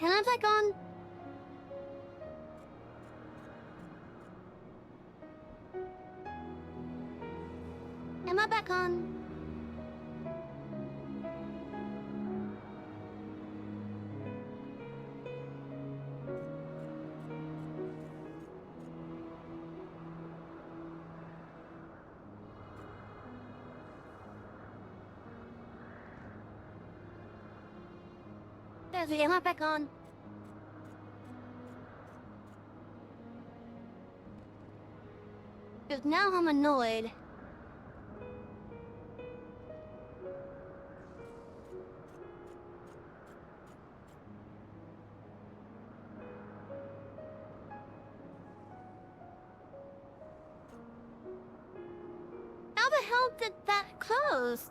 Am I back on? Am I back on? There's me. Am I back on? Because now I'm annoyed. How the hell did that close?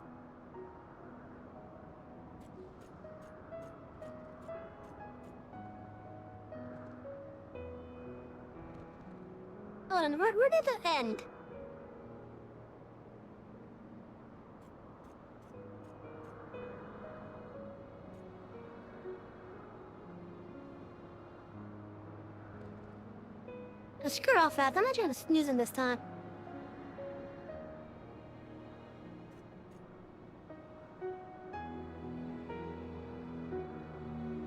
Hold on, where did that end? Screw off that, I'm not trying to snooze in this time.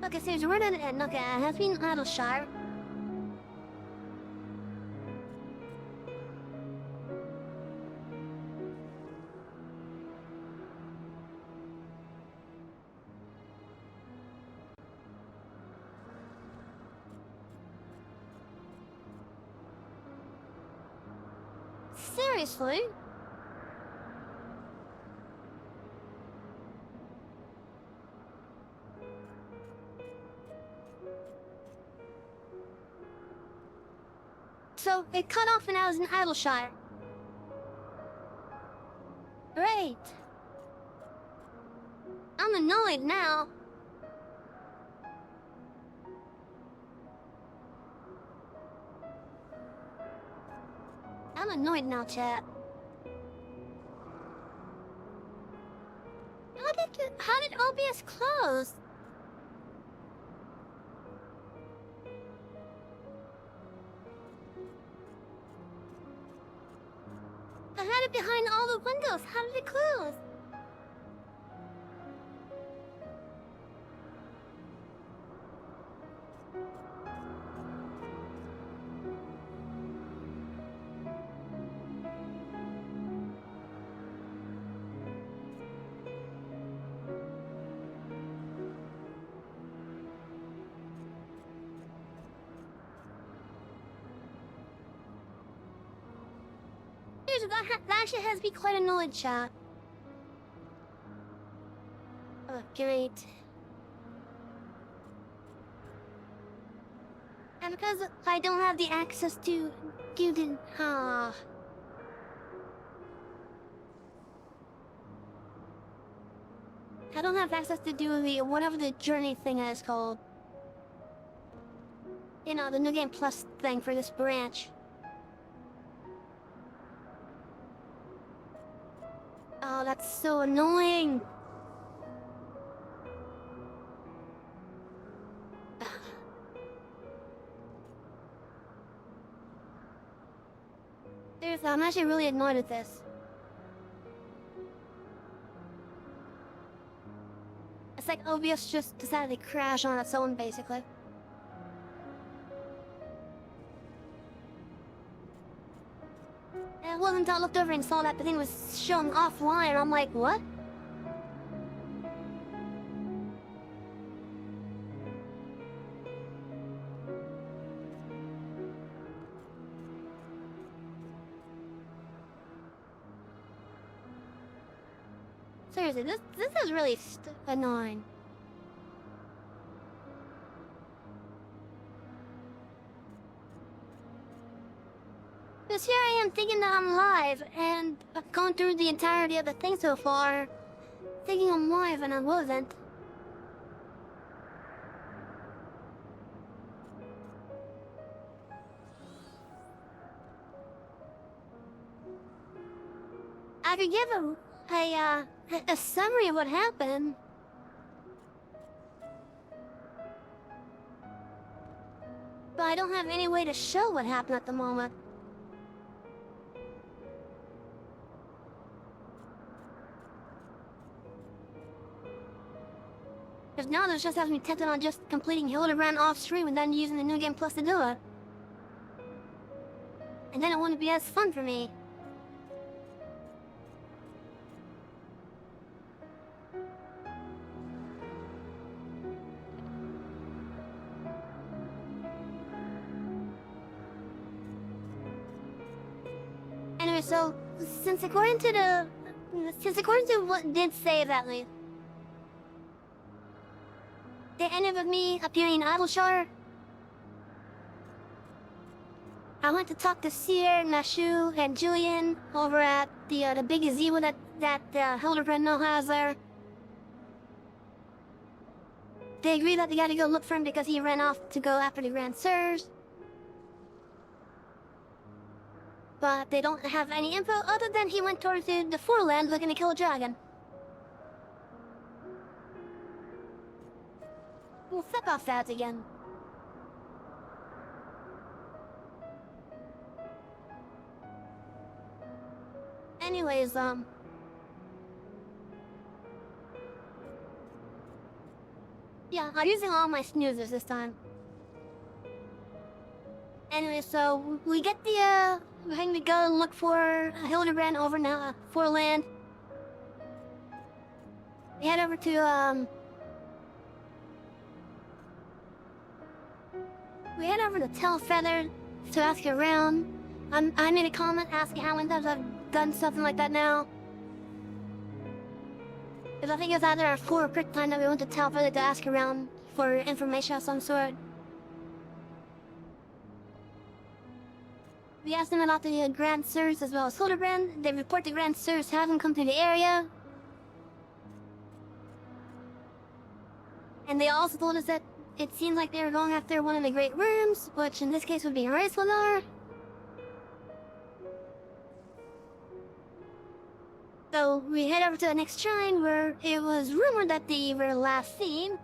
Okay, so we're at an okay, I have been idle sharp. Seriously? So, it cut off when I was in Idleshire. Great. I'm annoyed now. I'm annoyed now, chat. How did OBS close? I had it behind all the windows. How did it close? That actually has to be quite annoying, chat. Oh, great. And because I don't have the access to Guden, I don't have access to do the whatever the journey thing is called. You know, the New Game Plus thing for this branch. Oh, that's so annoying. Seriously, I'm actually really annoyed at this. It's like OBS just decided to crash on its own, basically. And it wasn't until I looked over and saw that the thing was showing offline, I'm like, what? Seriously, this is really annoying. Because here I am thinking that I'm live, and I've gone through the entirety of the thing so far, thinking I'm live, and I wasn't. I could give a summary of what happened. I don't have any way to show what happened at the moment. Because now this just has me tempted on just completing Hildebrand off stream and then using the New Game Plus to do it. And then it wouldn't be as fun for me. Anyway, so since according to what did say about me, the ended with me appearing in Idleshire. I went to talk to Seer, Nashu, and Julian over at the big gazebo that Hildebrand now has there. They agreed that they gotta go look for him because he ran off to go after the Grand Sirs. But they don't have any info other than he went towards the foreland looking to kill a dragon. We'll flip off that again. Anyways, yeah, I'm using all my snoozers this time. Anyway, so we get we're going to go and look for Hildebrand over now, foreland. We head over to, we head over to Tailfeather to ask around. I made a comment asking how many times I've done something like that now. Because I think it was either our 4 or 5th time that we went to Tailfeather to ask around for information of some sort. We asked them about the Grand Sirs as well as Hildebrand. They report the Grand Sirs haven't come to the area. And they also told us that it seems like they were going after one of the Great Worms, which in this case would be Raceladar. So we head over to the next shrine where it was rumored that they were last seen.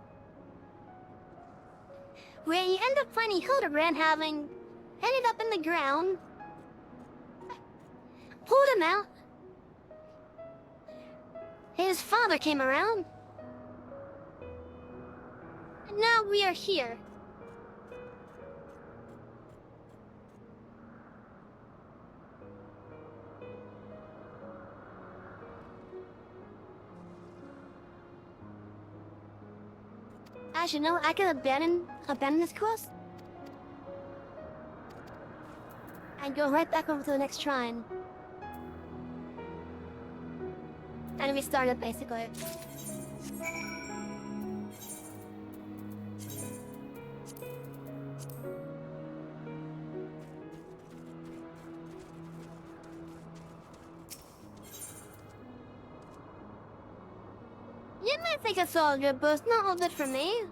Where you end up finding Hildebrand having ended up in the ground. Pulled him out. His father came around. And now we are here. Actually, no, I can abandon this quest. And go right back over to the next shrine. And we started basically. You might think it's all good, but it's not all good for me.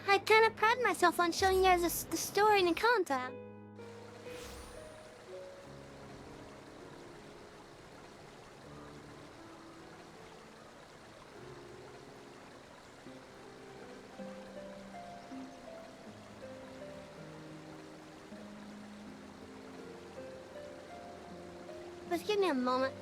I kind of pride myself on showing you guys the story and the content. Just give me a moment.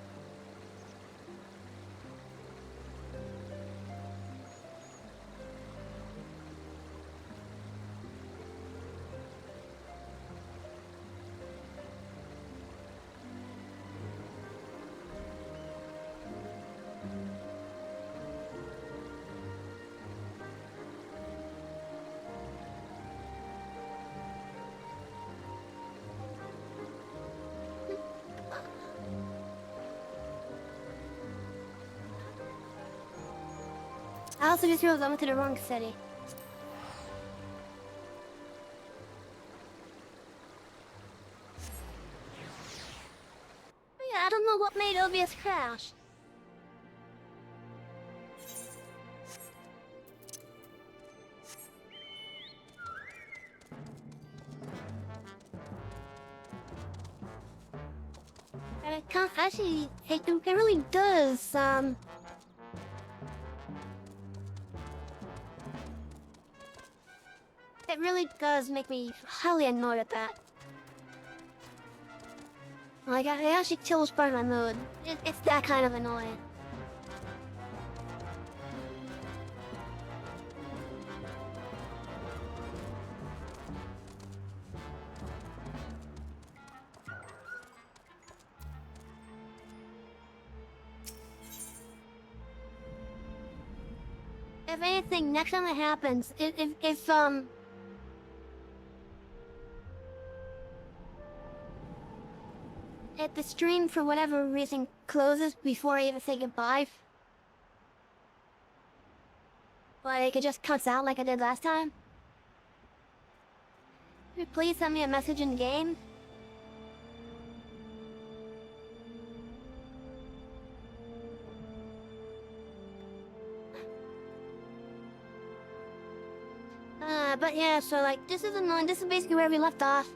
I also just realized I went to the wrong city. But yeah, I don't know what made OBS crash. And it can't actually, it really does, It really does make me highly annoyed at that. Like, it actually kills part of my mood. It's that kind of annoying. If anything, next time it happens, if the stream for whatever reason closes before I even say goodbye, like it just cuts out like I did last time, please send me a message in the game. But yeah, so like, this is annoying. This is basically where we left off.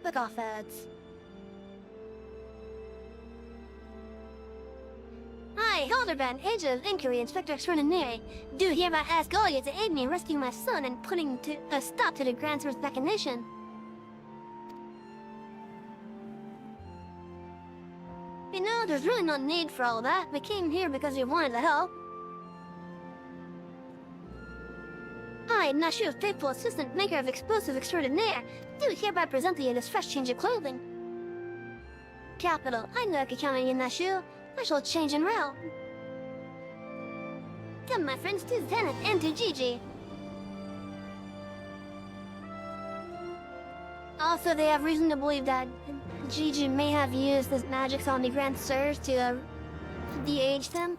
Click off ads. Hi, Halderban, Age of Inquiry Inspector Extraordinaire. Do hereby ask all you to aid me in rescuing my son and putting a stop to the Grand Sir's machination. You know, there's really no need for all of that. We came here because we wanted to help. I, Nashu's faithful assistant, maker of explosive extraordinaire, do hereby present to you this fresh change of clothing. Capital, I know I can count on you, Nashu. I shall change en route. Come, my friends, to Zenith and to Gigi. Also, they have reason to believe that Gigi may have used his magics on the Grand Sirs to de-age them.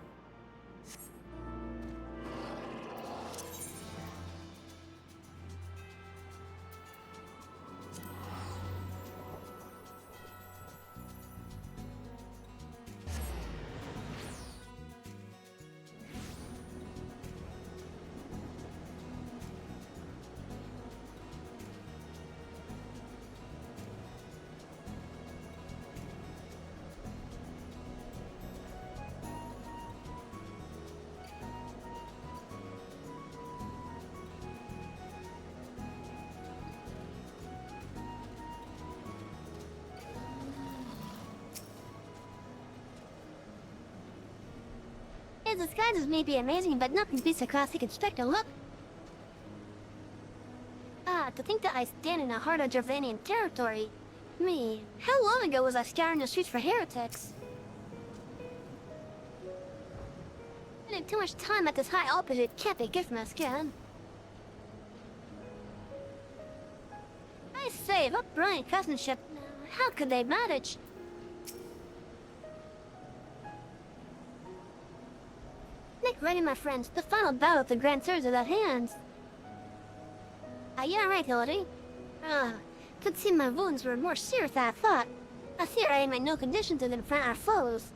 His disguises may be amazing, but nothing beats a classic Inspector look. Ah, to think that I stand in the heart of Gervanian territory. Me, how long ago was I scouring the streets for heretics? Spending too much time at this high altitude can't be good for my skin. I say, what brilliant craftsmanship. How could they manage? Make ready, my friends. The final battle of the Grand Sirs is at hand. Yeah, right, Hilary. Could seem my wounds were more serious than I thought. I fear I am in no condition to confront our foes.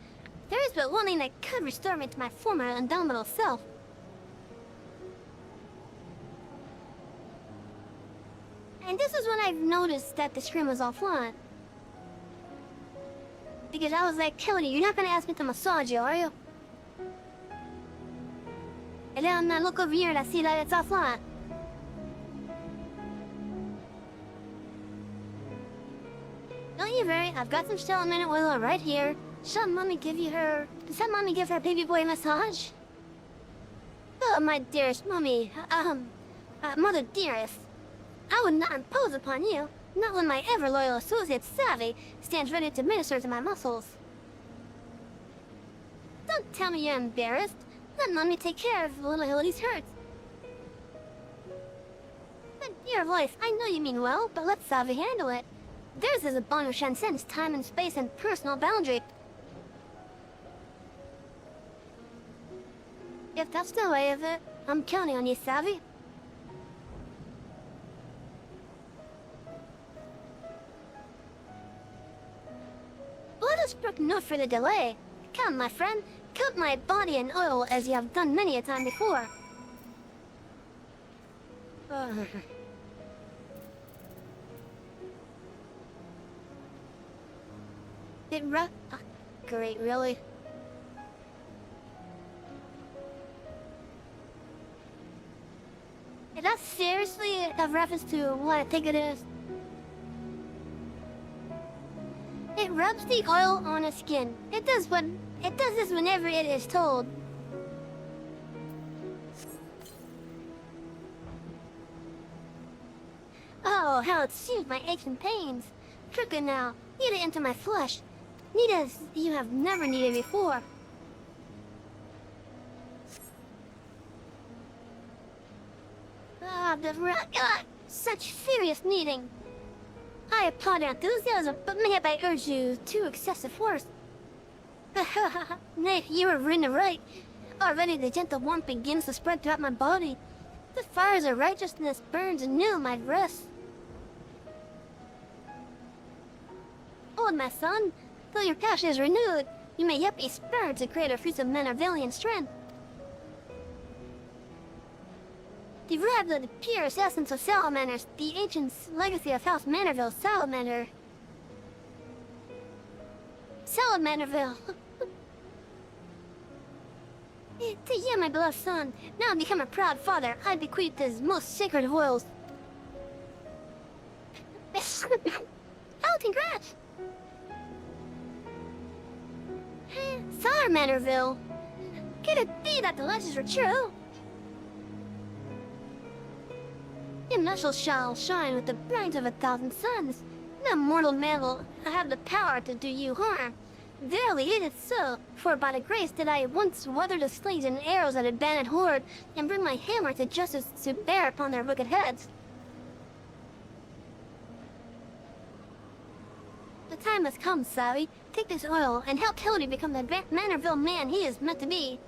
There is but one thing that could restore me to my former indomitable self. And this is when I've noticed that the stream was offline. Because I was like, Hilary, you're not gonna ask me to massage you, are you? And then I look over here and I see that it's offline. Don't you worry, I've got some Stella Minute oil right here. Shall mommy give her baby boy a massage? Oh, my dearest mommy, mother dearest. I would not impose upon you, not when my ever-loyal associate Savvy stands ready to minister to my muscles. Don't tell me you're embarrassed. Let mommy take care of little Hillary's hurts. But dear voice, I know you mean well, but let Savvy handle it. Theirs is a bond which transcends time and space and personal boundary. If that's the way of it, I'm counting on you, Savvy. Let us brook no further delay. Come, my friend, coat my body in oil as you have done many a time before. Great, really? seriously a reference to what I think it is? It rubs the oil on the skin. It does this whenever it is told. Oh, how it soothes my aches and pains. Crooked now. Need it into my flesh. Need as you have never needed before. Such furious needing. I applaud your enthusiasm, but mayhap I urge you to excessive force. Nay, you are in the right. Already the gentle warmth begins to spread throughout my body. The fires of righteousness burns anew in my breast. Old my son, though your passion is renewed, you may yet be spared to greater fruits of Manervillian strength. Derived of the purest essence of salamanders, the ancient legacy of House Manerville, Salamander. Salamanderville. To you, my beloved son, now become a proud father, I bequeath this most sacred of oils. Oh, congrats! Salamander, could it be that the legends were true? Your muscles shall shine with the bright of 1,000 suns. No mortal man will have the power to do you harm. Verily it is so, for by the grace did I once weather the slings and arrows of the bandit horde, and bring my hammer to justice to bear upon their wicked heads. The time has come, Sally. Take this oil and help Hildy become the Manerville man he is meant to be.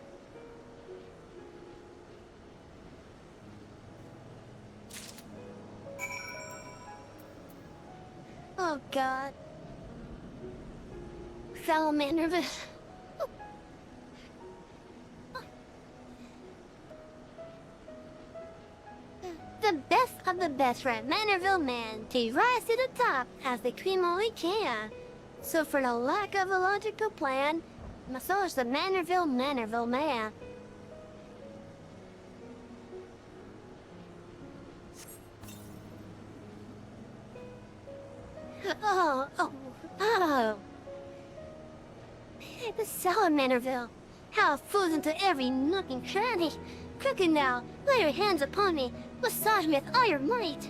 Oh God. Salamanderville. The best of the best for a Manerville man to rise to the top as the cream only can. So for the lack of a logical plan, massage the Manerville man. Oh. The Salamanderville. How it flows into every nook and cranny. Crooked now, lay your hands upon me. Massage me with all your might.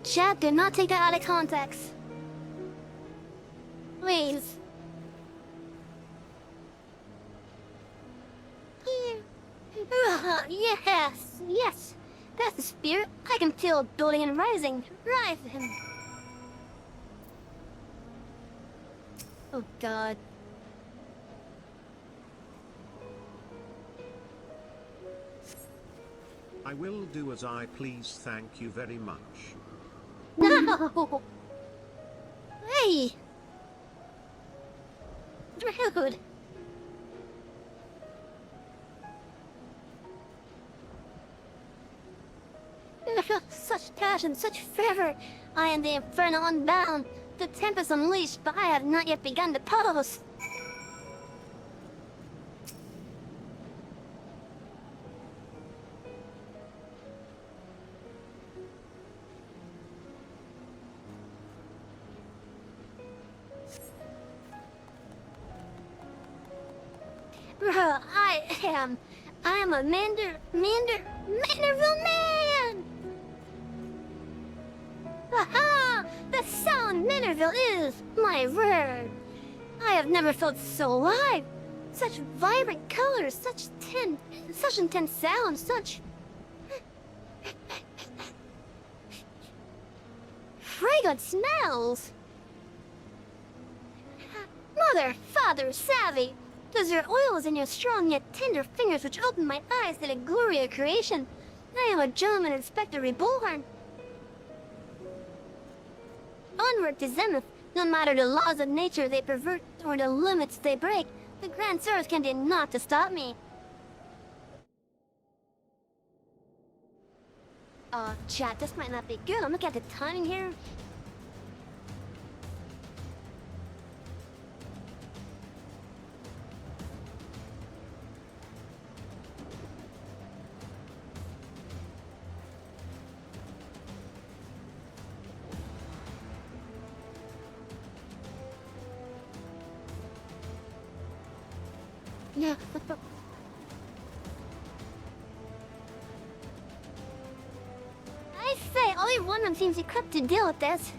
Chad, do not take that out of context. Please. Yes. That's the spirit. I can feel it building and rising. Rise him. Oh God. I will do as I please, thank you very much. No! Hey! Rude! Such passion, such fervor! I am the inferno unbound, the tempest unleashed, but I have not yet begun to pose! I am a Manerville man! Aha! The sound Manerville is my word! I have never felt so alive! Such vibrant colors, such intense sounds, such... fragrant smells! Mother, father, savvy! Those are oils in your strong yet tender fingers which opened my eyes to the glory of creation. I am a gentleman inspector reborn. Onward to zenith, no matter the laws of nature they pervert or the limits they break, the grand source can do naught to stop me. Chat, this might not be good. I'm looking at the timing here. Yeah. I say, only one of them seems equipped to deal with this.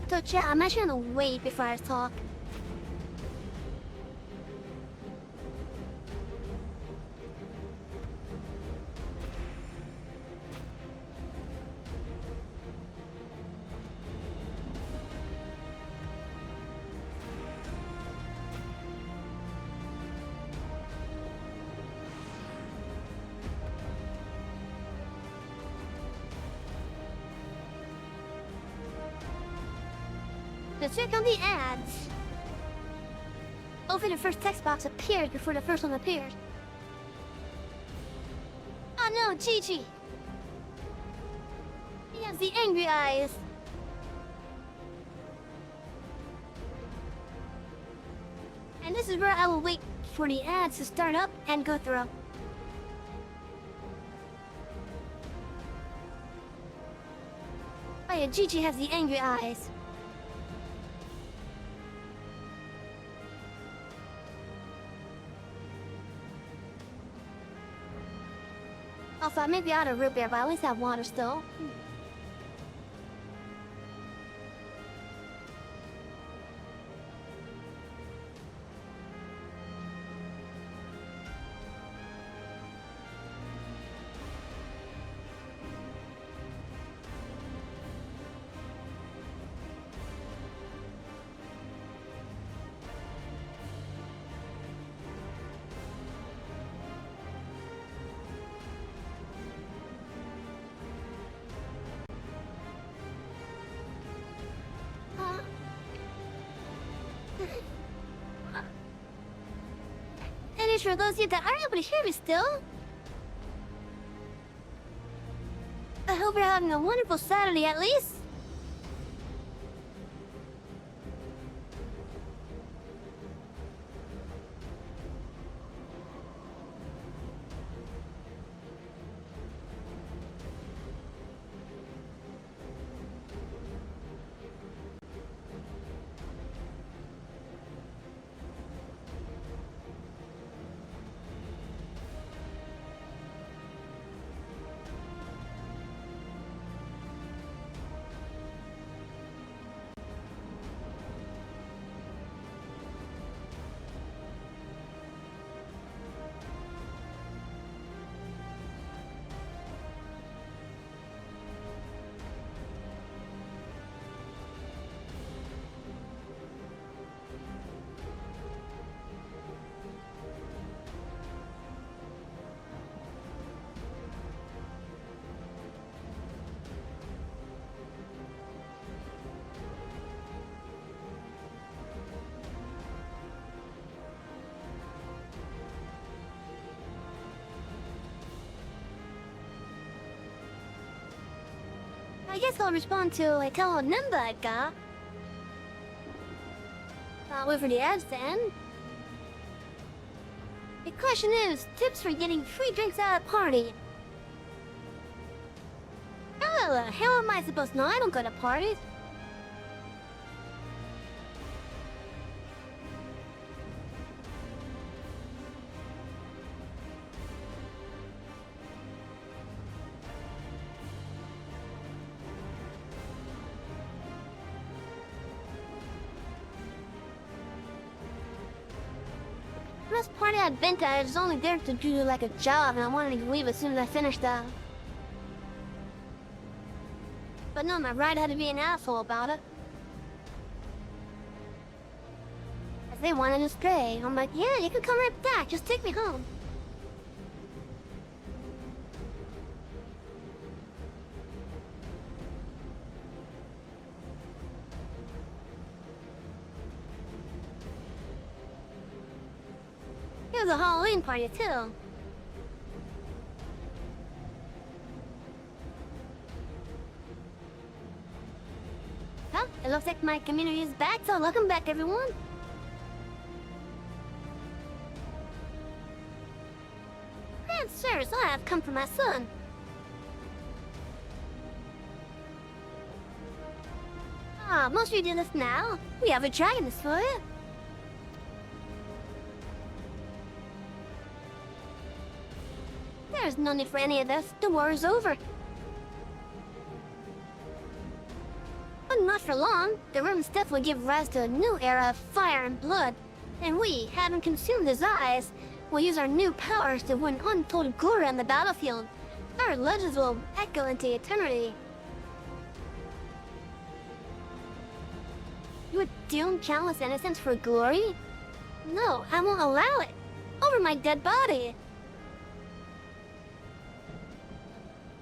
So chat, I'm actually gonna wait before I talk. Let's check on the ads. Hopefully the first text box appears before the first one appears. Oh no, Gigi! He has the angry eyes. And this is where I will wait for the ads to start up and go through. Oh yeah, Gigi has the angry eyes. Also, I may be out of root beer, but I at least have water still. And it's for those of you that aren't able to hear me still. I hope you're having a wonderful Saturday at least. I guess I'll respond to like hello number I got. I'll wait for the ads to end. The question is, tips for getting free drinks at a party. Oh, how am I supposed to know? I don't go to parties. This party I'd been to, I was only there to do like a job, and I wanted to leave as soon as I finished that. But no, my ride had to be an asshole about it. As they wanted to stay. I'm like, yeah, you can come right back, just take me home. It was a Halloween party too. Well, it looks like my community is back, so welcome back everyone. come for my son. Ah, must we do this now? We have a dragon for it. There's no need for any of this. The war is over. But not for long. The Roman step will give rise to a new era of fire and blood. And we, having consumed his eyes, will use our new powers to win untold glory on the battlefield. Our legends will echo into eternity. You would doom countless innocents for glory? No, I won't allow it. Over my dead body.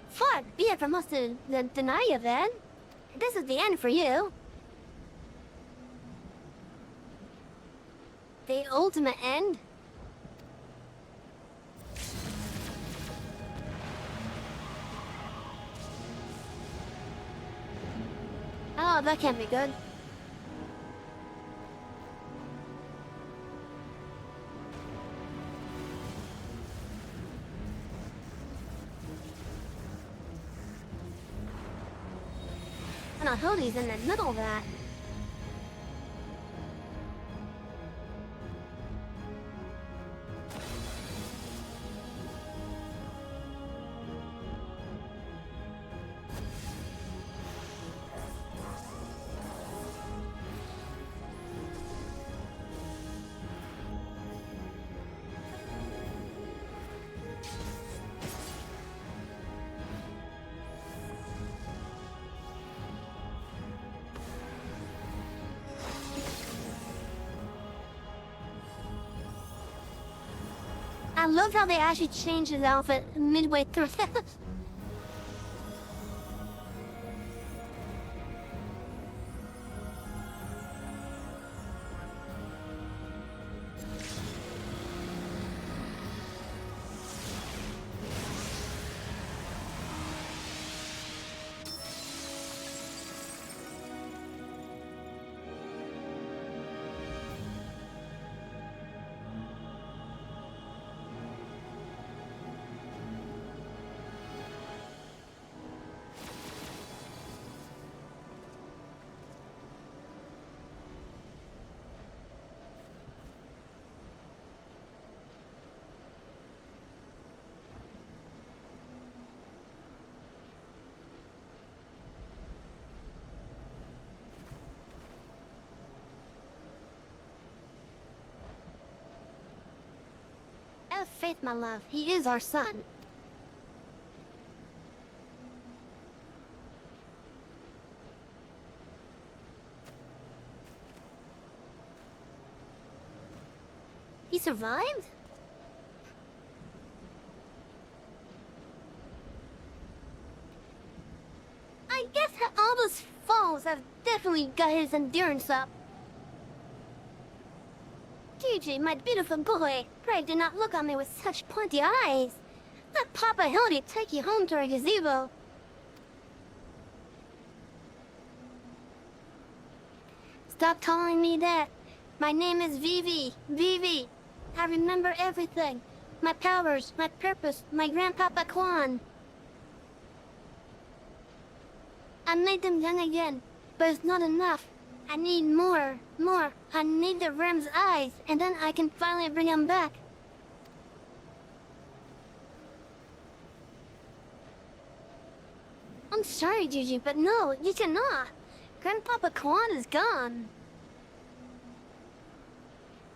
Far be it from us to deny you then. This is the end for you. The ultimate end? Oh, that can't be good. And I hope he's in the middle of that. I love how they actually changed his outfit midway through. Have faith, my love. He is our son. He survived? I guess that all those falls have definitely got his endurance up. Gigi, my beautiful boy, pray do not look on me with such pointy eyes. Let Papa Hildy take you home to our gazebo. Stop calling me that. My name is Vivi. Vivi. I remember everything. My powers, my purpose, my grandpapa Quan. I made them young again, but it's not enough. I need more. I need the ram's eyes, and then I can finally bring him back. I'm sorry, Gigi, but no, you cannot. Grandpapa Quan is gone.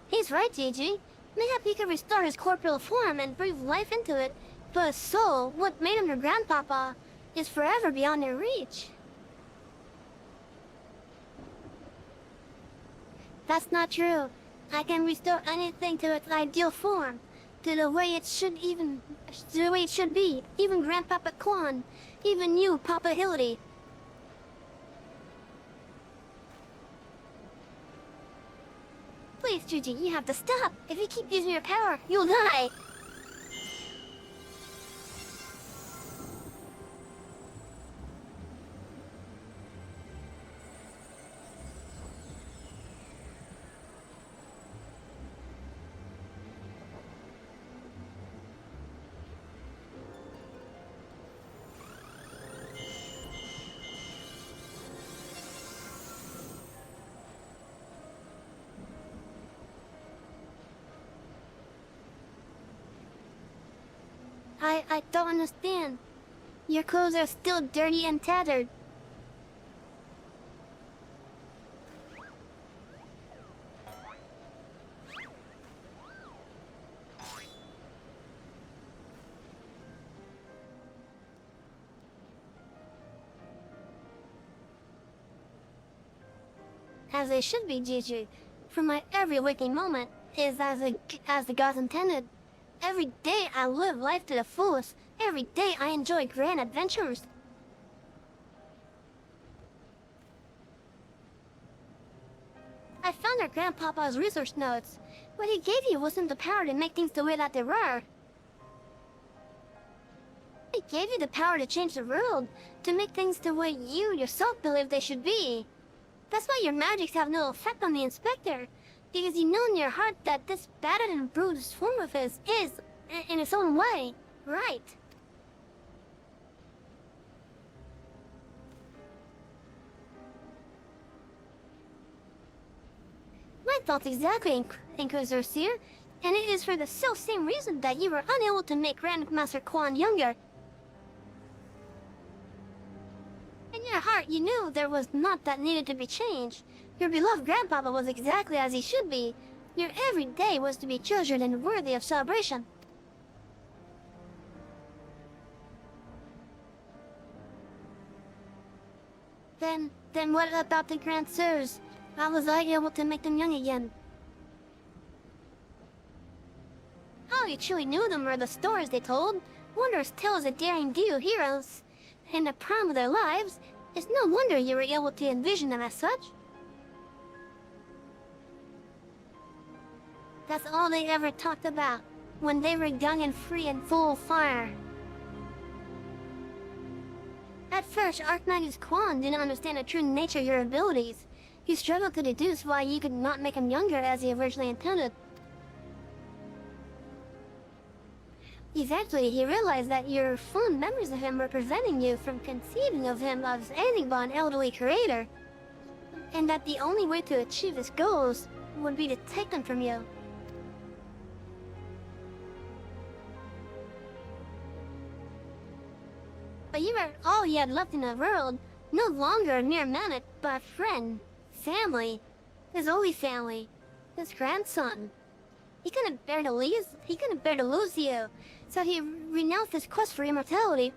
He's right, Gigi. Mayhap he could restore his corporeal form and breathe life into it, but his soul, what made him your grandpapa, is forever beyond their reach. That's not true. I can restore anything to its ideal form, to the way it should be. Even Grandpapa Quan, even you, Papa Hildy. Please, Gigi, you have to stop. If you keep using your power, you'll die. I don't understand. Your clothes are still dirty and tattered. As they should be, Gigi. For my every waking moment is as the gods intended. Every day I live life to the fullest. Every day I enjoy grand adventures. I found our grandpapa's research notes. What he gave you wasn't the power to make things the way that they were. He gave you the power to change the world, to make things the way you yourself believe they should be. That's why your magics have no effect on the inspector, because you know in your heart that this battered and bruised form of his is, in its own way, right. My thoughts exactly, Inquisitor Seer, and it is for the self-same reason that you were unable to make Grandmaster Quan younger. In your heart, you knew there was not that needed to be changed. Your beloved grandpapa was exactly as he should be. Your every day was to be treasured and worthy of celebration. Then what about the Grand Sirs? How was I able to make them young again? How you truly knew them were the stories they told. Wondrous tales of daring do heroes. In the prime of their lives, it's no wonder you were able to envision them as such. That's all they ever talked about, when they were young and free and full of fire. At first, Archmagus Quan didn't understand the true nature of your abilities. He struggled to deduce why you could not make him younger as he originally intended. Eventually, he realized that your fond memories of him were preventing you from conceiving of him as anything but an elderly creator, and that the only way to achieve his goals would be to take them from you. But you were all he had left in the world, no longer a mere man, but a friend, family, his only family, his grandson. He couldn't bear to lose you, so he renounced his quest for immortality.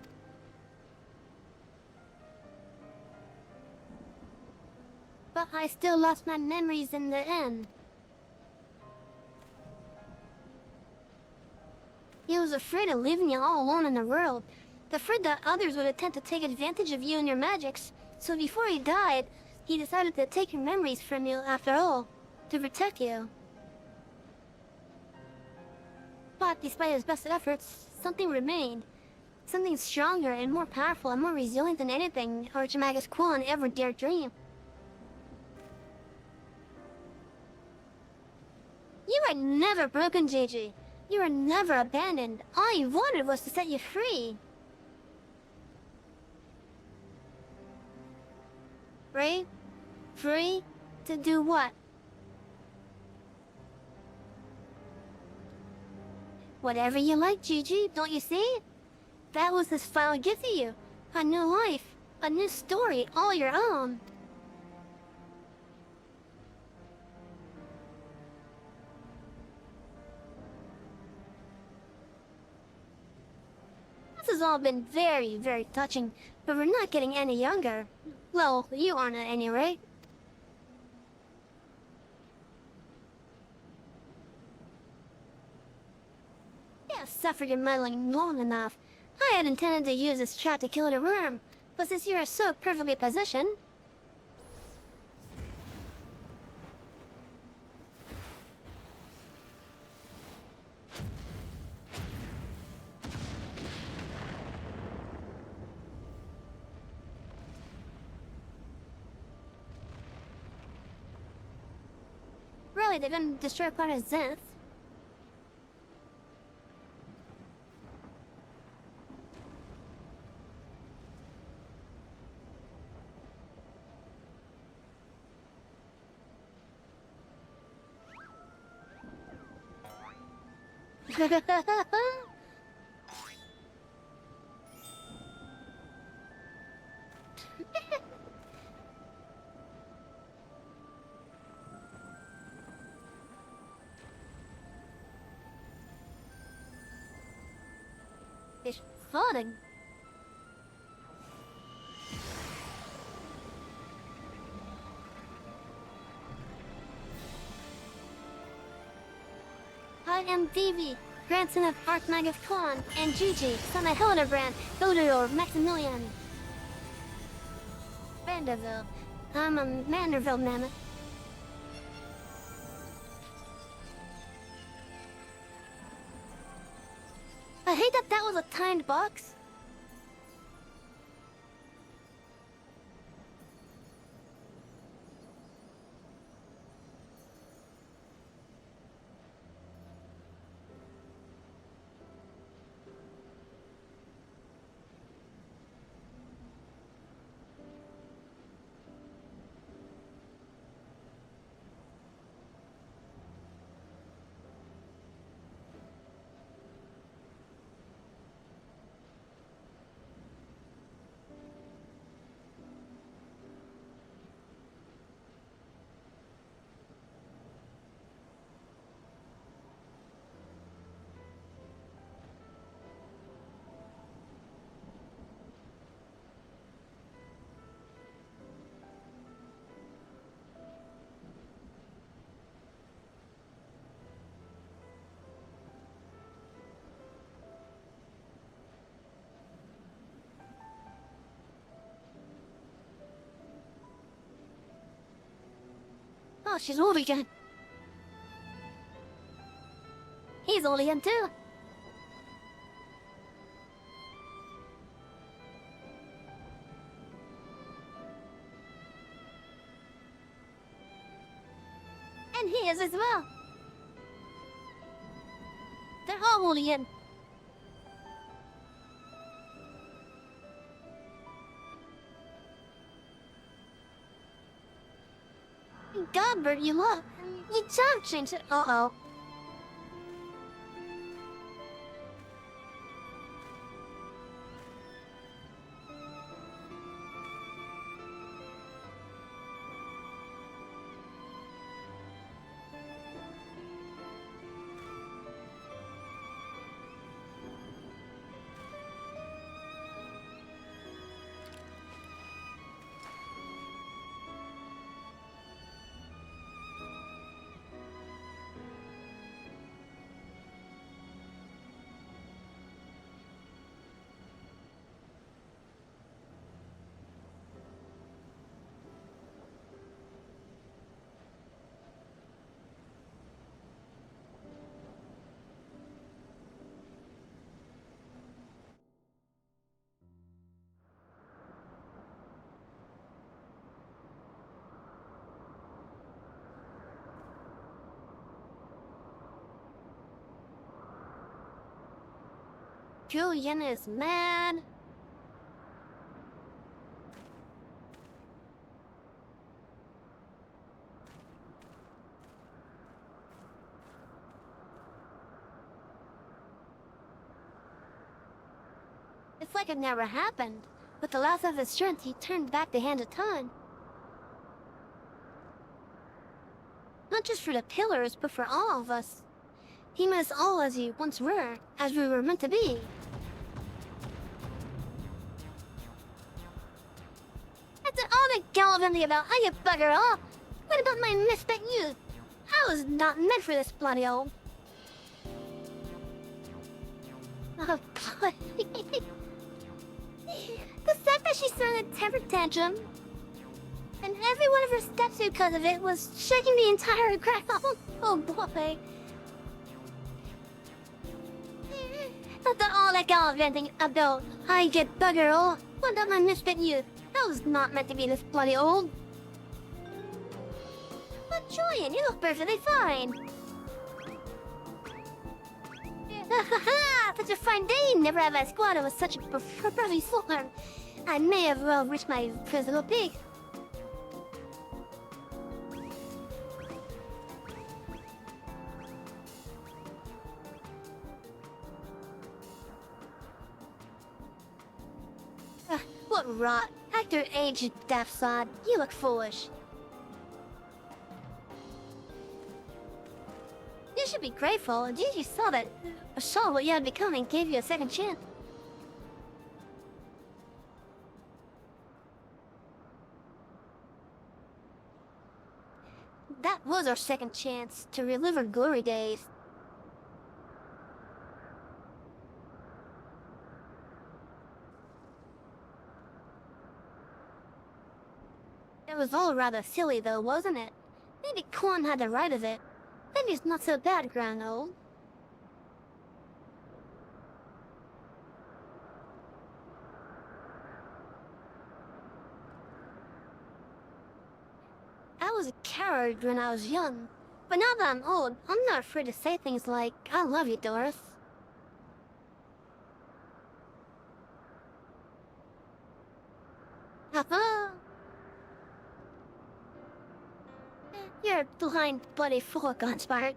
But I still lost my memories in the end. He was afraid of leaving you all alone in the world, afraid that others would attempt to take advantage of you and your magics, so before he died, he decided to take your memories from you after all, to protect you. But despite his best efforts, something remained. Something stronger and more powerful and more resilient than anything Archmagus Quan ever dared dream. You were never broken, JJ. You were never abandoned. All you wanted was to set you free. Free? Free? To do what? Whatever you like, Gigi, don't you see? That was his final gift to you. A new life, a new story, all your own. This has all been very, very touching, but we're not getting any younger. Well, you aren't at any rate. You have suffered your meddling long enough. I had intended to use this trap to kill the worm, but since you are so perfectly positioned... Really, they're gonna destroy part of Zenith. farting. I am Davy, grandson of Archmagus Khan, and Gigi, son of Hildebrand, Godor, Maximilian. Vanderbilt. I'm a Manderville mammoth. I hate that that was a timed box. Oh, she's old again. He's old again too. And he is as well. They're all old again. God, Bert, you look. You don't change it. Uh-oh. Julian is mad. It's like it never happened. With the loss of his strength, he turned back the hand of time. Not just for the pillars, but for all of us. He made us all as we once were, as we were meant to be. That's all the gallivanting about how you bugger off. What about my misspent youth? I was not meant for this bloody old. Oh, boy. The fact that she started a temper tantrum, and every one of her steps because of it was shaking the entire ground. Oh boy. Not that all that gallivanting about I get bugger all. What about my misspent youth? I was not meant to be this bloody old. But Julian, you look perfectly fine. Such a fine day. Never have I squatted with such a perfectly form. I may have well reached my physical peak. What rot. Act your age, you daft sod. You look foolish. You should be grateful. Gigi saw what you had become and gave you a second chance. That was our second chance to relive our glory days. It was all rather silly though, wasn't it? Maybe Quan had the right of it. Maybe it's not so bad, Grano. I was a coward when I was young, but now that I'm old, I'm not afraid to say things like, I love you, Doris. Haha! You're a blind, bloody fool, Gunspart.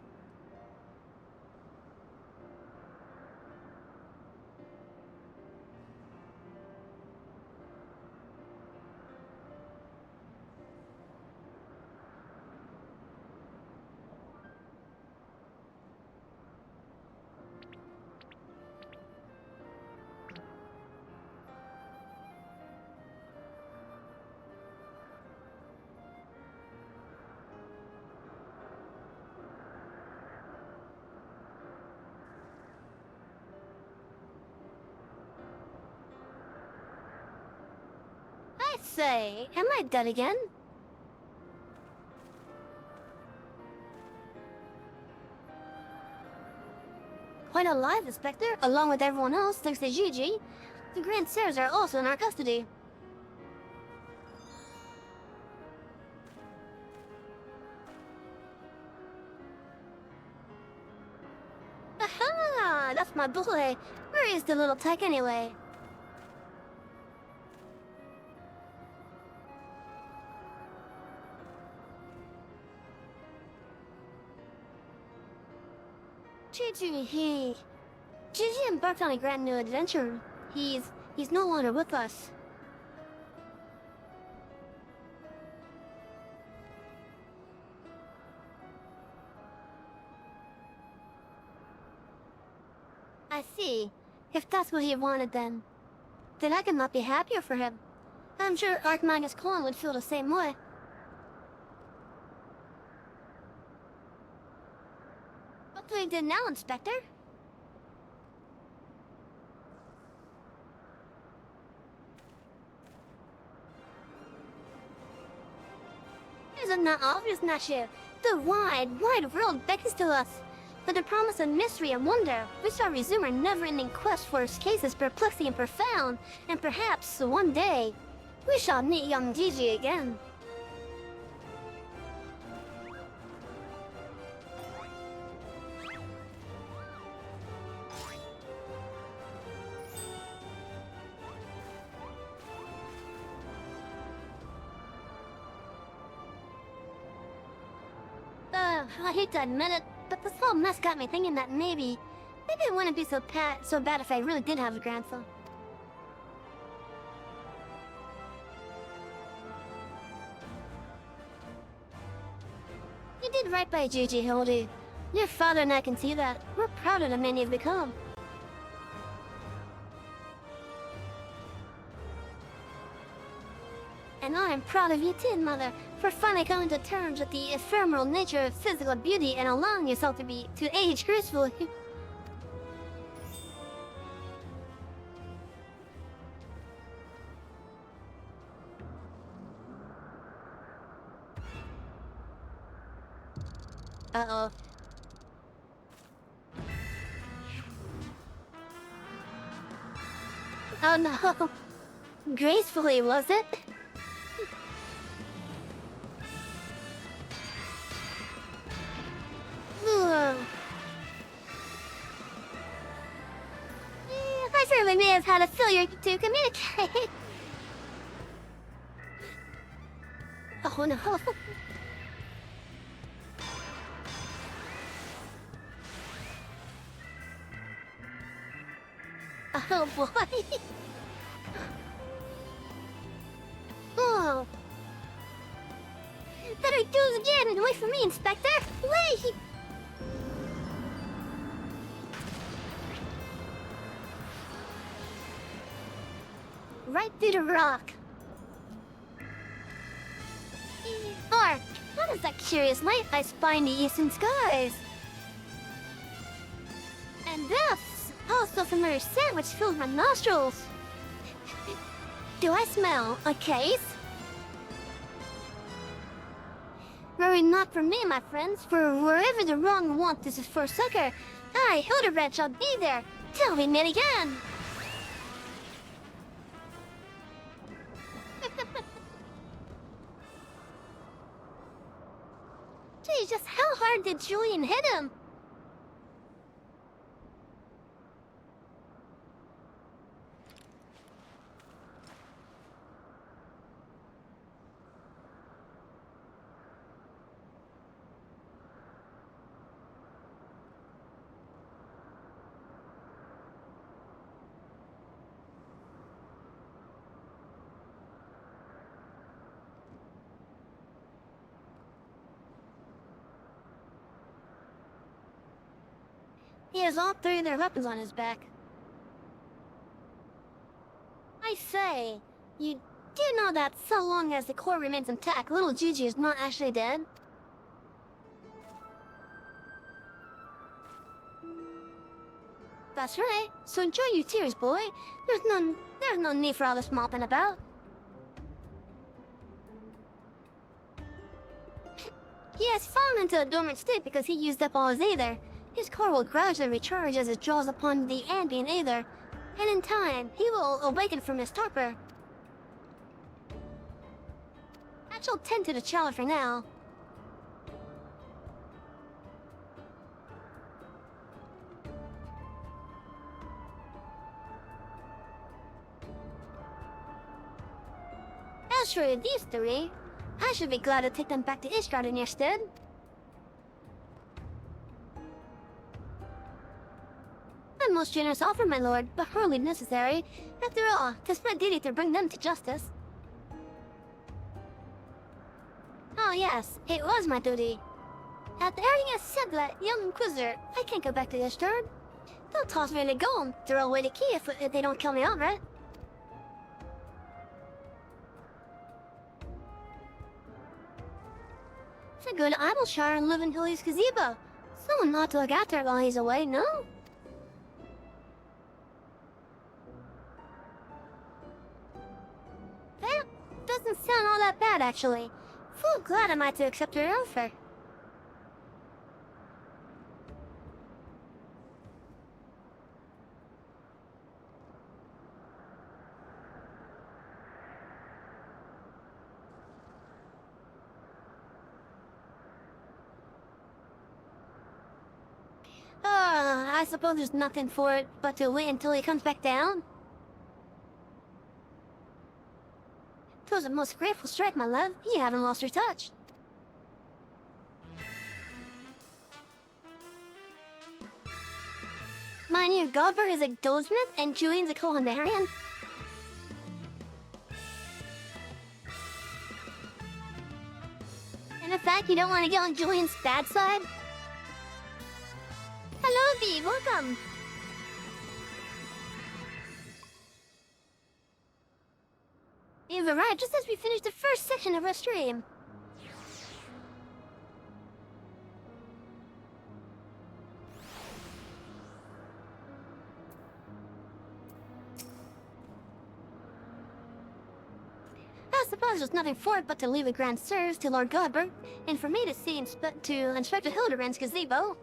I say, am I dead again? Quite alive, Inspector, along with everyone else thanks to Gigi. The Grand Sirs are also in our custody. Aha! That's my boy. Where is the little tyke anyway? Gigi embarked on a grand new adventure. He's no longer with us. I see. If that's what he wanted then I could not be happier for him. I'm sure Archmagus Quan would feel the same way. What do we do now, Inspector? Is it not obvious, Nashu? The wide world beckons to us. With the promise of mystery and wonder, we shall resume our never-ending quest for cases perplexing and profound, and perhaps, one day, we shall meet young Gigi again. I hate to admit it, but this whole mess got me thinking that maybe it wouldn't be so bad if I really did have a grandson. You did right by Gigi, Hildy. Your father and I can see that. We're proud of the man you've become. And I'm proud of you too, Mother, for finally coming to terms with the ephemeral nature of physical beauty and allowing yourself to age gracefully. Uh-oh. Oh no. Gracefully, was it? I certainly may have had a failure to communicate. Oh no. Oh boy. Oh. Better do it again and wait for me, Inspector. Wait! Right through the rock. Or What is that curious light I spy in the eastern skies? And this also familiar scent which fills my nostrils. Do I smell a case? Worry not for me, my friends, for wherever the wrong want is for succor, I, Hildebrand, shall be there till we meet again. Gee, just how hard did Julian hit him? He has all three of their weapons on his back. I say, you do know that so long as the core remains intact, little Gigi is not actually dead? That's right, so enjoy your tears, boy. There's no need for all this mopping about. He has fallen into a dormant state because he used up all his aether. His core will gradually recharge as it draws upon the ambient aether, and in time, he will awaken from his torpor. I shall tend to the child for now. As for these three, I should be glad to take them back to Ishgard in your stead. A most generous offer, my lord, but hardly necessary. After all, 'tis my duty to bring them to justice. Oh yes, it was my duty. After having said that, young Inquisitor, I can't go back to Ishgard. They'll toss me to go. Throw away the key if they don't kill me outright. To go to Ibleshire and live in Hilly's gazebo. Someone ought to look after it while he's away, no? That doesn't sound all that bad, actually. Full glad am I to accept your offer. I suppose there's nothing for it but to wait until he comes back down. 'Twas a most grateful strike, my love. You haven't lost your touch. Mynheer Godber is a goldsmith and Julian's a culinarian. And in fact, you don't want to get on Julian's bad side? Hello, Bee. Welcome. You've arrived just as we finished the first section of our stream. I suppose there's nothing for it but to leave the grand sirs to Lord Godber, and for me to see Inspector Hildebrand's gazebo.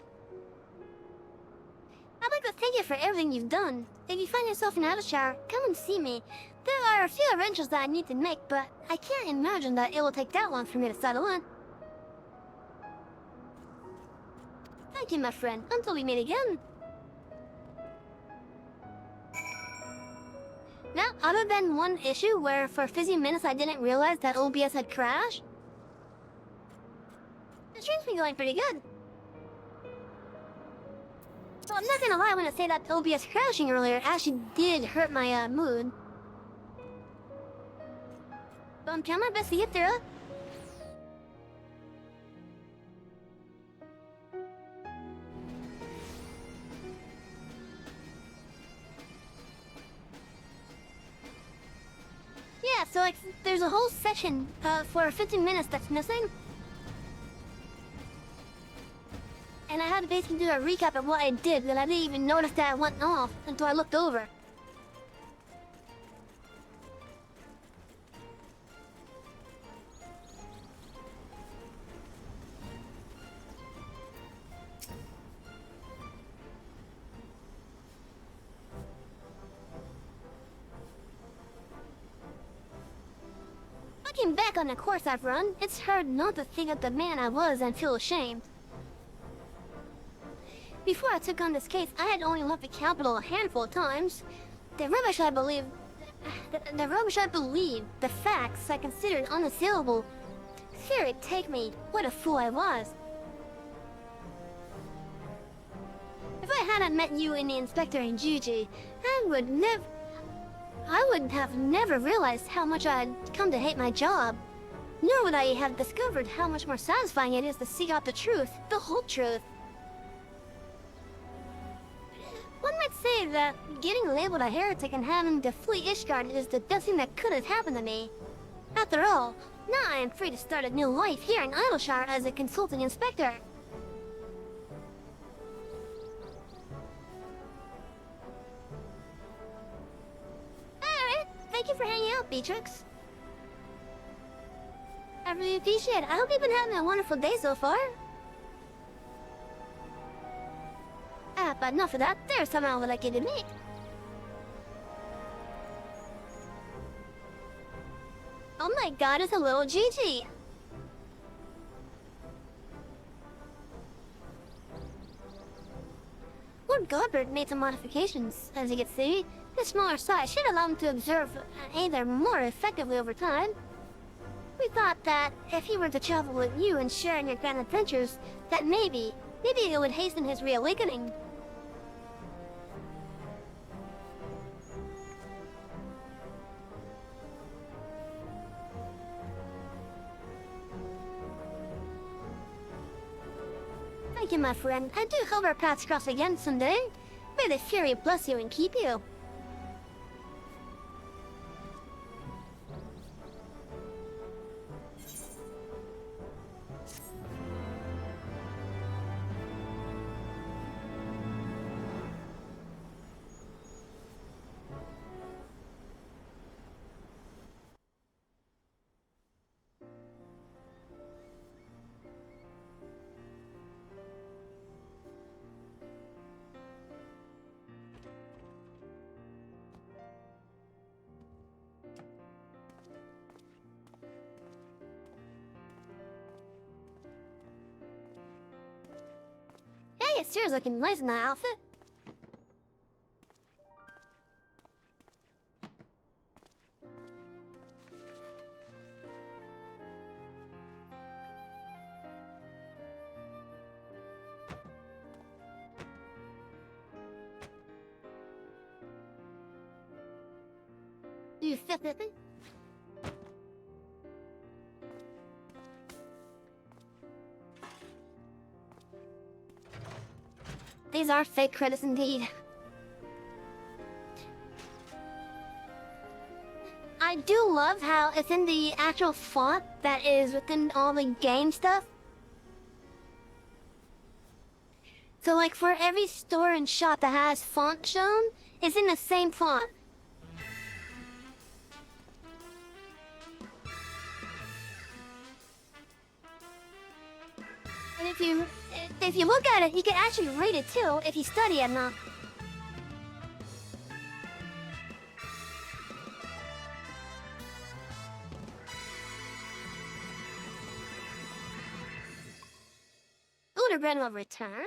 I'd like to thank you for everything you've done. If you find yourself in Ibleshire, come and see me. There are a few arrangements that I need to make, but I can't imagine that it will take that long for me to settle in. Thank you, my friend. Until we meet again. Now, other than one issue where for 15 minutes I didn't realize that OBS had crashed, the stream's been going pretty good. So I'm not gonna lie when I say that OBS crashing earlier actually did hurt my mood. But I'm trying my best to get through it. Yeah, so like there's a whole section for 15 minutes that's missing. And I had to basically do a recap of what I did, that I didn't even notice that I went off until I looked over. Looking back on the course I've run, it's hard not to think of the man I was and feel ashamed. Before I took on this case, I had only left the capital a handful of times. The rubbish I believed, the facts I considered unassailable. Fear take me, what a fool I was. If I hadn't met you and the inspector in Juji, I would have never realized how much I had come to hate my job. Nor would I have discovered how much more satisfying it is to seek out the truth, the whole truth. One might say that getting labeled a heretic and having to flee Ishgard is the best thing that could have happened to me. After all, now I am free to start a new life here in Idleshire as a consulting inspector. Alright, thank you for hanging out, Beatrix. I really appreciate it. I hope you've been having a wonderful day so far. But enough of that. There's something I would like you to meet. Oh my god, it's a little Gigi. Lord Godbert made some modifications, as you can see. This smaller size should allow him to observe either more effectively over time. We thought that if he were to travel with you and share in your grand adventures, that maybe it would hasten his reawakening. Thank you, my friend. I do hope our paths cross again someday. May the Fury bless you and keep you. Hey, Sarah's looking nice in that outfit. Do you fit it? These are fake credits indeed. I do love how it's in the actual font that is within all the game stuff. So like for every store and shop that has font shown, it's in the same font. And if you look at it, you can actually read it too if you study it enough. Uderbrand will return.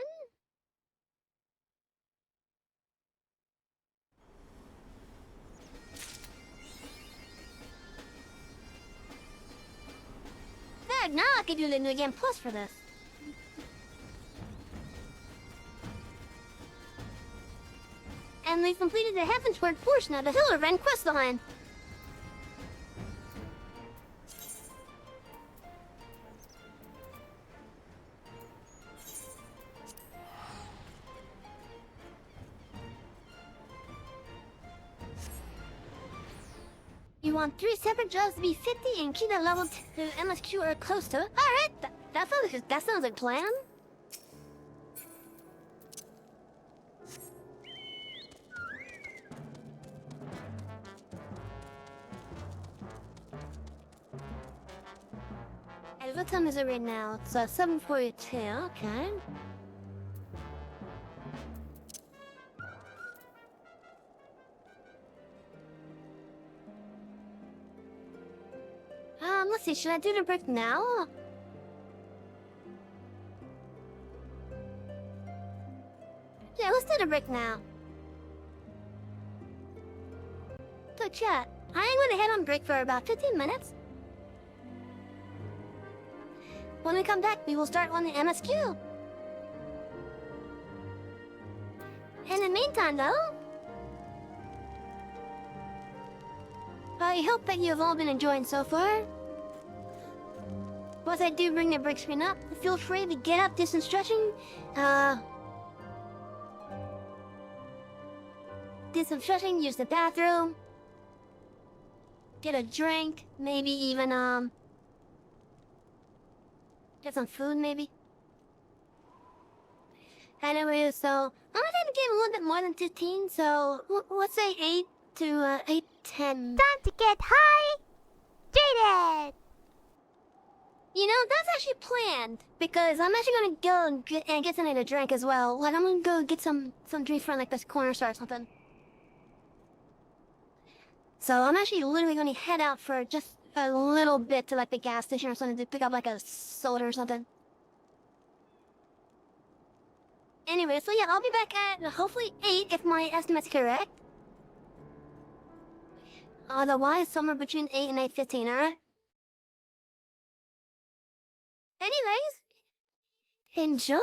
There, now I can do the New Game Plus for this. And we've completed the Heavensward portion of the Hillerven questline. You want 3 separate jobs to be 50 and keep that level to MSQ or close to it? Alright, that sounds like a plan. What time is it right now? It's 7:42. Okay. Let's see. Should I do the brick now? Yeah, let's do the brick now. So chat, I'm gonna head on break for about 15 minutes. When we come back, we will start on the MSQ. In the meantime, though, I hope that you've all been enjoying so far. Once I do bring the brick screen up, feel free to get up, do some stretching, use the bathroom, get a drink, maybe even, get some food, maybe. Anyway, so, I'm gonna game a little bit more than 15, so, let's say 8 to, 8:10. Time to get high! Jaded! You know, that's actually planned, because I'm actually gonna go and get something to drink as well. Like, I'm gonna go get some drink from, like, this corner store or something. So, I'm actually literally gonna head out for just a little bit to, like, the gas station or something to pick up, like, a soda or something. Anyway, so yeah, I'll be back at hopefully 8 if my estimate's correct. Otherwise, somewhere between 8 and 8:15, alright? Anyways, enjoy!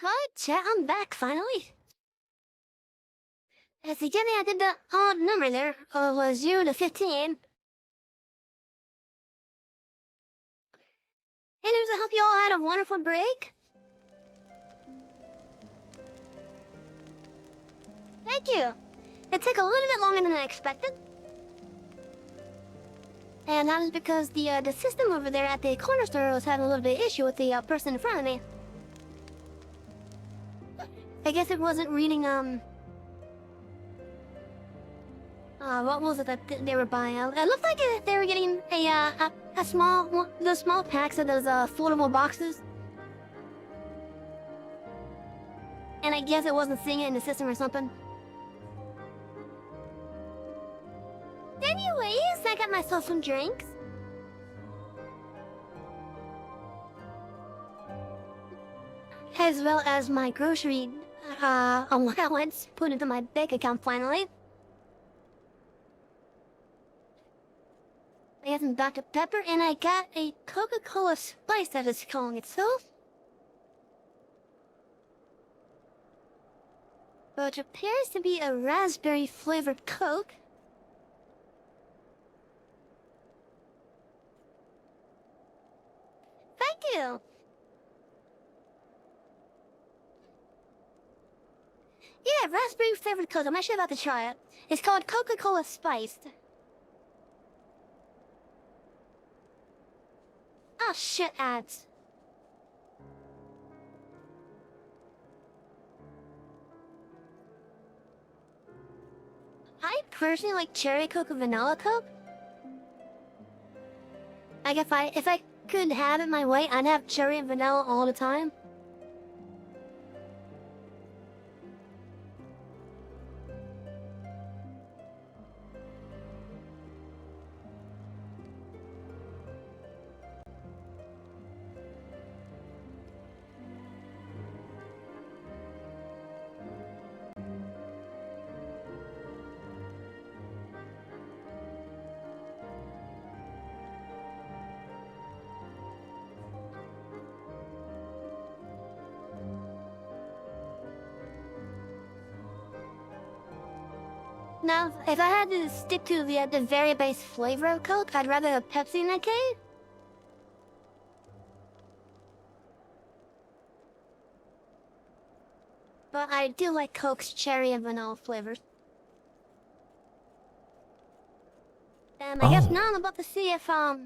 Hi, chat, I'm back finally. At the beginning, I did the odd number there. Was 0 to 15. And it was to hope you all had a wonderful break. Thank you. It took a little bit longer than I expected. And that is because the system over there at the corner store was having a little bit of issue with the person in front of me. I guess it wasn't reading, what was it that they were buying? It looked like they were getting a small, those small packs of those, foldable boxes. And I guess it wasn't seeing it in the system or something. Anyways, I got myself some drinks. As well as my grocery, allowance put into my bank account finally. I got some Dr. Pepper, and I got a Coca-Cola Spice that is calling itself. But it appears to be a raspberry-flavored Coke. Thank you! Yeah, raspberry-flavored Coke. I'm actually about to try it. It's called Coca-Cola Spiced. Oh shit, ads. I personally like cherry Coke and vanilla Coke. Like if I could have it my way, I'd have cherry and vanilla all the time. Now, if I had to stick to the very base flavor of Coke, I'd rather have Pepsi in that case. But I do like Coke's cherry and vanilla flavors. And I guess now I'm about to see if, what?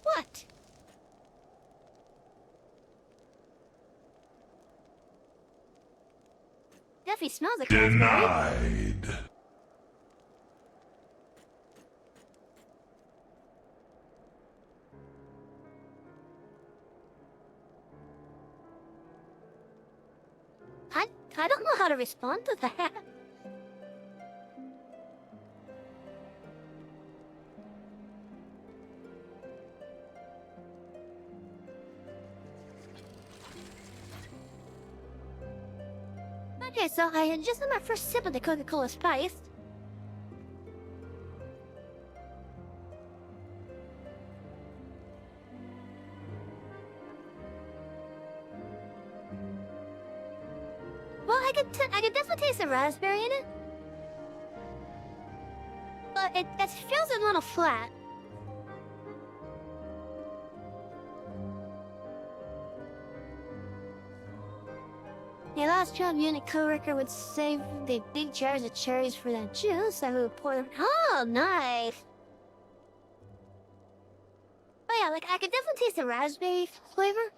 What? Definitely smells like raspberry. Denied. I don't know how to respond to that. Okay, so I had just had my first sip of the Coca-Cola Spice. Well, I could definitely taste the raspberry in it. But it feels a little flat. The last job you and a coworker would save the big jars of cherries for that juice. I would pour them. Oh, nice. But yeah, like I could definitely taste the raspberry flavor.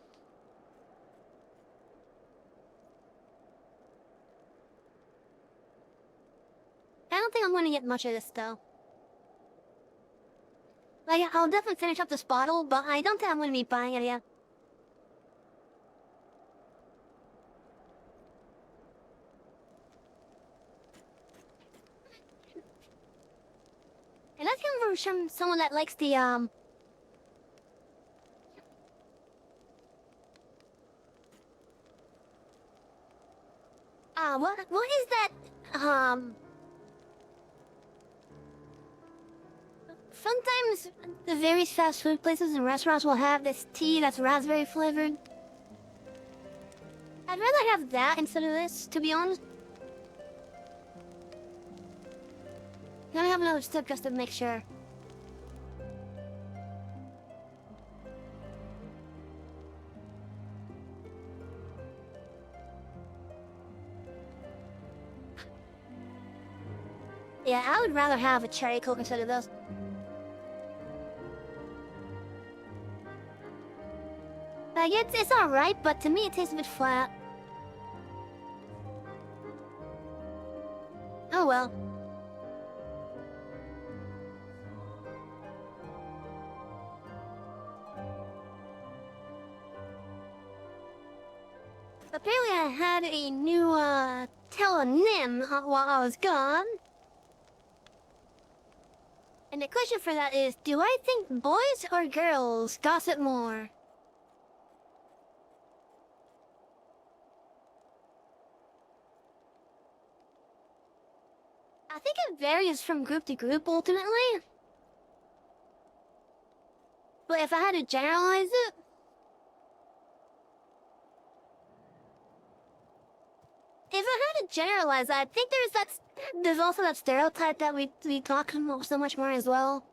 I don't think I'm gonna get much of this though. Like I'll definitely finish up this bottle, but I don't think I'm gonna be buying it yet. And that's coming from someone that likes the what is that sometimes the various fast food places and restaurants will have this tea that's raspberry flavored. I'd rather have that instead of this, to be honest. Let me have another sip just to make sure. Yeah, I would rather have a cherry Coke instead of this. Like, it's alright, but to me it tastes a bit flat. Oh well. Apparently I had a new, telonym while I was gone. And the question for that is, do I think boys or girls gossip more? I think it varies from group to group, ultimately. But if I had to generalize it, I think there's also that stereotype that we talk so much more as well.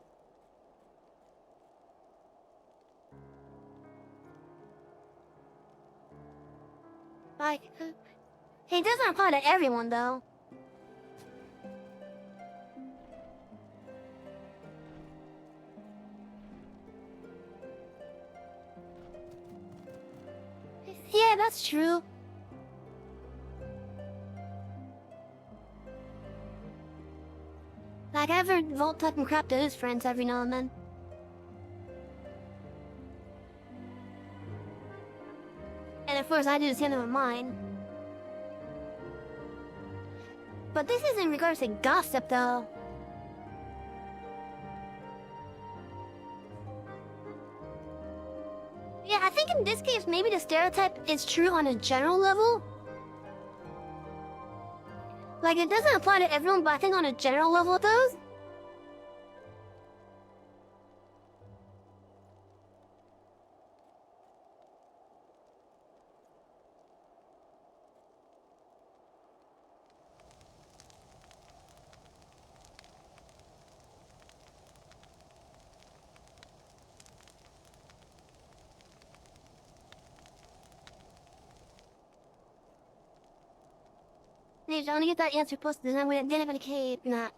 Like, it doesn't apply to everyone, though. Yeah, that's true. Like, I've heard Volt talking crap to his friends every now and then. And of course, I do the same with mine. But this is in regards to gossip, though. Yeah, I think in this case, maybe the stereotype is true on a general level. Like, it doesn't apply to everyone, but I think on a general level it does. Hey, I want to get that answer posted, and I'm gonna get it in a cave. Nah.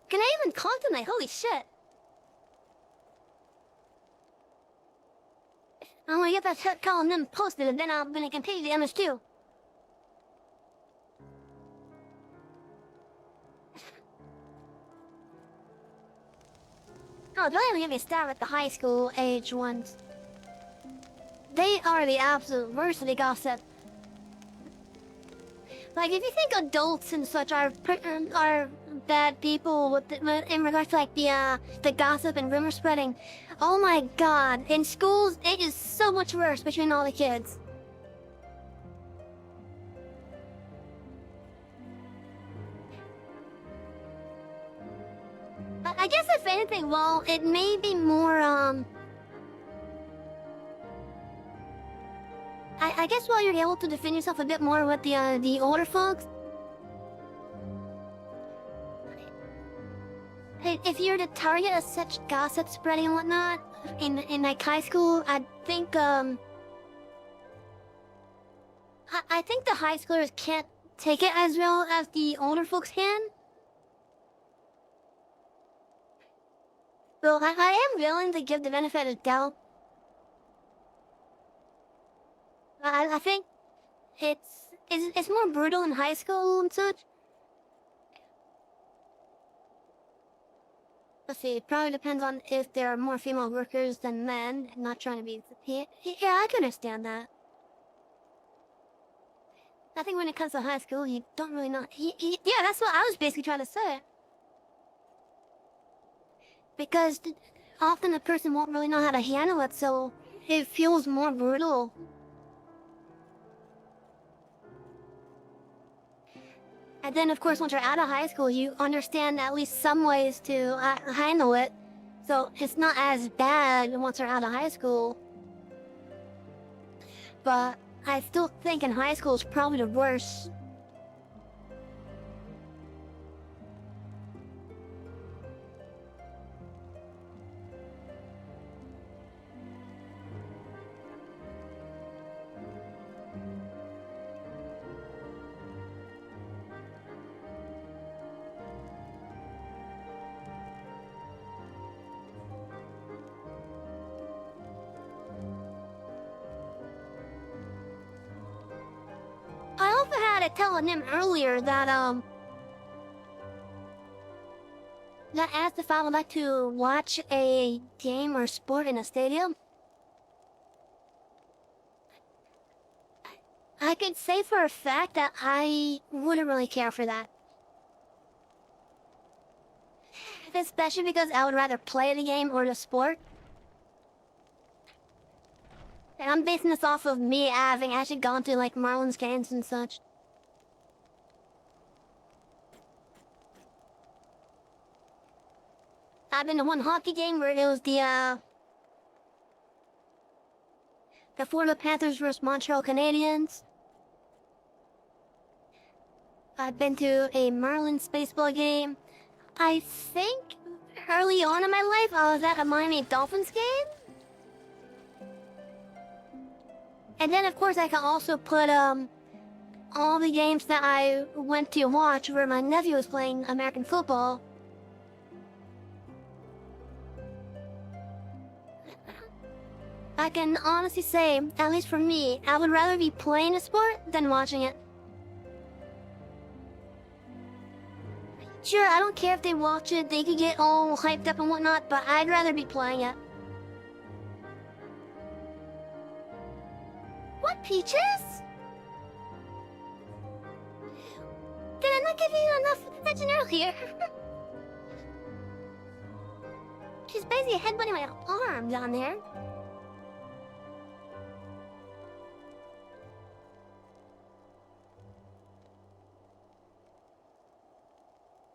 Can I even contemplate? Holy shit! I'm gonna get that shit column then posted, and then I'm gonna continue the MS2. Oh, don't even give me a stab at the high school age ones. They are the absolute worst of the gossip. Like, if you think adults and such are bad people in regards to like the gossip and rumor spreading, oh my god! In schools, it is so much worse between all the kids. I guess if anything, well, it may be more I guess while you're able to defend yourself a bit more with the older folks. If you're the target of such gossip spreading and whatnot in like high school, I think I think the high schoolers can't take it as well as the older folks can. So I am willing to give the benefit of doubt. I think it's more brutal in high school and such. Let's see, it probably depends on if there are more female workers than men. Not trying to be... Yeah, I can understand that. I think when it comes to high school, you don't really know... Yeah, that's what I was basically trying to say. Because often a person won't really know how to handle it, so it feels more brutal. And then, of course, once you're out of high school, you understand at least some ways to handle it. So it's not as bad once you're out of high school. But I still think in high school it's probably the worst. I also had to tell him earlier that that asked if I would like to watch a game or sport in a stadium. I could say for a fact that I wouldn't really care for that. Especially because I would rather play the game or the sport. And I'm basing this off of me having actually gone to like Marlins games and such. I've been to one hockey game where it was the Florida Panthers versus Montreal Canadiens. I've been to a Marlins baseball game. I think early on in my life I was at a Miami Dolphins game. And then of course I can also put all the games that I went to watch where my nephew was playing American football. I can honestly say, at least for me, I would rather be playing a sport than watching it. Sure, I don't care if they watch it, they could get all hyped up and whatnot, but I'd rather be playing it. What, Peaches? Did I not give you enough attention earlier? She's basically headbutting my arm down there.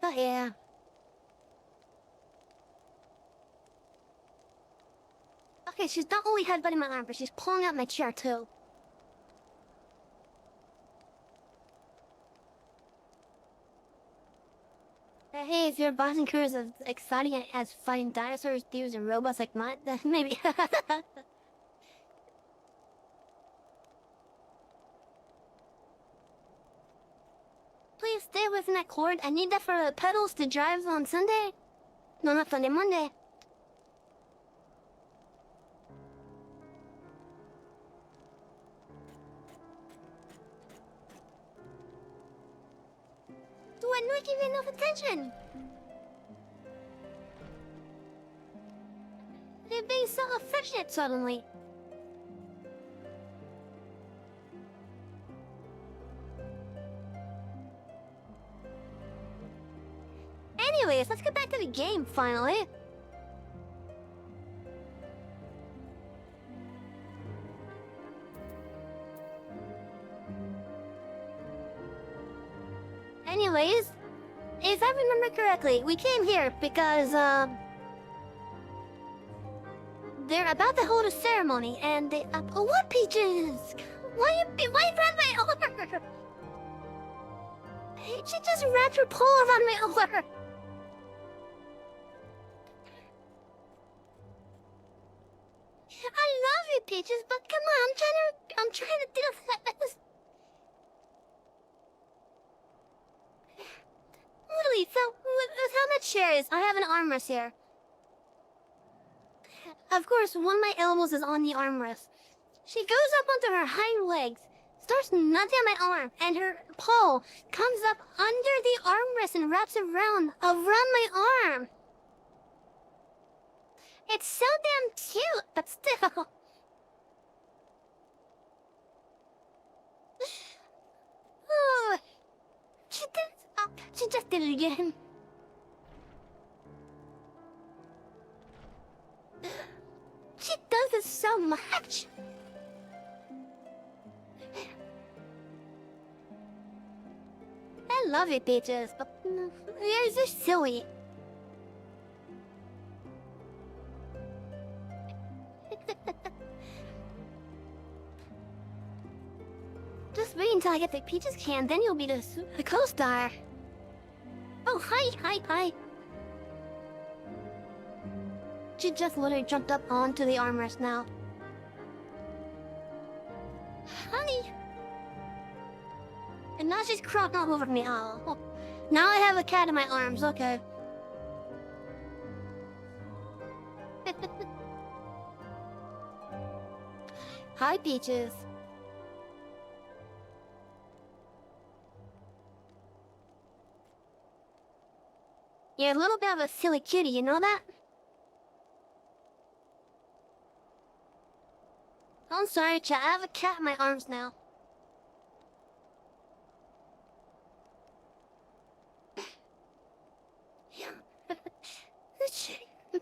But yeah. Okay, she's not only headbutting my arm, but she's pulling out my chair too. Hey, if your boxing career is as exciting as fighting dinosaurs, dudes, and robots like mine, then maybe. Please stay away from that cord. I need that for the pedals to drive on Sunday. No, not Sunday, Monday. Do I not give you enough attention? They're being so affectionate suddenly. Anyways, let's get back to the game finally. Anyways, if I remember correctly, we came here because they're about to hold a ceremony, and they oh, what, Peaches? Why you grab my arm? She just wrapped her paw around my arm. I love you, Peaches, but come on, I'm trying to do this. Literally, so with how much shares? I have an armrest here. Of course, one of my elbows is on the armrest. She goes up onto her hind legs, starts nudging my arm, and her paw comes up under the armrest and wraps around my arm. It's so damn cute, but still. Oh, she just did it again. She does this so much. love it, Peaches, but you're just silly. Just wait until I get the Peaches can, then you'll be the co-star. Oh, hi. She just literally jumped up onto the armrest now. Hi. And now she's crawling all over me. Oh. Now I have a cat in my arms, okay. Hi, Peaches. You're a little bit of a silly kitty, you know that? I'm sorry, chat. I have a cat in my arms now.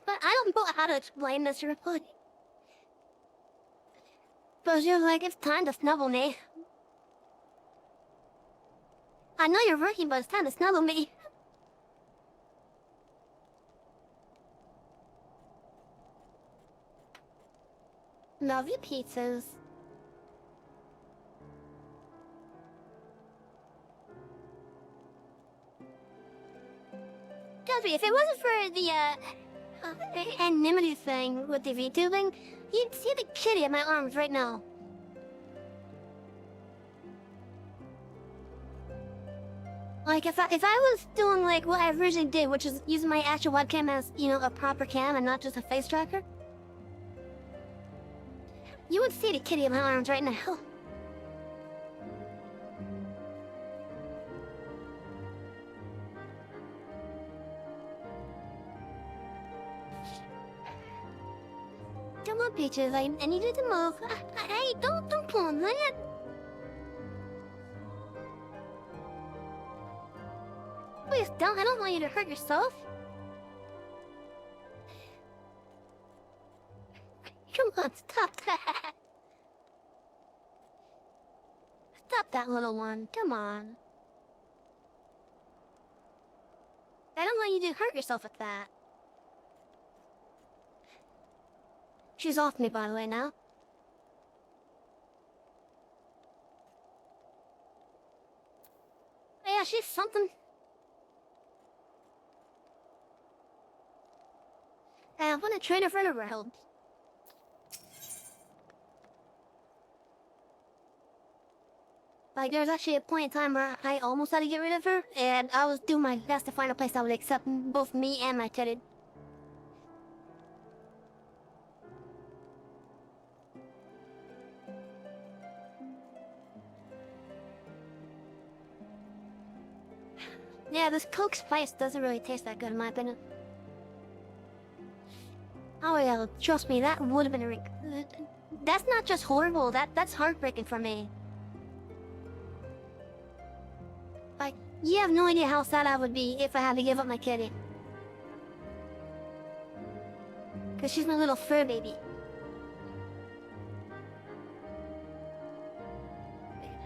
But I don't know how to explain this really. But you're like, it's time to snuggle me. I know you're working, but it's time to snuggle me. Love you, pizzas. Trust me, if it wasn't for the, anonymity thing with the VTubing, you'd see the kitty in my arms right now. Like, if I was doing, like, what I originally did, which is using my actual webcam as, you know, a proper cam and not just a face tracker, you would see the kitty in my arms right now. Come on, Peaches, I need you to move. Hey, don't pull on that. Please don't, I don't want you to hurt yourself. Come on, stop that. Stop that, little one, come on. I don't want you to hurt yourself with that. She's off me, by the way, now. Yeah, she's something. I want to train her for the road. Like, there's actually a point in time where I almost had to get rid of her, and I was doing my best to find a place that would accept both me and my teddy. Yeah, this Coke Spice doesn't really taste that good in my opinion. Oh yeah, trust me, that would have been a that's not just horrible, that's heartbreaking for me. Like, you have no idea how sad I would be if I had to give up my kitty. Cause she's my little fur baby.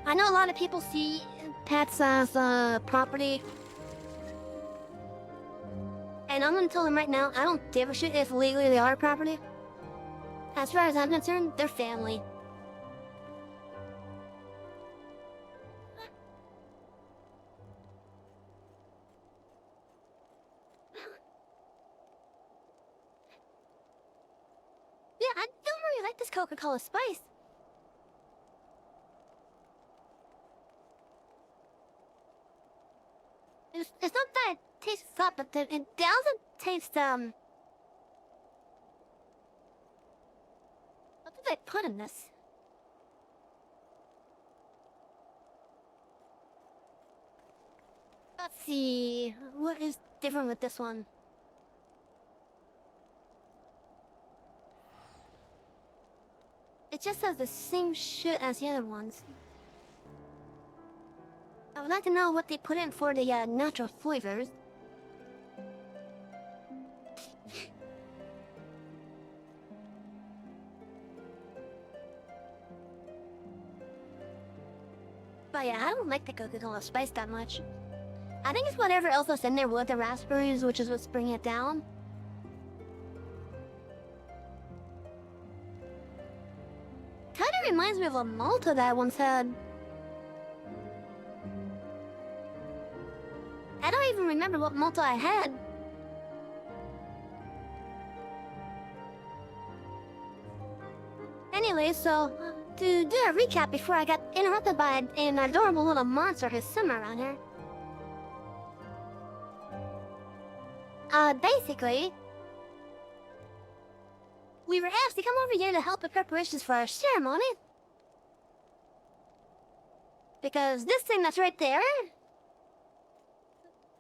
I know a lot of people see pets as property. And I'm gonna tell them right now, I don't give a shit if legally they are property. As far as I'm concerned, they're family. Yeah, I don't really like this Coca-Cola Spice. It's not that it tastes hot, but it doesn't taste, what did they put in this? Let's see, what is different with this one? It just has the same shit as the other ones. I would like to know what they put in for the natural flavors. But yeah, I don't like the Coca-Cola Spice that much. I think it's whatever else was in there with the raspberries, which is what's bringing it down. Kinda reminds me of a Malta that I once had. I don't even remember what Malta I had. Anyway, so, to do a recap before I got interrupted by an adorable little monster who's somewhere around here. Basically, we were asked to come over here to help with preparations for our ceremony. Because this thing that's right there...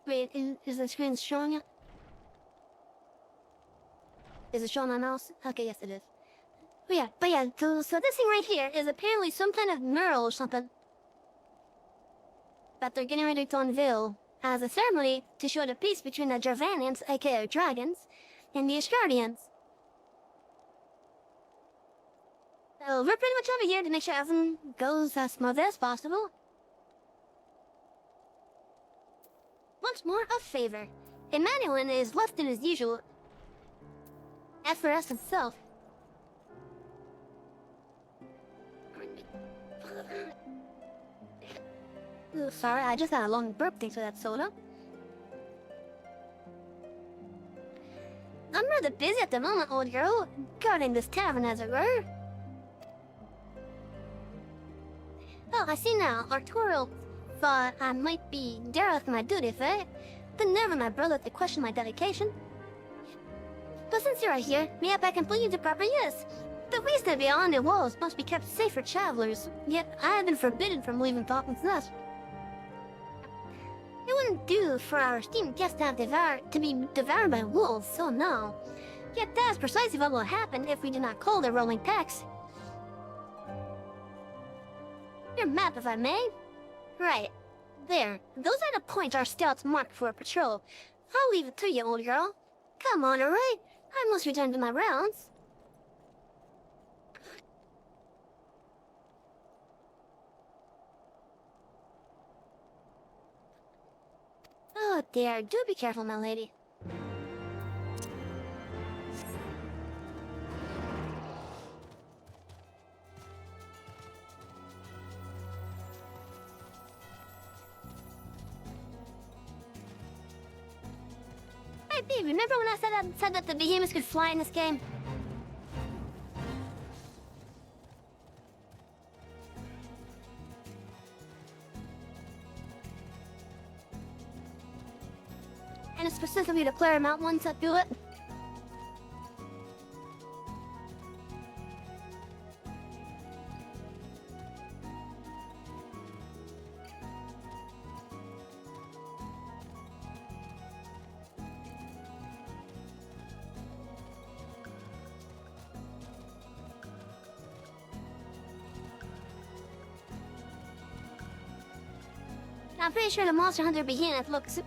Wait, is the screen showing it? Is it showing my mouse? Okay, yes it is. But yeah, so this thing right here is apparently some kind of mural or something that they're getting ready to unveil as a ceremony to show the peace between the Gervanians, aka dragons, and the Asgardians. So we're pretty much over here to make sure everything goes as smooth as possible. Once more, a favor. Emmanuel is left in his usual effervescent self. Oh, sorry, I just had a long burp thanks for that soda. I'm rather busy at the moment, old girl, guarding this tavern as it were. Oh, I see now. Arturo thought I might be derelict in my duties, eh? But never my brother to question my dedication. But since you are here, mayhap I can put you to proper use. The wisdom beyond the walls must be kept safe for travelers, yet I have been forbidden from leaving Falcon's Nest. It wouldn't do for our esteemed guest to be devoured by wolves, so no. Yet that's precisely what will happen if we do not call the rolling tax. Your map, if I may? Right. There. Those are the points our scouts marked for a patrol. I'll leave it to you, old girl. Come on, alright? I must return to my rounds. Oh dear, do be careful, my lady. Hey, babe, remember when I said that the behemoths could fly in this game? And it's specifically the player mount ones that do it. I'm pretty sure the Monster Hunter Behemoth looks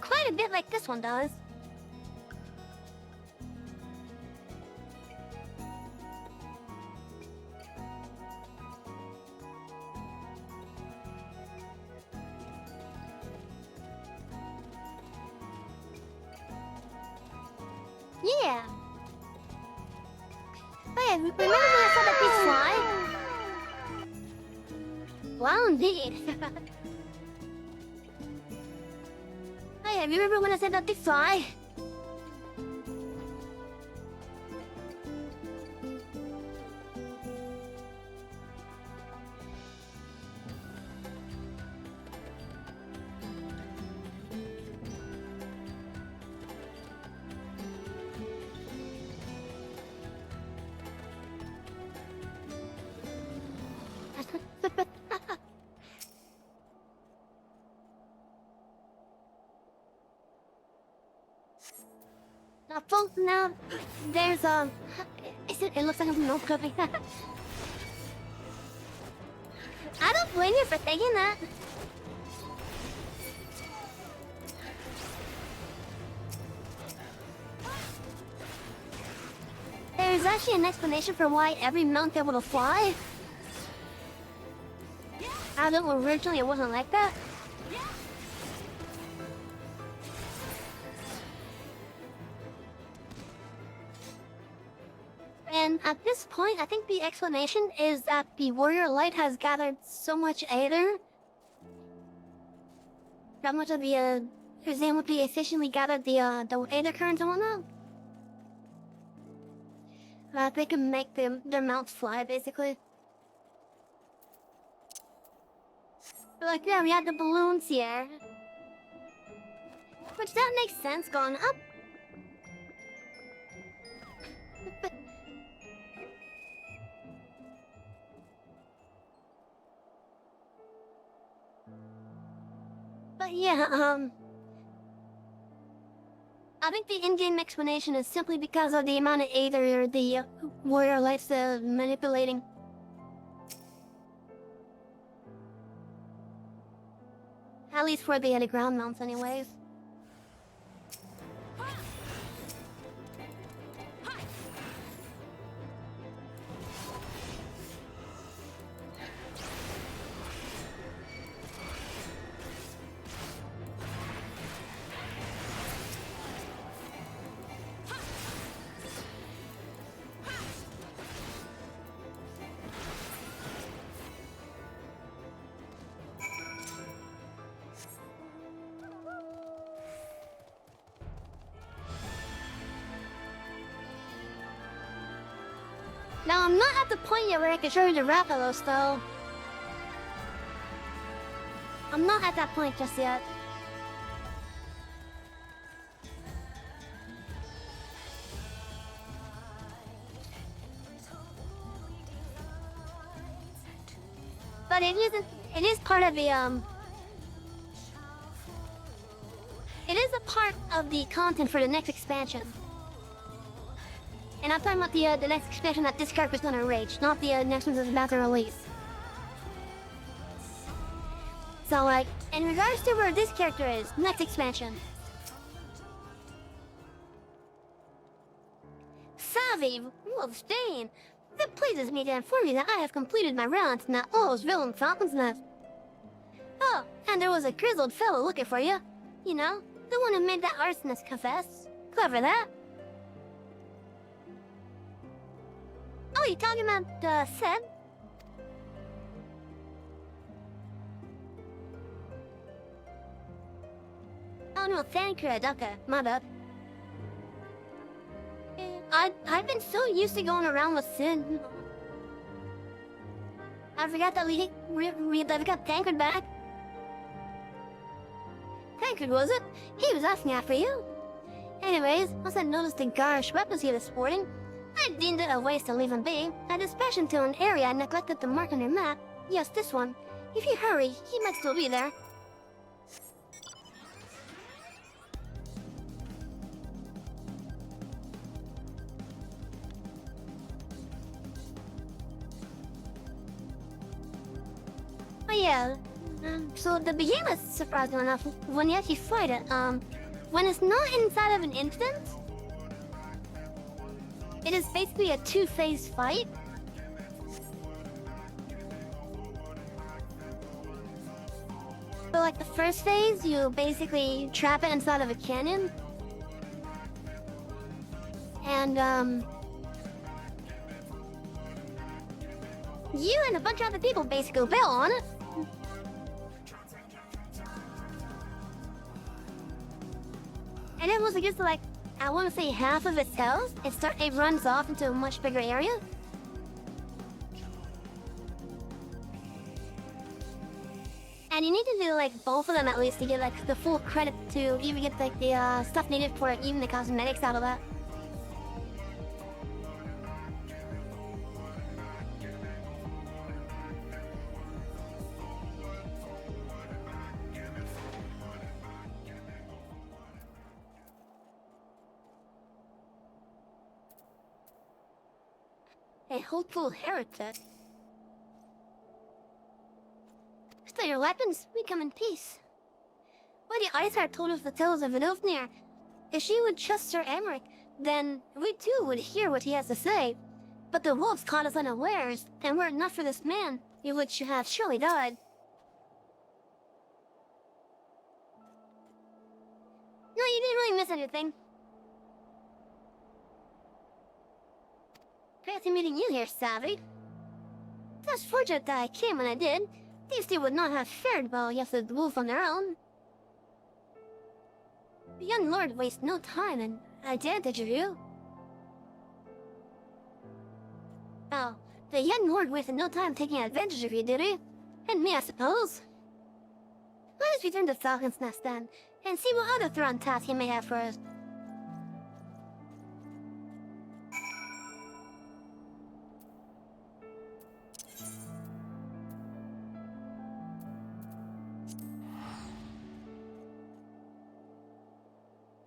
quite a bit like this one does. Yeah. Hey, remember when I said that these fly? Wow, indeed. Hey, remember when I said that they fly? Now, there's, it looks like I'm no cooking. I don't blame you for thinking that. There's actually an explanation for why every monk's able to fly. Although originally it wasn't like that. And at this point, I think the explanation is that the warrior light has gathered so much aether. That much of the, is able to efficiently gather the aether currents and whatnot. That they can make their mounts fly, basically. But like, yeah, we had the balloons here. Which that makes sense going up. But yeah, I think the in-game explanation is simply because of the amount of aether the warrior likes manipulating. At least for the ground mounts anyways. Now, I'm not at the point yet where I can show you the Raphalos, though. I'm not at that point just yet. But it is part of the, it is a part of the content for the next expansion. And I'm talking about the next expansion that this character's gonna rage, not the next one that's about to release. So, like, in regards to where this character is, next expansion. XIV, Wolfsbane. It pleases me to inform you that I have completed my rounds in that O's villain Falcon's Nest. Oh, and there was a grizzled fellow looking for you. You know, the one who made that arsonist confess. Clever that. Oh, you talking about, Seb? Oh no, thank you, Adaka. My bad. I've been so used to going around with Sin. I forgot that we got Tankard back. Tankard, was it? He was asking after you. Anyways, once I noticed the garish weapons he was sporting, I deemed it a waste to leave him be. I dispatched him to an area I neglected to mark on your map. Yes, this one. If you hurry, he might still be there. Oh yeah, so the behemoth, surprisingly enough, when you actually fight it, when it's not inside of an instance, it is basically a two-phase fight. So like the first phase, you basically trap it inside of a canyon. And you and a bunch of other people basically bail on it. And then once it gets to like, I want to say half of its health, it runs off into a much bigger area. And you need to do like both of them at least to get like the full credit to even get like the stuff needed for even the cosmetics out of that. A hopeful heretic. Still your weapons, we come in peace. Why the Iceheart told us the tales of Vidofnir. If she would trust Sir Emmerich, then we too would hear what he has to say. But the wolves caught us unawares, and were it not for this man, you would have surely died. No, you didn't really miss anything. Fancy meeting you here, Savvy. It's fortunate that I came when I did. These two would not have fared well against the wolf on their own. The young lord wastes no time in advantage of you. Oh, the young lord wasted no time taking advantage of you, did he? And me, I suppose. Let us return to Falcon's Nest then, and see what other thrown tasks he may have for us.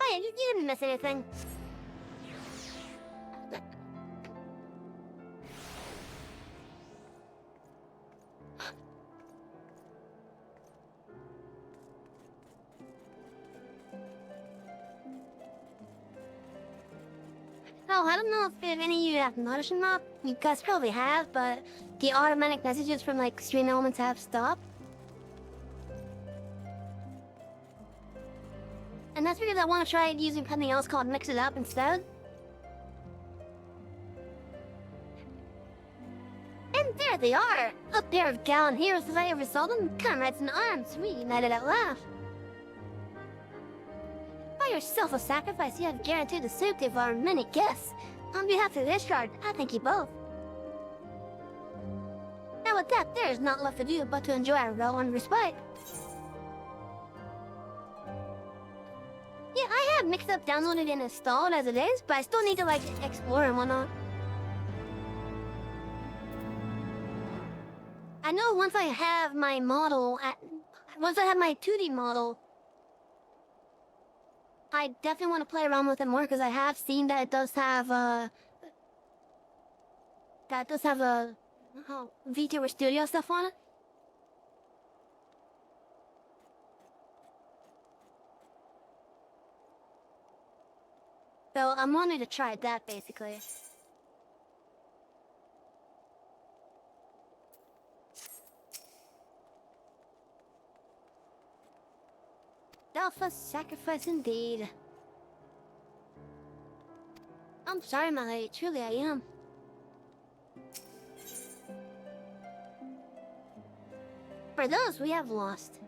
Oh yeah, you didn't miss anything. Oh, I don't know if any of you have noticed or not. You guys probably have, but the automatic messages from like stream elements have stopped. And that's because I want to try using something else called Mix It Up instead. And there they are! A pair of gallant heroes if I ever saw them, comrades in arms, reunited at last. By your selfless sacrifice, you have guaranteed the safety of our many guests. On behalf of this guard, I thank you both. Now with that, there is not left to do but to enjoy our well-earned respite. Yeah, I have Mixed Up downloaded and installed as it is, but I still need to like explore and whatnot. I know once I have my model, once I have my 2D model, I definitely want to play around with it more because I have seen that it does have VTuber Studio stuff on it. So I'm wanting to try that basically. Selfless sacrifice indeed. I'm sorry, my lady. Truly, I am. For those we have lost,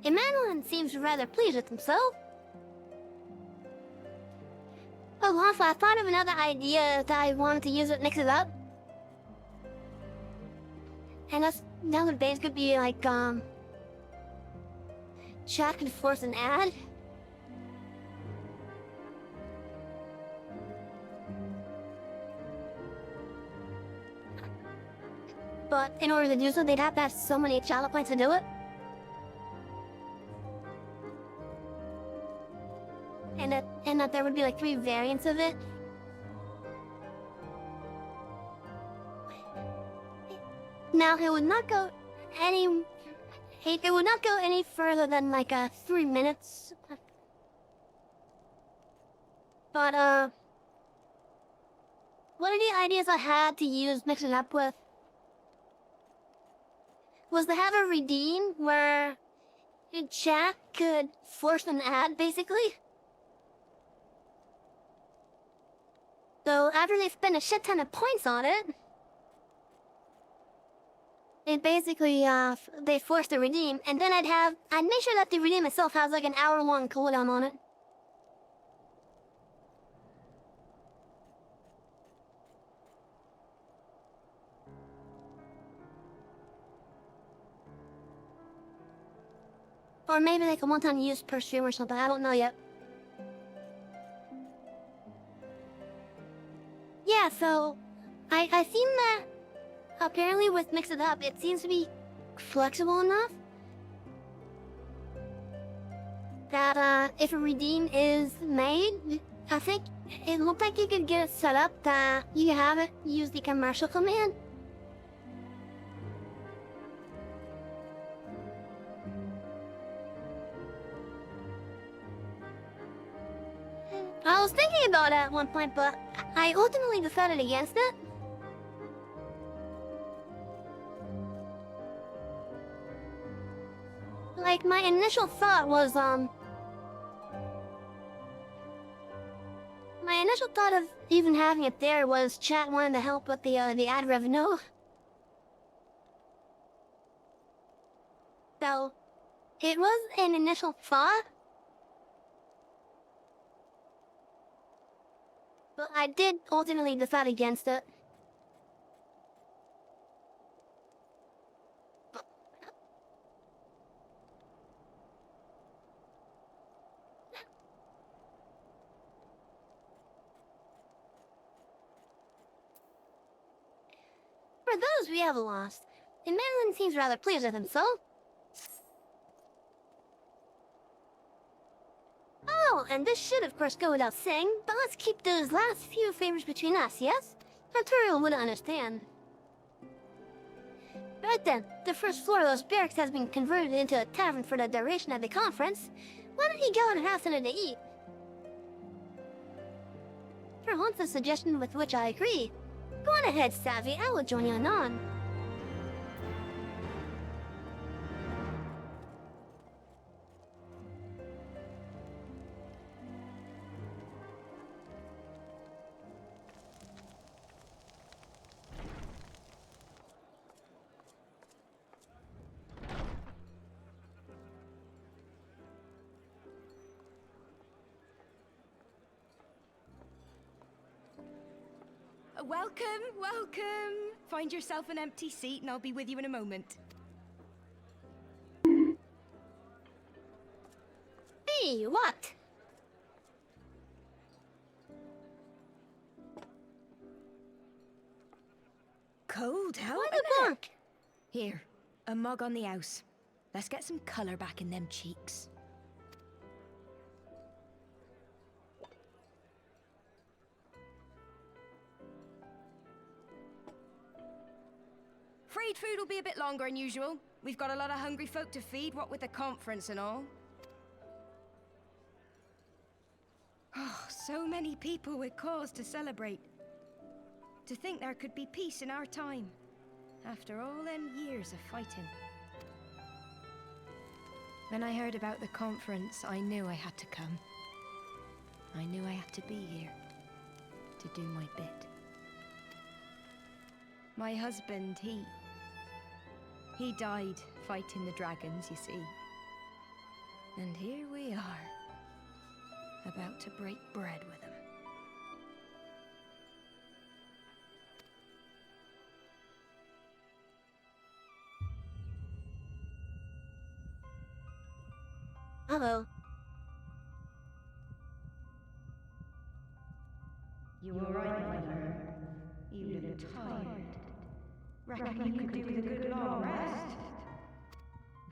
Emmanuel seems rather pleased with himself. Oh, also, I thought of another idea that I wanted to use it, mix it up. And that's, now the base could be like, chat could force an ad. But in order to do so, they'd have to have so many channel points to do it. And that there would be like 3 variants of it. Now it would not go any further than like 3 minutes. But one of the ideas I had to use Mix It Up with was to have a redeem where chat could force an ad basically. So after they spend a shit ton of points on it, it basically, they force the redeem, and then I'd make sure that the redeem itself has like an hour-long cooldown on it. Or maybe like a one-time use per stream or something, I don't know yet. Yeah, so, I seen that apparently with Mix It Up, it seems to be flexible enough that if a redeem is made, I think it looked like you could get it set up that you can have it use the commercial command. I was thinking about it at one point, but I ultimately decided against it. Like, my initial thought thought of even having it there was Chat wanted to help with the ad revenue. So, it was an initial thought, but I did ultimately decide against it. For those we have lost, and Madeline seems rather pleased with himself. Oh, and this should of course go without saying, but let's keep those last few favors between us, yes? Arturiel wouldn't understand. Right then, the first floor of those barracks has been converted into a tavern for the duration of the conference. Why don't you go and have something to eat? For once a suggestion with which I agree. Go on ahead, Savvy, I will join you anon. Welcome, welcome. Find yourself an empty seat and I'll be with you in a moment. Hey, what? Cold, how Why isn't the it? bunk? Here, a mug on the house. Let's get some colour back in them cheeks. Afraid food will be a bit longer than usual. We've got a lot of hungry folk to feed, what with the conference and all. Oh, so many people with cause to celebrate. To think there could be peace in our time, after all them years of fighting. When I heard about the conference, I knew I had to come. I knew I had to be here, to do my bit. My husband, he died fighting the dragons, you see. And here we are, about to break bread with him. Hello. You alright, my love? You look tired. Reckon you could do with a good long rest?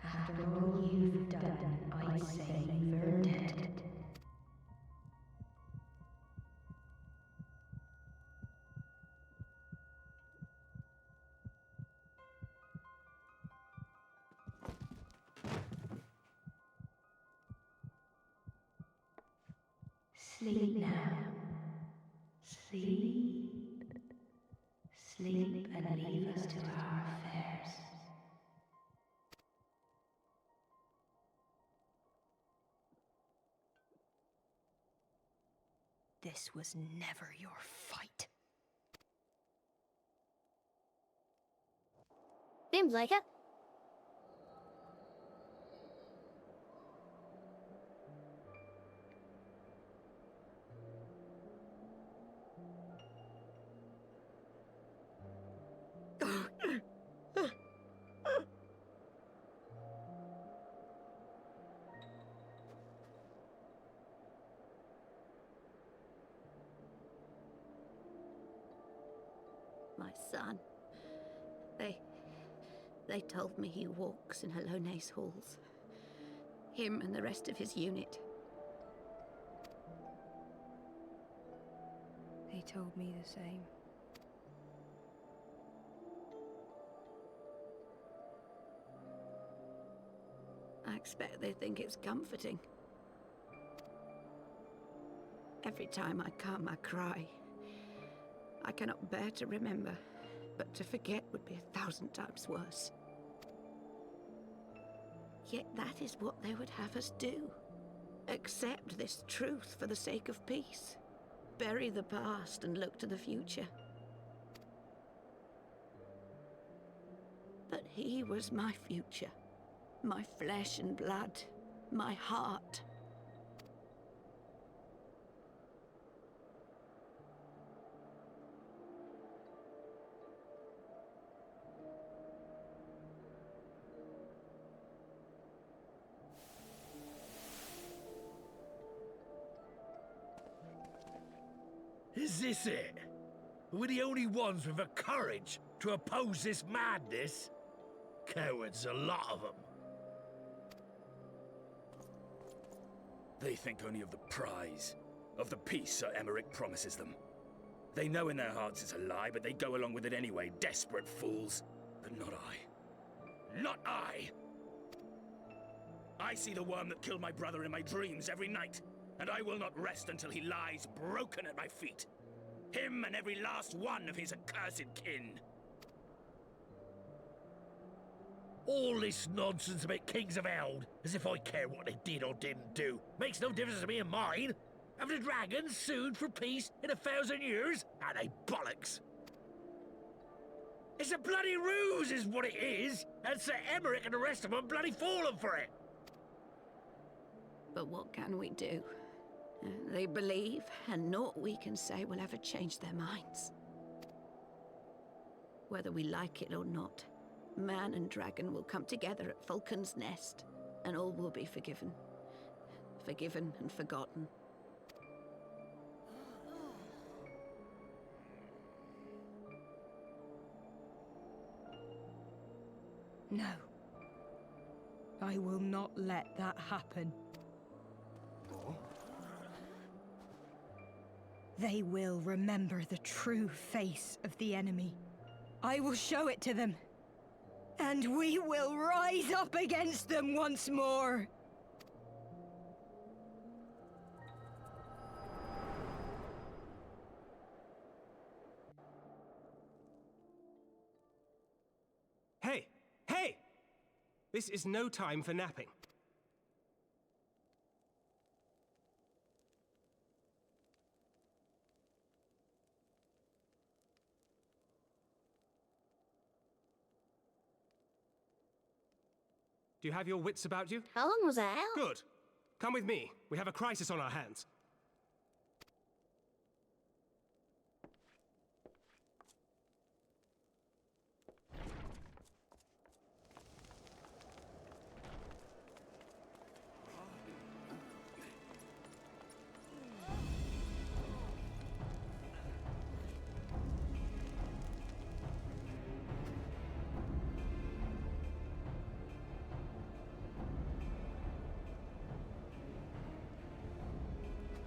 After all you've done, I'd say you've earned it. Sleep now. Sleep. Sleep and leave us to our affairs. This was never your fight. Seems like it. My son. They told me he walks in Halone's halls. Him and the rest of his unit. They told me the same. I expect they think it's comforting. Every time I come, I cry. I cannot bear to remember, but to forget would be 1,000 times worse. Yet that is what they would have us do. Accept this truth for the sake of peace. bury the past and look to the future. But he was my future, my flesh and blood, my heart. Is this it? We're the only ones with the courage to oppose this madness? Cowards, a lot of them. They think only of the prize, of the peace Sir Emmerich promises them. They know in their hearts it's a lie, but they go along with it anyway, desperate fools. But not I. Not I! I see the worm that killed my brother in my dreams every night, and I will not rest until he lies broken at my feet. Him and every last one of his accursed kin. All this nonsense about Kings of Eld, as if I care what they did or didn't do. Makes no difference to me and mine. Have the dragons sued for peace in 1,000 years? Ah, they bollocks. It's a bloody ruse is what it is, and Sir Emmerich and the rest of them bloody fallen for it. But what can we do? They believe, and naught we can say will ever change their minds. Whether we like it or not, man and dragon will come together at Vulcan's Nest, and all will be forgiven. Forgiven and forgotten. No. I will not let that happen. They will remember the true face of the enemy. I will show it to them. And we will rise up against them once more. Hey! Hey! This is no time for napping. Do you have your wits about you? How long was that out? Good. Come with me. We have a crisis on our hands.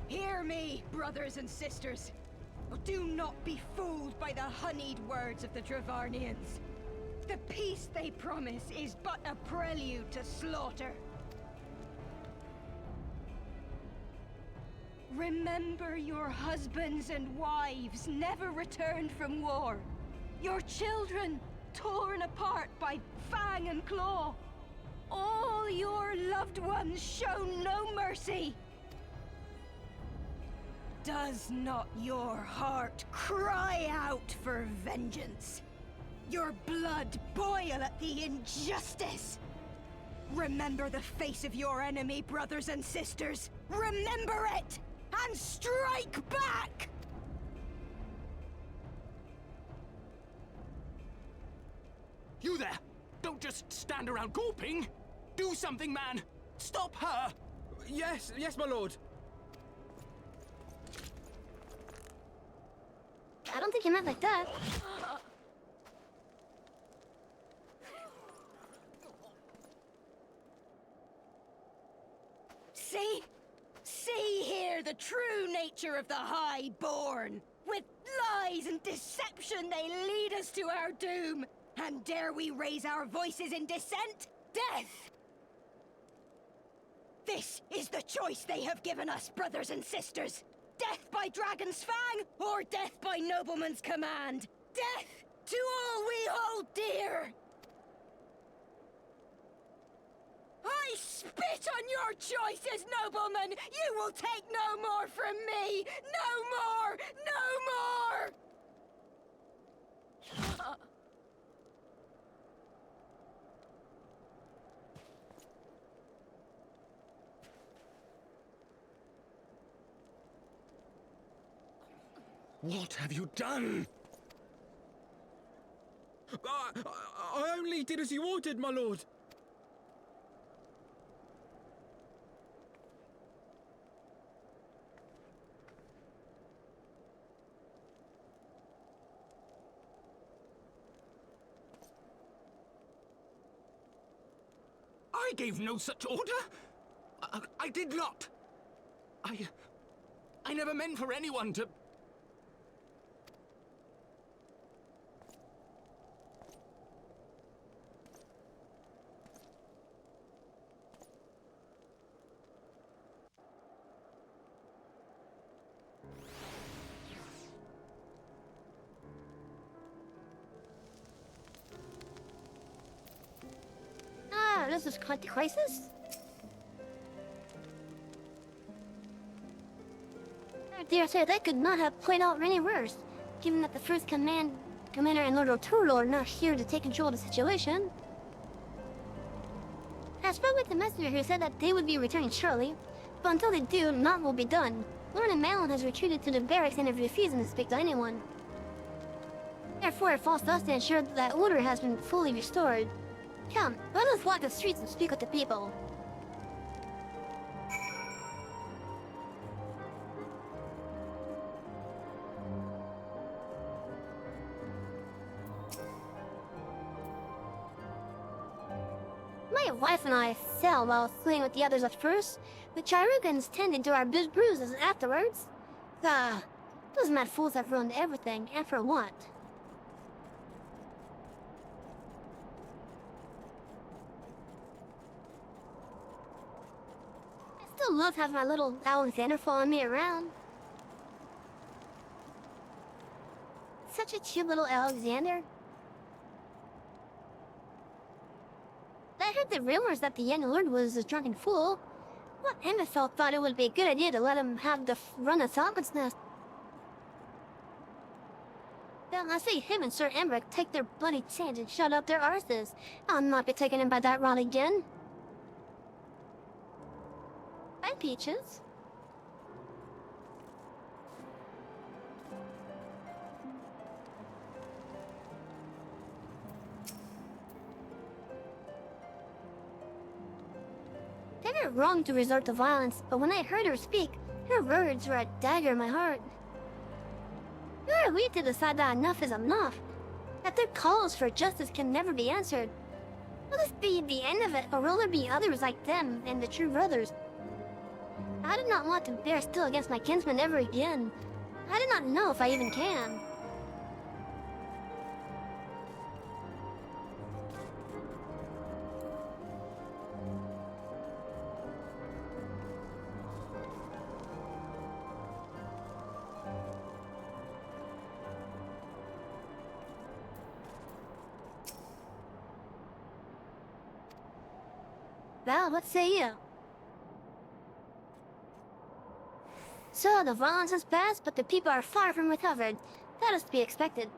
Hear me, brothers and sisters. Do not be fooled by the honeyed words of the Dravarnians. The peace they promise is but a prelude to slaughter. Remember your husbands and wives never returned from war. Your children torn apart by fang and claw. All your loved ones shown no mercy. Does not your heart cry out for vengeance? Your blood boil at the injustice? Remember the face of your enemy, brothers and sisters. Remember it, and strike back! You there! Don't just stand around gawping! Do something, man! Stop her! Yes, my lord. I don't think he meant like that. See? See here the true nature of the Highborn. With lies and deception they lead us to our doom. And dare we raise our voices in dissent? Death! This is the choice they have given us, brothers and sisters. Death by dragon's fang, or death by nobleman's command. Death to all we hold dear! I spit on your your choices, noblemen! You will take no more from me! No more! No more! What have you done? I only did as you ordered, my lord. I gave no such order. I did not. I never meant for anyone to... Ah, this is quite the crisis. I dare say that could not have played out any worse, given that the first commander and Lord O'Toole are not here to take control of the situation. I spoke with the messenger who said that they would be returning shortly, but until they do, naught will be done. Lord Malin has retreated to the barracks and is refusing to speak to anyone. Therefore, it falls to us to ensure that order has been fully restored. Come, let us walk the streets and speak with the people. My wife and I fell while playing with the others at first, but Chirugans tended to our bruises afterwards. Those mad fools have ruined everything, and for what? I still love having my little Alexander following me around. Such a cute little Alexander. I heard the rumors that the young lord was a drunken fool. What Emethel thought it would be a good idea to let him have the run of Falcon's Nest. Well, I say him and Sir Emmerich take their bloody chance and shut up their arses. I'll not be taken in by that rot again. Bye, Peaches. They were wrong to resort to violence, but when I heard her speak, her words were a dagger in my heart. Who are we to decide that enough is enough? That their calls for justice can never be answered? Will this be the end of it, or will there be others like them and the true brothers? I do not want to bear still against my kinsmen ever again. I do not know if I even can. Well, what say you? So, the violence has passed, but the people are far from recovered. That is to be expected.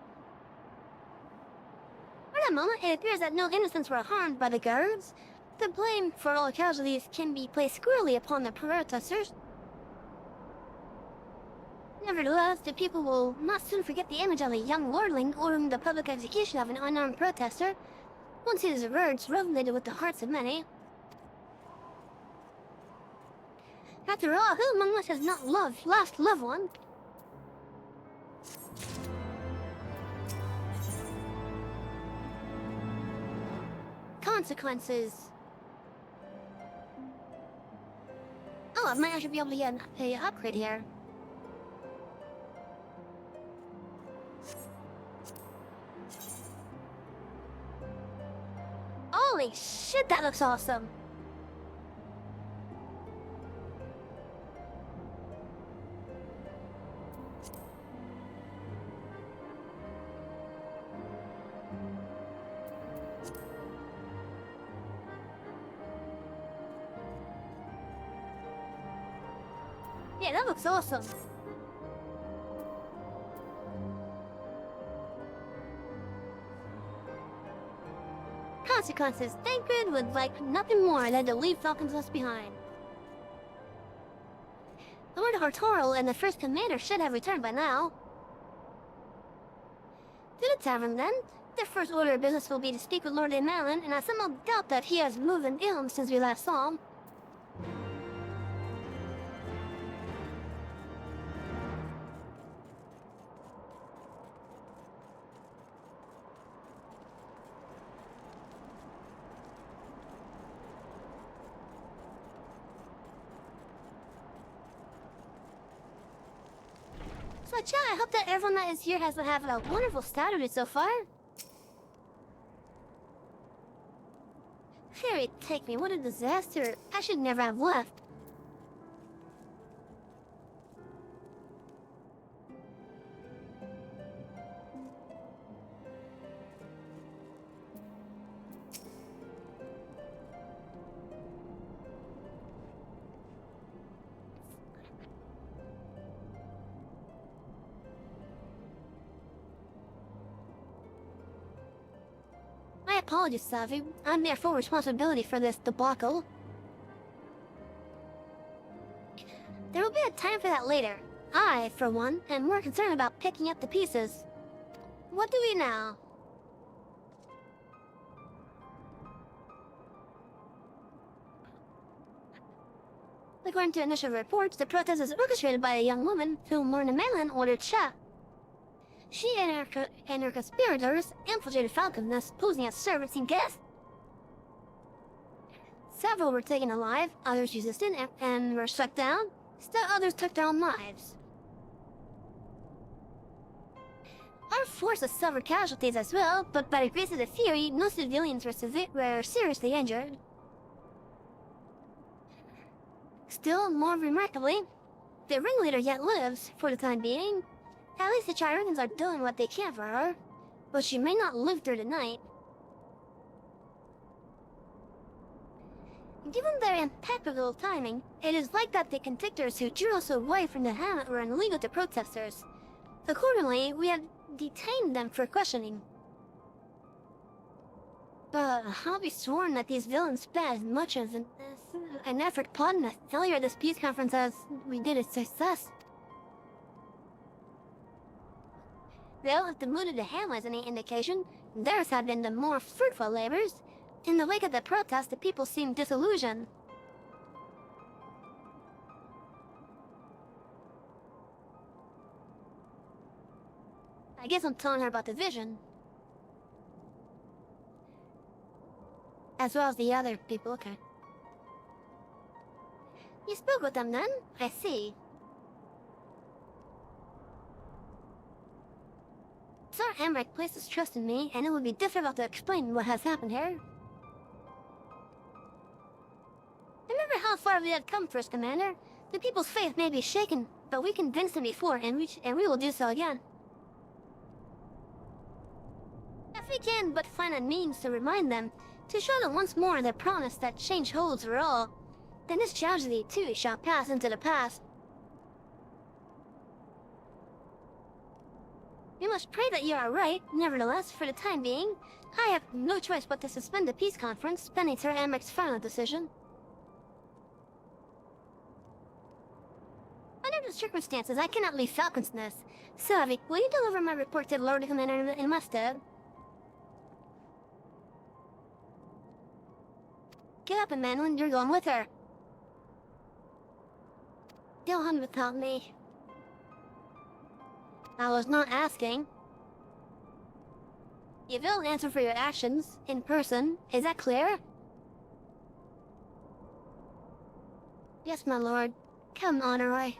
For the moment, it appears that no innocents were harmed by the guards. The blame for all casualties can be placed squarely upon the protesters. Nevertheless, the people will not soon forget the image of a young lordling ordering the public execution of an unarmed protester. Once his words resonated with the hearts of many. After all, who among us has not lost loved one? Consequences. Oh, I might actually be able to get an upgrade here. Holy shit, that looks awesome! Hey, that looks awesome. Consequences. Thancred would like nothing more than to leave Falcon's Nest behind. Lord Hartoral and the First Commander should have returned by now. To the tavern, then. Their first order of business will be to speak with Lord Malin, and I somehow doubt that he has moved an ill since we last saw him. So, I hope that everyone that is here has been having a wonderful Saturday so far. Fairy, take me, what a disaster. I should never have left. My apologies, Savi. I'm there full responsibility for this debacle. There will be a time for that later. I, for one, am more concerned about picking up the pieces. What do we now? According to initial reports, the protest is orchestrated by a young woman whom Lorna Malin ordered shot. She and her conspirators infiltrated Falcon's Nest, posing as servants and guests. Several were taken alive, others resisted and were struck down. Still others took their own lives. Our forces suffered casualties as well, but by the grace of the Fury, no civilians were seriously injured. Still, more remarkably, the ringleader yet lives, for the time being. At least the Chirurgans are doing what they can for her, but she may not live through the night. Given their impeccable timing, it is like that the conductors who drew us away from the hamlet were illegal to protesters. Accordingly, we have detained them for questioning. But I'll be sworn that these villains spent as much as an effort plotting the failure of this peace conference as we did its success. Though, if the mood of the hamlet is any indication, theirs have been the more fruitful labors. In the wake of the protest, the people seemed disillusioned. I guess I'm telling her about the vision. As well as the other people, okay. You spoke with them then? I see. Sir Emmerich placed his trust in me, and it would be difficult to explain what has happened here. Remember how far we have come, First Commander? The people's faith may be shaken, but we convinced them before, and we will do so again. If we can but find a means to remind them, to show them once more their promise that change holds for all, then this tragedy too shall pass into the past. We must pray that you are right. Nevertheless, for the time being, I have no choice but to suspend the peace conference pending Sir Emmerich's final decision. Under the circumstances, I cannot leave Falcon's Nest. Savi, will you deliver my report to the Lord Commander in my stead? Get up, Emmanuel, you're going with her. Go on without me. I was not asking. You will answer for your actions, in person, is that clear? Yes, my lord. Come, Honoroi.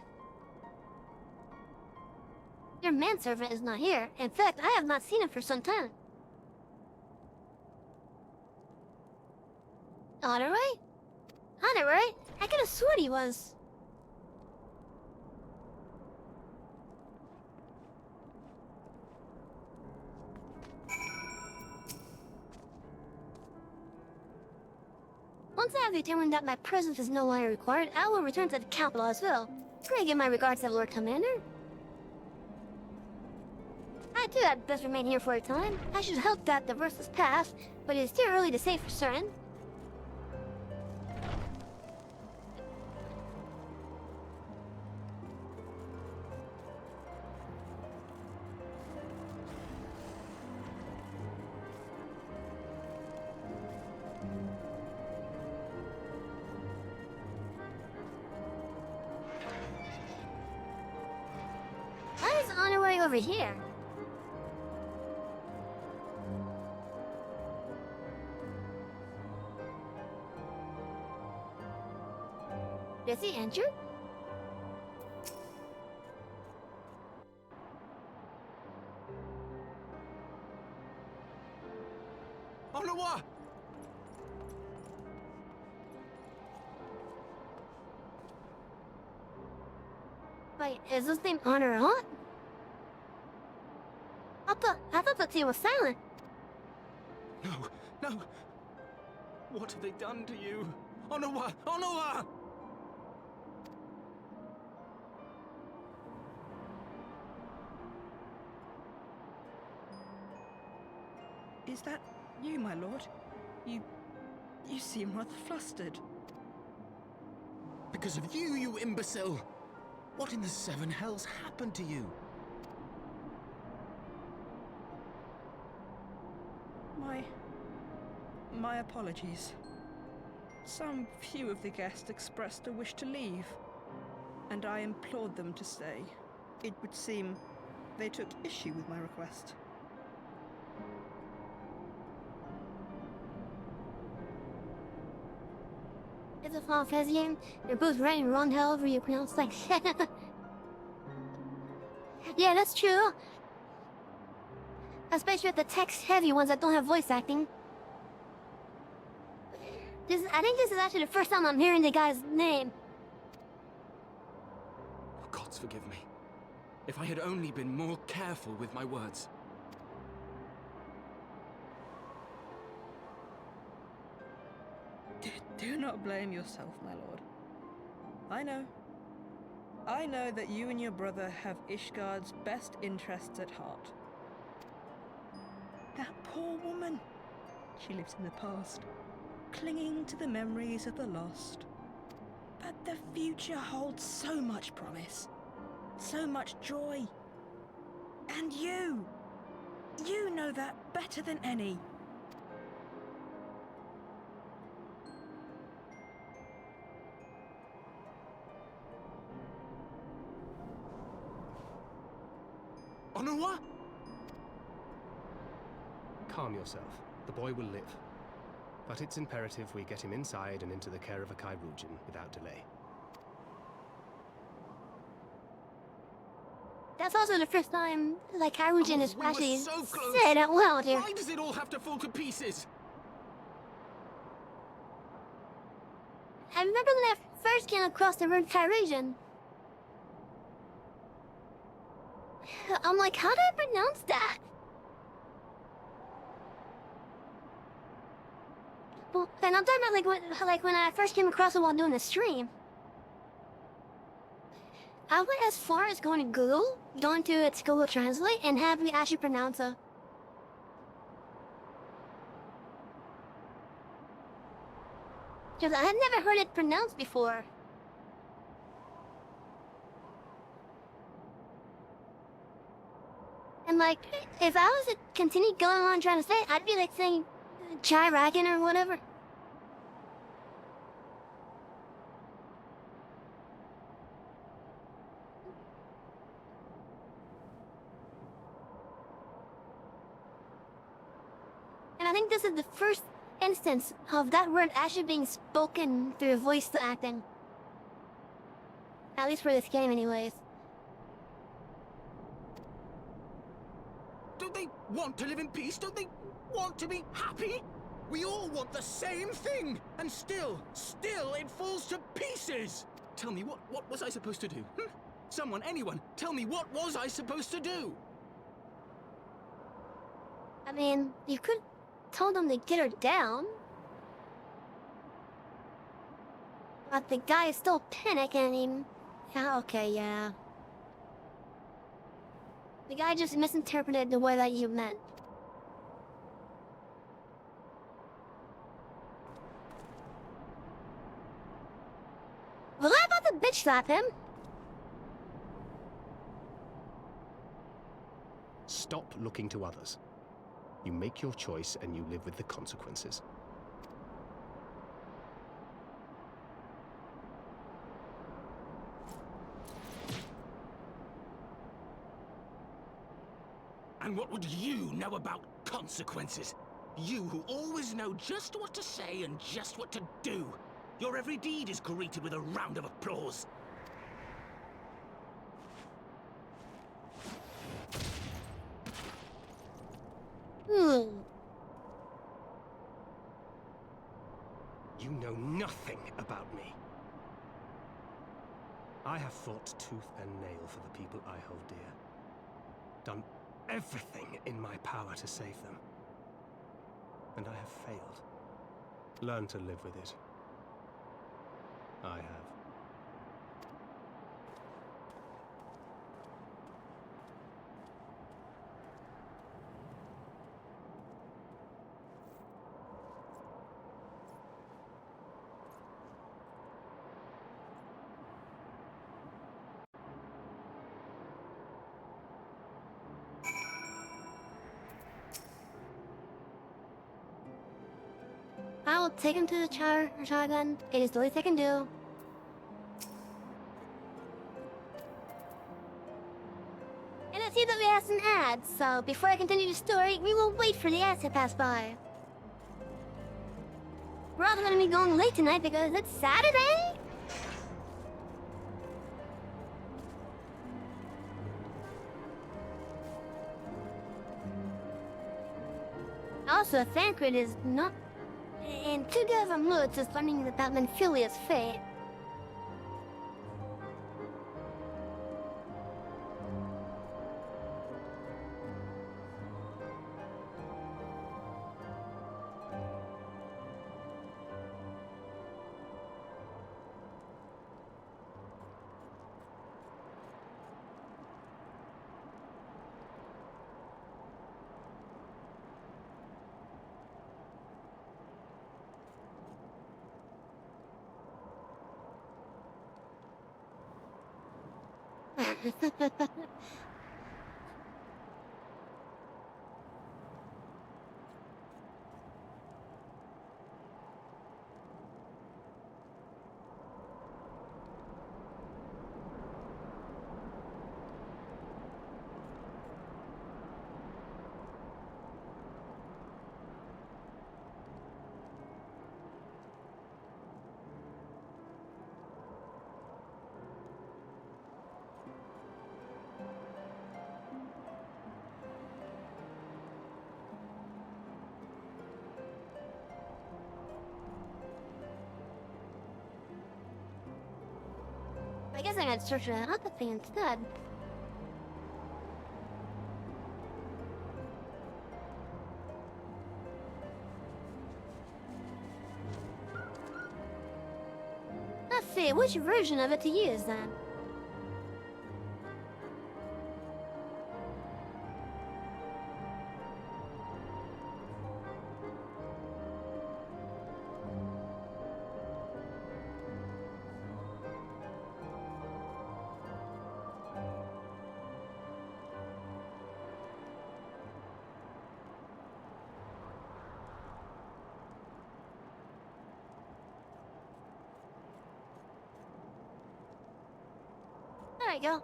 Your manservant is not here. In fact, I have not seen him for some time. Honoroi? Honoroi? I could have sworn he was. Once I have determined that my presence is no longer required, I will return to the capital as well. Pray give my regards to Lord Commander. I too had best remain here for a time. I should help that the versus pass, but it is too early to say for certain. Why is Honorary over here? Does he enter? Onawa! Wait, is this name Honor on? I thought the tea was silent. No, no! What have they done to you? Onawa! Onawa! Is that you, my lord? You seem rather flustered. Because of you, you imbecile! What in the seven hells happened to you? My apologies. Some few of the guests expressed a wish to leave, and I implored them to stay. It would seem they took issue with my request. It's a Farfezian. They're both right and wrong, however you pronounce like Yeah, that's true. Especially with the text-heavy ones that don't have voice acting. I think this is actually the first time I'm hearing the guy's name. Oh, gods forgive me. If I had only been more careful with my words. Do not blame yourself, my lord. I know that you and your brother have Ishgard's best interests at heart. That poor woman. She lives in the past, clinging to the memories of the lost. But the future holds so much promise, so much joy. And you know that better than any. Onawa? Calm yourself. The boy will live. But it's imperative we get him inside and into the care of a Kyrujin without delay. That's also the first time, like, Kyrujin is We were actually so close. said out loud here. Why does it all have to fall to pieces? I remember when I first came across the word Kyrujin. I'm like, how do I pronounce that? Well, and I'm talking about like when I first came across it while doing the stream. I went as far as going to Google, going to its Google Translate, and have me actually pronounce it. Because I had never heard it pronounced before. And like, if I was to continue going on trying to say it, I'd be like saying Chai Ragan or whatever. And I think this is the first instance of that word actually being spoken through voice acting. At least for this game anyways. Don't they want to live in peace? Don't they want to be happy? We all want the same thing! And still it falls to pieces! Tell me, what was I supposed to do? Someone, anyone, tell me, what was I supposed to do? I mean, you could told them to get her down. But the guy is still panicking Yeah, okay, yeah. The guy just misinterpreted the way that you meant. Well, how about the bitch slap him? Stop looking to others. You make your choice and you live with the consequences. And what would you know about consequences? You who always know just what to say and just what to do. Your every deed is greeted with a round of applause. You know nothing about me. I have fought tooth and nail for the people I hold dear. Done everything in my power to save them. And I have failed. Learn to live with it. I have. I will take him to the shotgun. It is the least I can do. And I see that we have some ads, so before I continue the story, we will wait for the ads to pass by. We're also going to be going late tonight because it's Saturday? Also, Thancred is not... And two different moods is learning about Menphilia's fate. I guess I gotta search for that other thing instead. Let's see, which version of it to use then? There we go.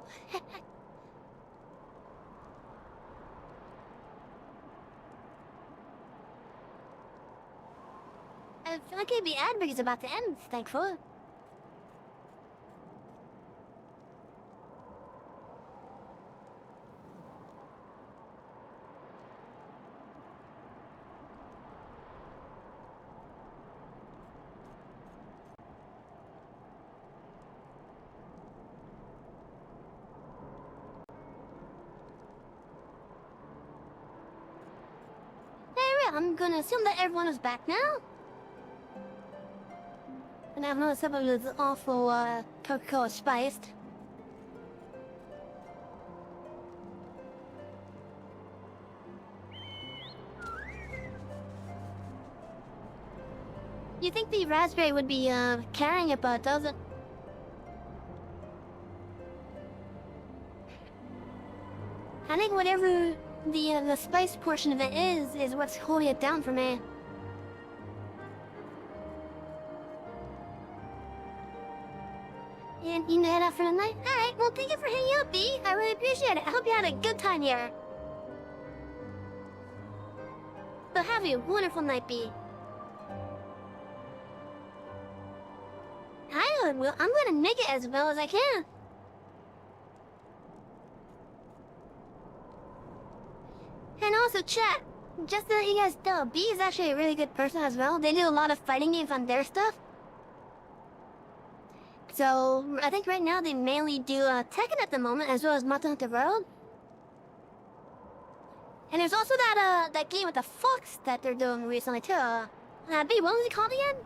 I feel like the ad break is about to end, thankfully. I'm gonna assume that everyone is back now. And I've noticed some of this awful Coca-Cola spiced. You think the raspberry would be carrying it, but it doesn't. I think whatever the spice portion of it is what's holding it down for me. And you head out for the night? Alright, well thank you for hanging out, B. I really appreciate it. I hope you had a good time here. But have a wonderful night, B. I'm gonna make it as well as I can. And also, chat, just to let you guys know, B is actually a really good person as well. They do a lot of fighting games on their stuff. So, I think right now they mainly do Tekken at the moment, as well as Monster Hunter World. And there's also that game with the fox that they're doing recently too. B, what was it called again?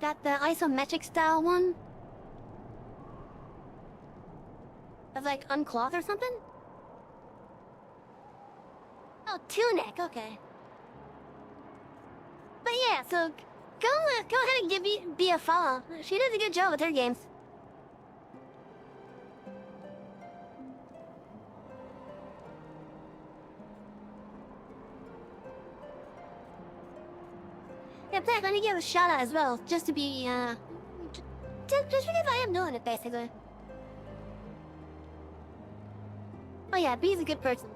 That the isometric style one? Of like uncloth or something? Oh, Tunic, okay. But yeah, so go ahead and give B a follow. She does a good job with her games. Yeah, Tech, let me give a shout out as well, just to be, just because I am doing it, basically. Oh yeah, B's a good person.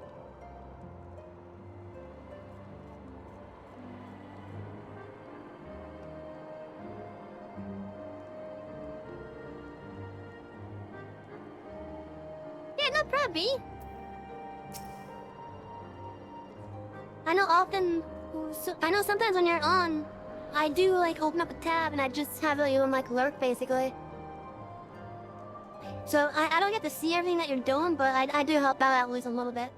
Yeah, no problem, B. I know sometimes when you're on, I do like open up a tab and I just have you on like lurk basically. So I don't get to see everything that you're doing, but I do help out at least a little bit.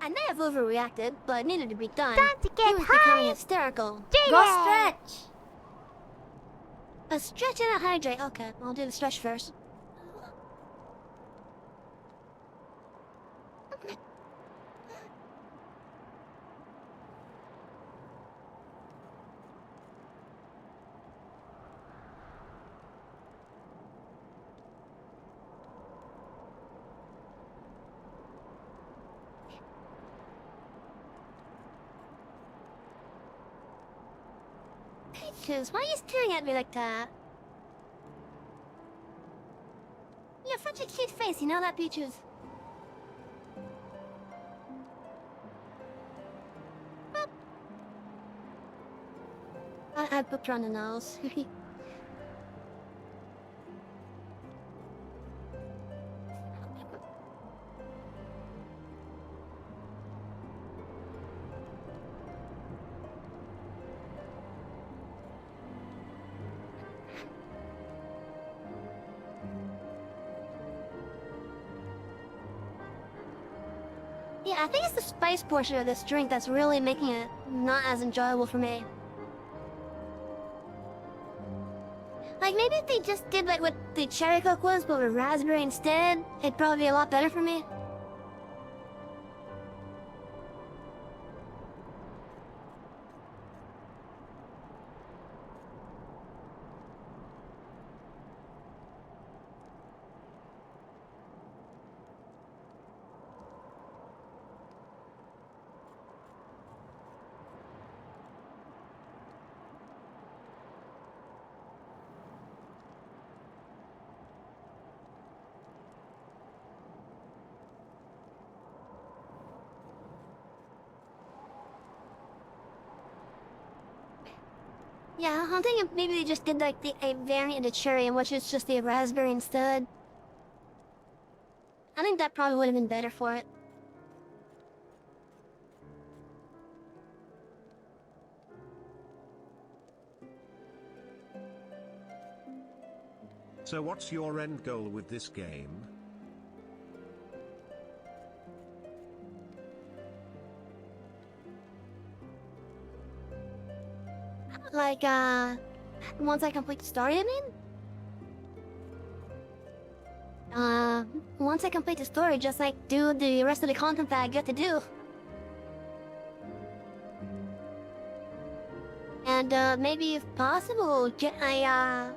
I may have overreacted, but it needed to be done. Time to get He was becoming high. hysterical. Jaded. Go stretch! A stretch and a hydrate. Okay, I'll do the stretch first. Peaches, why are you staring at me like that? You have such a cute face, you know that, Peaches? Boop. I booped her on the nose. Yeah, I think it's the spice portion of this drink that's really making it not as enjoyable for me. Like, maybe if they just did like what the cherry coke was, but with raspberry instead, it'd probably be a lot better for me. Yeah, I'm thinking maybe they just did like a variant of cherry, in which is just the raspberry instead. I think that probably would have been better for it. So what's your end goal with this game? Like, once I complete the story, I mean? Once I complete the story, just like do the rest of the content that I get to do. And maybe if possible, get a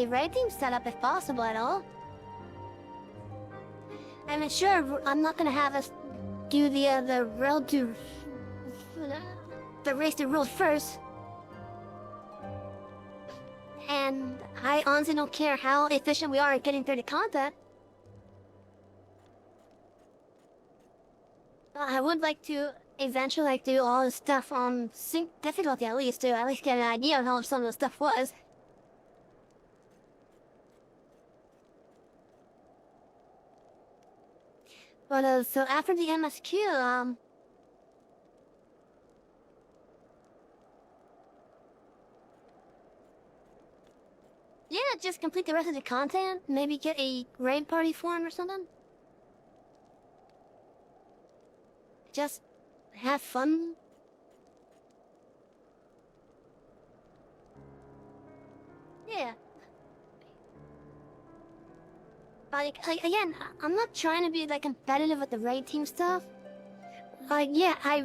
raid team set up if possible at all. I mean, sure, I'm not gonna have us do the road to the race to rules first. And I honestly don't care how efficient we are at getting through the content. But I would like to eventually do all the stuff on sync difficulty at least to at least get an idea of how some of the stuff was. But so after the MSQ, yeah, just complete the rest of the content. Maybe get a raid party form or something. Just have fun. Yeah. Like again, I'm not trying to be like competitive with the raid team stuff. Yeah, I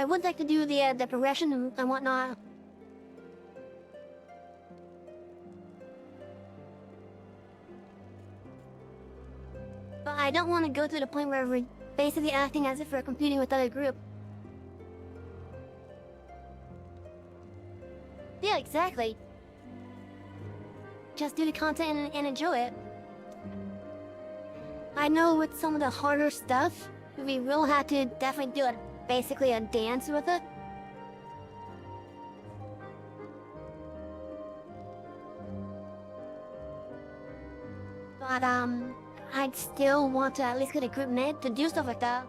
would like to do the progression and whatnot. But I don't want to go to the point where we're basically acting as if we're competing with other group. Yeah, exactly. Just do the content and enjoy it. I know with some of the harder stuff, we will have to definitely do basically a dance with it. But I'd still want to at least get a group made to do stuff like that.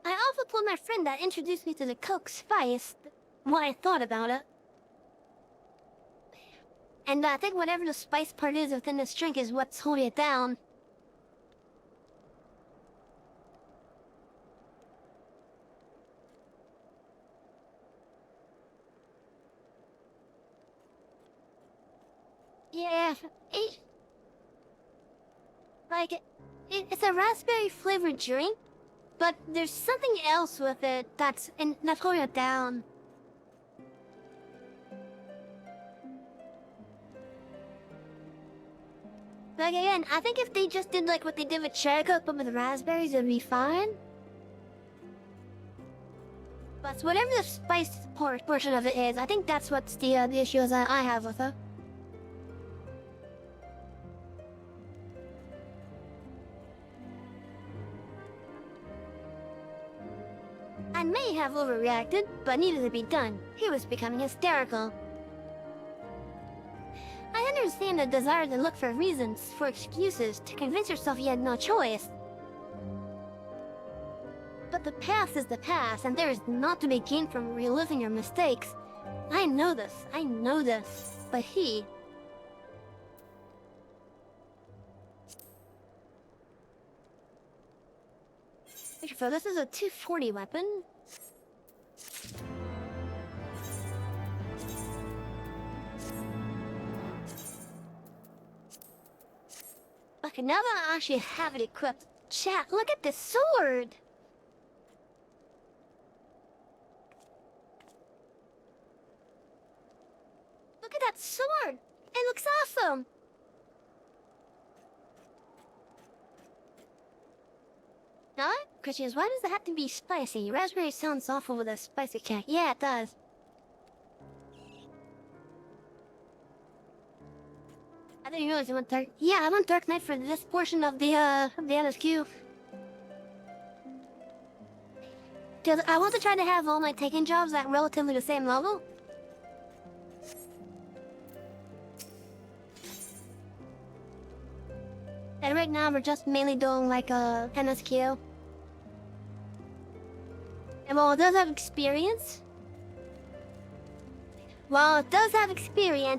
I also told my friend that introduced me to the Coke Spice what I thought about it. And I think whatever the spice part is within this drink is what's holding it down. Yeah, it's a raspberry flavored drink, but there's something else with it that's holding it down. Like again, I think if they just did like what they did with cherry coke but with raspberries, it'd be fine. But whatever the spice portion of it is, I think that's what's the issues that I have with it. I may have overreacted, but needed to be done. He was becoming hysterical. I understand the desire to look for reasons, for excuses, to convince yourself you had no choice. But the past is the past, and there is naught to be gained from reliving your mistakes. I know this, but he... So this is a 240 weapon. Okay, now that I actually have it equipped, chat, look at this sword! Look at that sword! It looks awesome! Huh? Christians, why does it have to be spicy? Raspberry sounds awful with a spicy cat. Yeah, it does. I didn't realize you went dark. Yeah, I went Dark Knight for this portion of the LSQ. Cause I want to try to have all my taking jobs at relatively the same level. And right now we're just mainly doing like NSQ. And while it does have experience,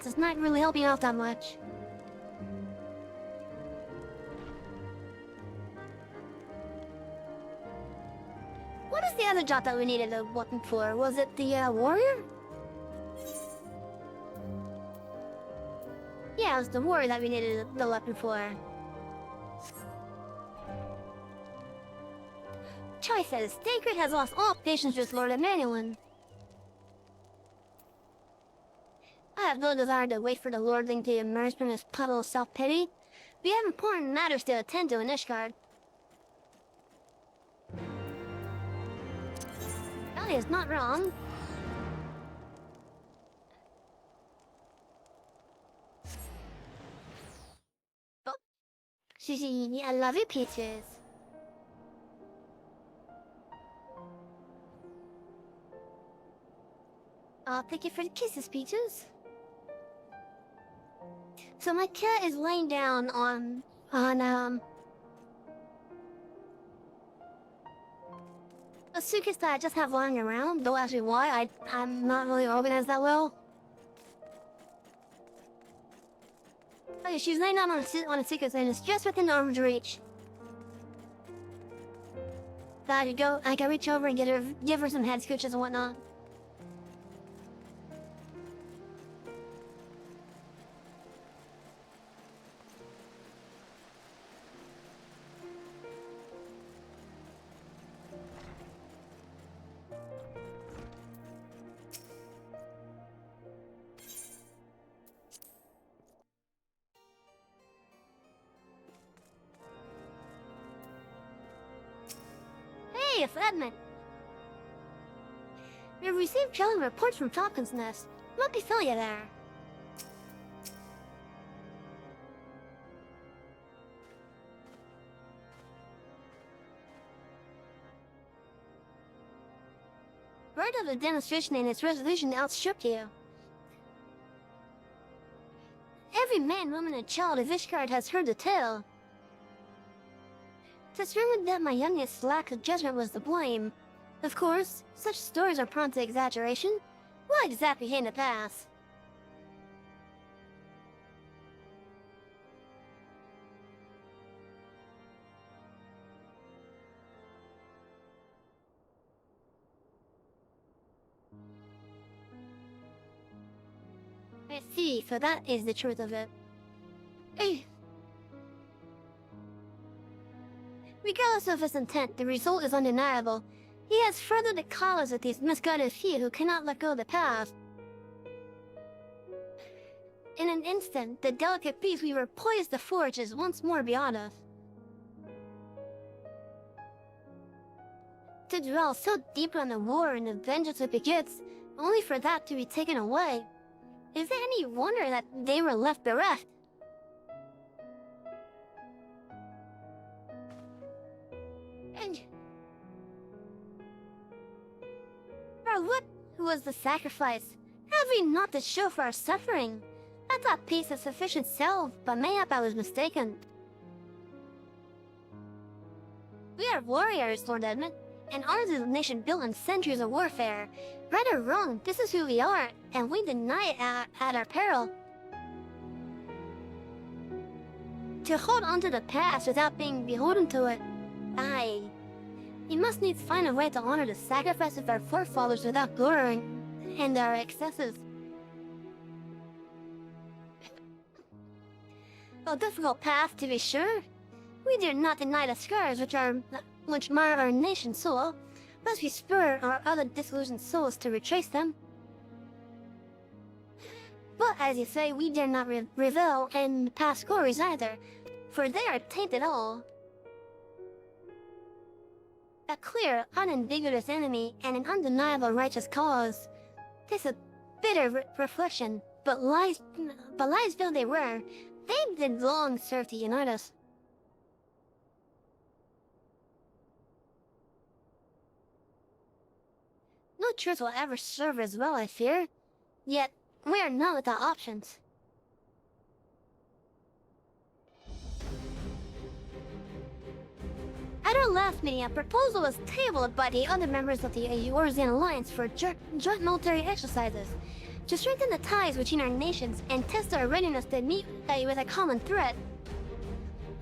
it's not really helping out that much. What is the other job that we needed a weapon for? Was it the warrior? Yeah, it was the warrior that we needed the weapon for. Choi says, Sacred has lost all patience with Lord Emmanuel. I have no desire to wait for the lordling to emerge from this puddle of self-pity. We have important matters to attend to in Ishgard. Ellie is not wrong. But, I love you, Peaches. Thank you for the kisses, Peaches. So my cat is laying down on a suitcase that I just have lying around. Though actually why, I'm not really organized that well. Okay, she's laying down on a suitcase and it's just within arm's reach. So I can reach over and give her some head scooches and whatnot. Hey, it's Edmund. We've received chilling reports from Falcon's Nest. Might be Philia there. Word of the demonstration and its resolution outstripped you. Every man, woman, and child of Ishgard has heard the tale. Tis rumored that my youngest's lack of judgment was to blame. Of course, such stories are prone to exaggeration. What exactly came to pass? I see, so that is the truth of it. Regardless of his intent, the result is undeniable. He has furthered the cause of these misguided few who cannot let go of the past. In an instant, the delicate piece we were poised to forge is once more beyond us. To dwell so deep on the war and the vengeance it begets, only for that to be taken away. Is it any wonder that they were left bereft? And for what was the sacrifice? Have we not to show for our suffering? I thought peace had sufficient self, but mayhap I was mistaken. We are warriors, Lord Edmund, and ours is a nation built on centuries of warfare. Right or wrong, this is who we are, and we deny it at our peril. To hold on to the past without being beholden to it, aye. We must needs find a way to honor the sacrifice of our forefathers without glorying in our excesses. A difficult path, to be sure. We dare not deny the scars which mar our nation's soul, lest we spur our other disillusioned souls to retrace them. But as you say, we dare not revel in past glories either, for they are tainted all. A clear, unambiguous enemy and an undeniable righteous cause. 'Tis a bitter reflection, but lies though they were, they did long serve to unite us. No truth will ever serve as well, I fear. Yet, we are not without options. At our last meeting, a proposal was tabled by the other members of the Eorzean Alliance for joint military exercises to strengthen the ties between our nations and test our readiness to meet with a common threat.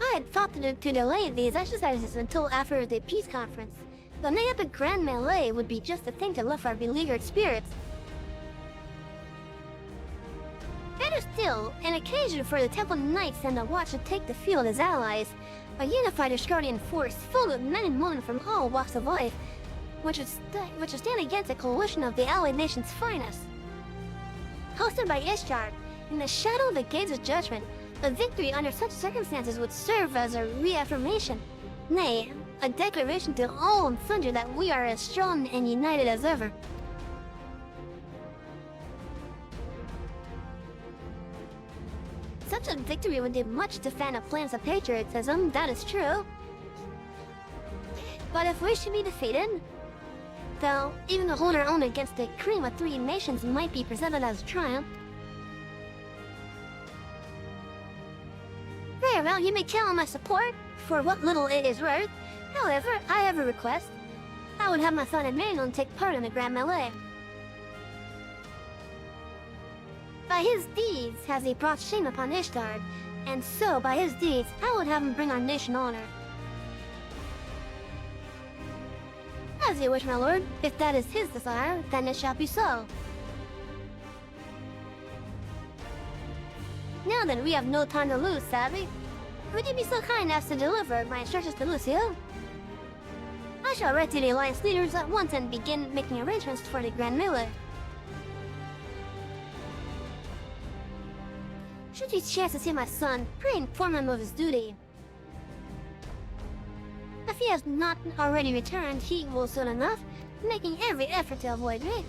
I had thought to delay these exercises until after the peace conference, The epic grand melee would be just the thing to lift our beleaguered spirits. Better still, an occasion for the Temple Knights and the Watch to take the field as allies. A unified Asgardian force full of men and women from all walks of life, which would stand against a coalition of the allied nation's finest. Hosted by Ishtar, in the shadow of the Gates of Judgment, a victory under such circumstances would serve as a reaffirmation, nay, a declaration to all and sundry that we are as strong and united as ever. Such a victory would do much to fan the flames of patriotism, that is true. But if we should be defeated, though, even to hold our own against the cream of three nations might be presented as a triumph. Very well, you may count on my support, for what little it is worth. However, I have a request. I would have my son Emmanuel take part in the grand melee. By his deeds has he brought shame upon Ishtar, and so by his deeds I would have him bring our nation honor. As you wish, my lord. If that is his desire, then it shall be so. Now then, we have no time to lose, Savvy. Would you be so kind as to deliver my instructions to Lucio? I shall write to the Alliance leaders at once and begin making arrangements for the grand melee. Should you chance to see my son, pray inform him of his duty. If he has not already returned, he will soon enough, making every effort to avoid me.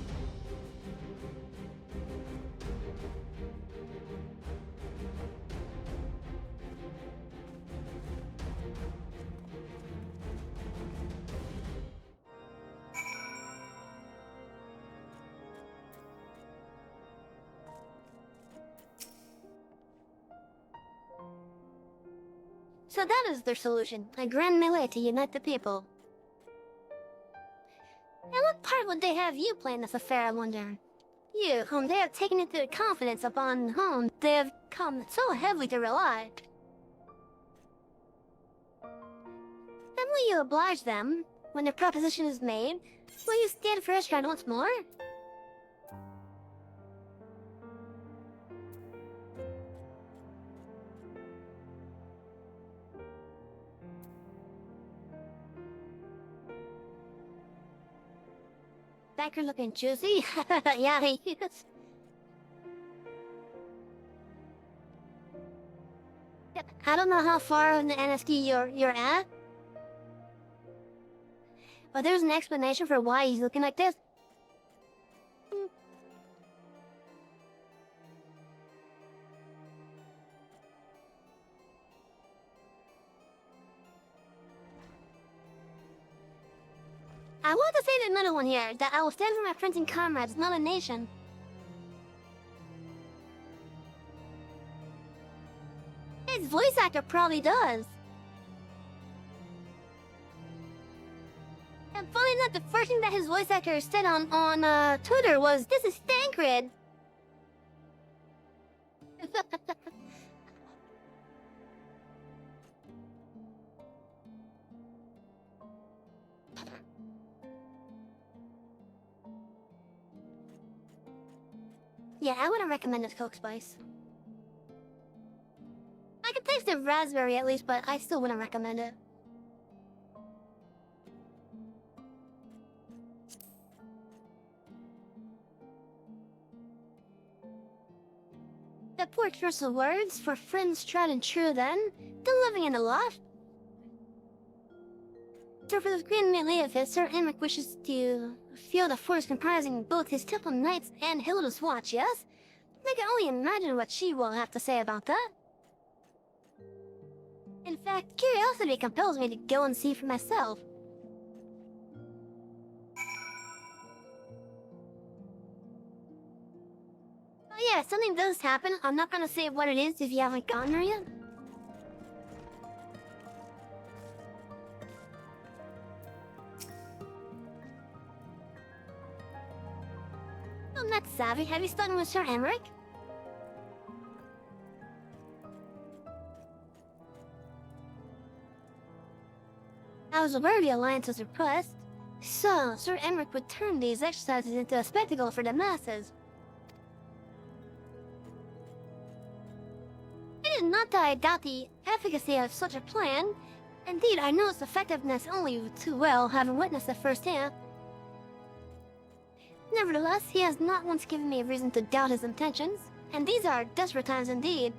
So that is their solution, a grand melee to unite the people. And what part would they have you play in this affair, I wonder? You, whom they have taken into their confidence, upon whom they have come so heavily to rely. Then will you oblige them, when their proposition is made? Will you stand for Ishtar once more? Banker looking juicy? Yeah, he is. I don't know how far in the NSD you're at, but there's an explanation for why he's looking like this. I want to say the middle one here, that I will stand for my friends and comrades, not a nation. His voice actor probably does. And funny enough, the first thing that his voice actor said on Twitter was, "This is Tancred." Yeah, I wouldn't recommend this Coke Spice. I could taste the raspberry at least, but I still wouldn't recommend it. The poor choice of words for friends tried and true then, still living in the loft. So for this grand melee of his, Sir Emmerich wishes to field a force comprising both his Temple Knights and Hilda's Watch, yes? I can only imagine what she will have to say about that. In fact, curiosity compels me to go and see for myself. Oh yeah, if something does happen, I'm not gonna say what it is if you haven't gotten there yet. I'm not savvy. Have you spoken with Sir Emmerich? I was aware of the Alliance's request, So, Sir Emmerich would turn these exercises into a spectacle for the masses. It is not that I doubt the efficacy of such a plan. Indeed, I know its effectiveness only too well, having witnessed it firsthand. Nevertheless, he has not once given me a reason to doubt his intentions, and these are desperate times indeed.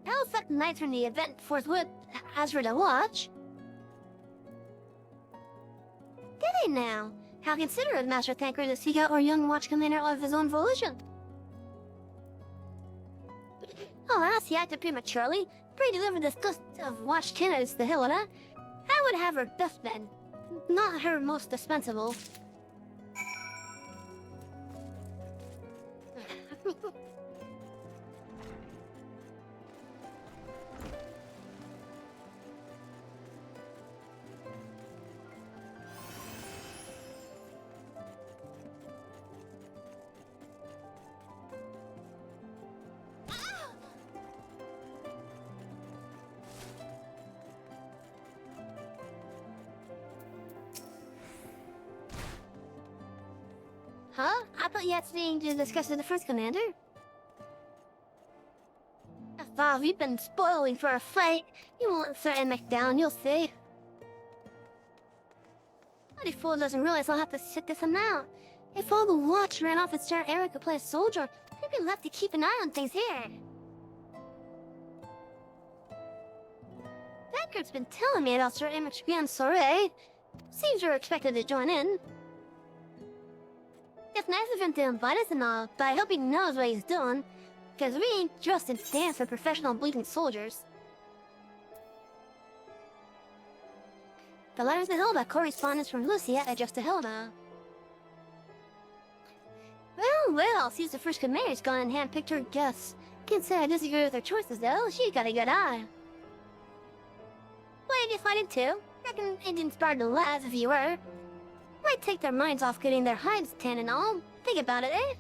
I'll set the knights from the event forthwith. As for the watch... Did he now? How considerate, Master Thanker, to seek out our young watch commander of his own volition. Alas, he acted prematurely. Pray deliver this gust of watch candidates to Hilda. I would have her deathbed, not her most dispensable. Huh? I thought you had something to discuss with the first commander. XIV, you've been spoiling for a fight. You won't let Sir Emmerich down, you'll see. Bloody fool doesn't realize I'll have to sit this amount. If all the watch ran off and Sir Emmerich could play a soldier, he'd be left to keep an eye on things here. Vanguard's been telling me about Sir Emmerich's grand soiree. Seems you're expected to join in. It's nice of him to invite us and all, but I hope he knows what he's doing. Because we ain't dressed in dance for professional bleeding soldiers. The letters to Hilda, correspondence from Lucia addressed to Hilda. Well, seems the first commander's gone and handpicked her guests. Can't say I disagree with her choices though, she got a good eye. Well, you find it too. Reckon it inspired the lads if you were. Might take their minds off getting their hides tan and all. Think about it, eh?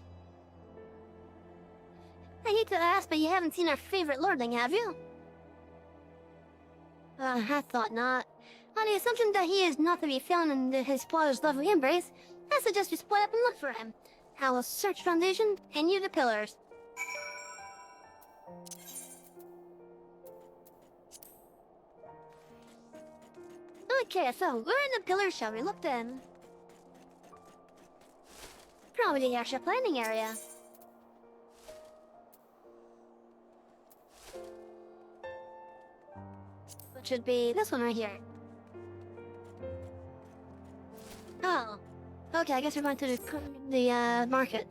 I hate to ask, but you haven't seen our favorite lordling, have you? I thought not. On the assumption that he is not to be found in his spoiler's lovely embrace, I suggest you split up and look for him. I will search foundation, and you the pillars. Okay, so where in the pillars shall we look then? Probably the airship landing area. Which should be this one right here. Oh. Okay, I guess we're going to the market.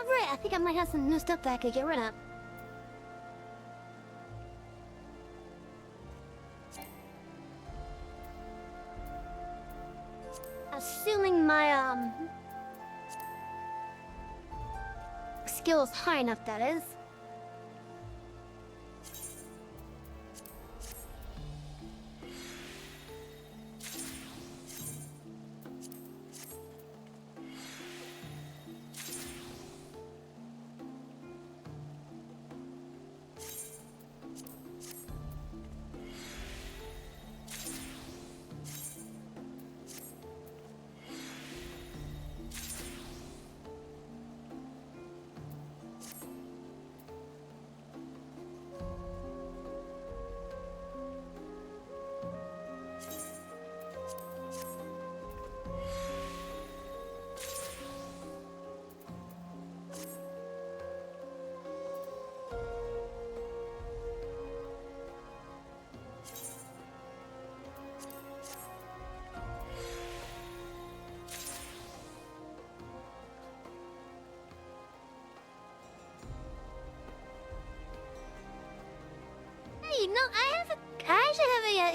Right, I think I might have some new stuff that I could get rid of. Assuming my, skill is high enough, that is.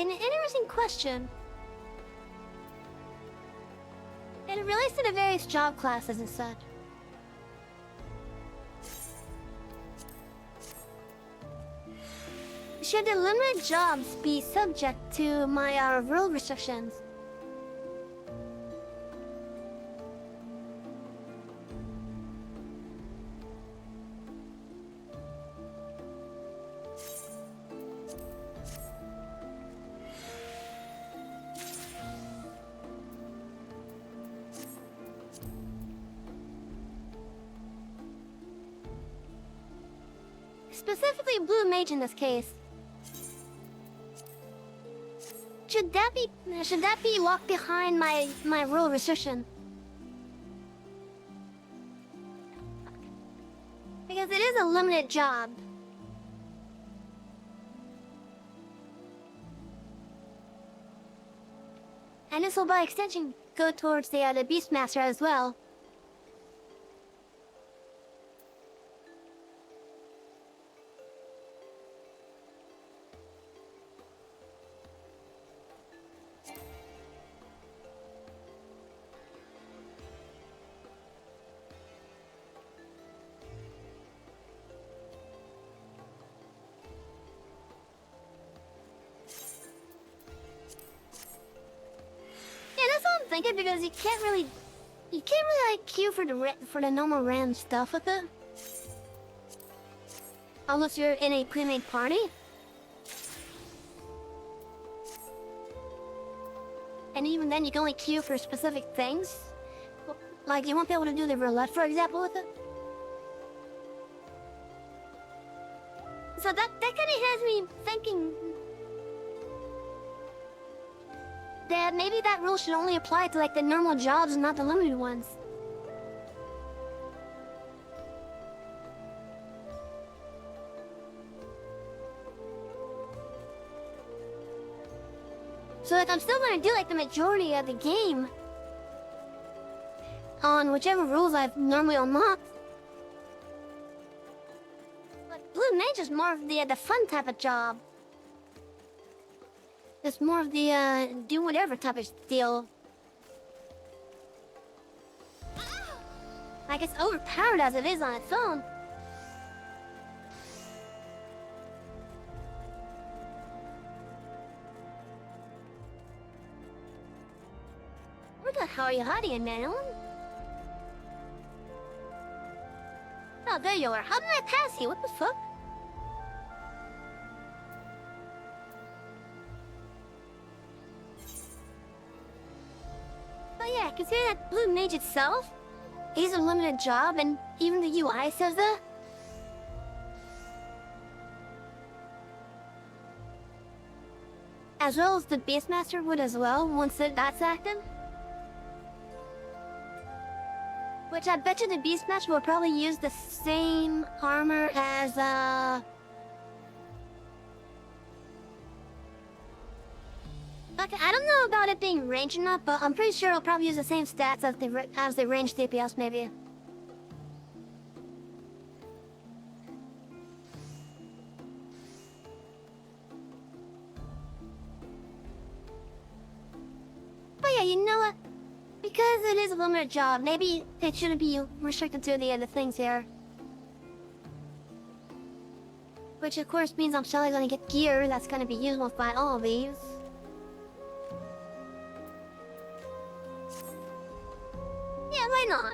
an interesting question. It relates to the various job classes and such. Should the limited jobs be subject to my rule restrictions? Specifically Blue Mage in this case. Should that be locked behind my rule restriction? Because it is a limited job. And this will by extension go towards the Beastmaster as well. Because you can't really like queue for the normal random stuff with it, unless you're in a pre-made party. And even then, you can only queue for specific things. Like you won't be able to do the roulette, for example, with it. So that kind of has me thinking that maybe that rule should only apply to like the normal jobs and not the limited ones. So like I'm still gonna do like the majority of the game on whichever rules I've normally unlocked. But Blue Mage is more of the fun type of job. It's more of the do whatever type of deal. Like it's overpowered as it is on its own. Where the hell are you hiding, man? Oh, there you are. How did I pass you? What the fuck? Yeah, consider that Blue Mage itself is a limited job, and even the UI says that. As well as the Beastmaster would as well, once that's active. Which I bet you the Beastmaster will probably use the same armor as, Okay, I don't know about it being ranged or not, but I'm pretty sure it'll probably use the same stats as the ranged DPS, maybe. But yeah, you know what? Because it is a limited job, maybe it shouldn't be restricted to the other things here. Which of course means I'm still gonna get gear that's gonna be usable by all of these. Yeah, why not?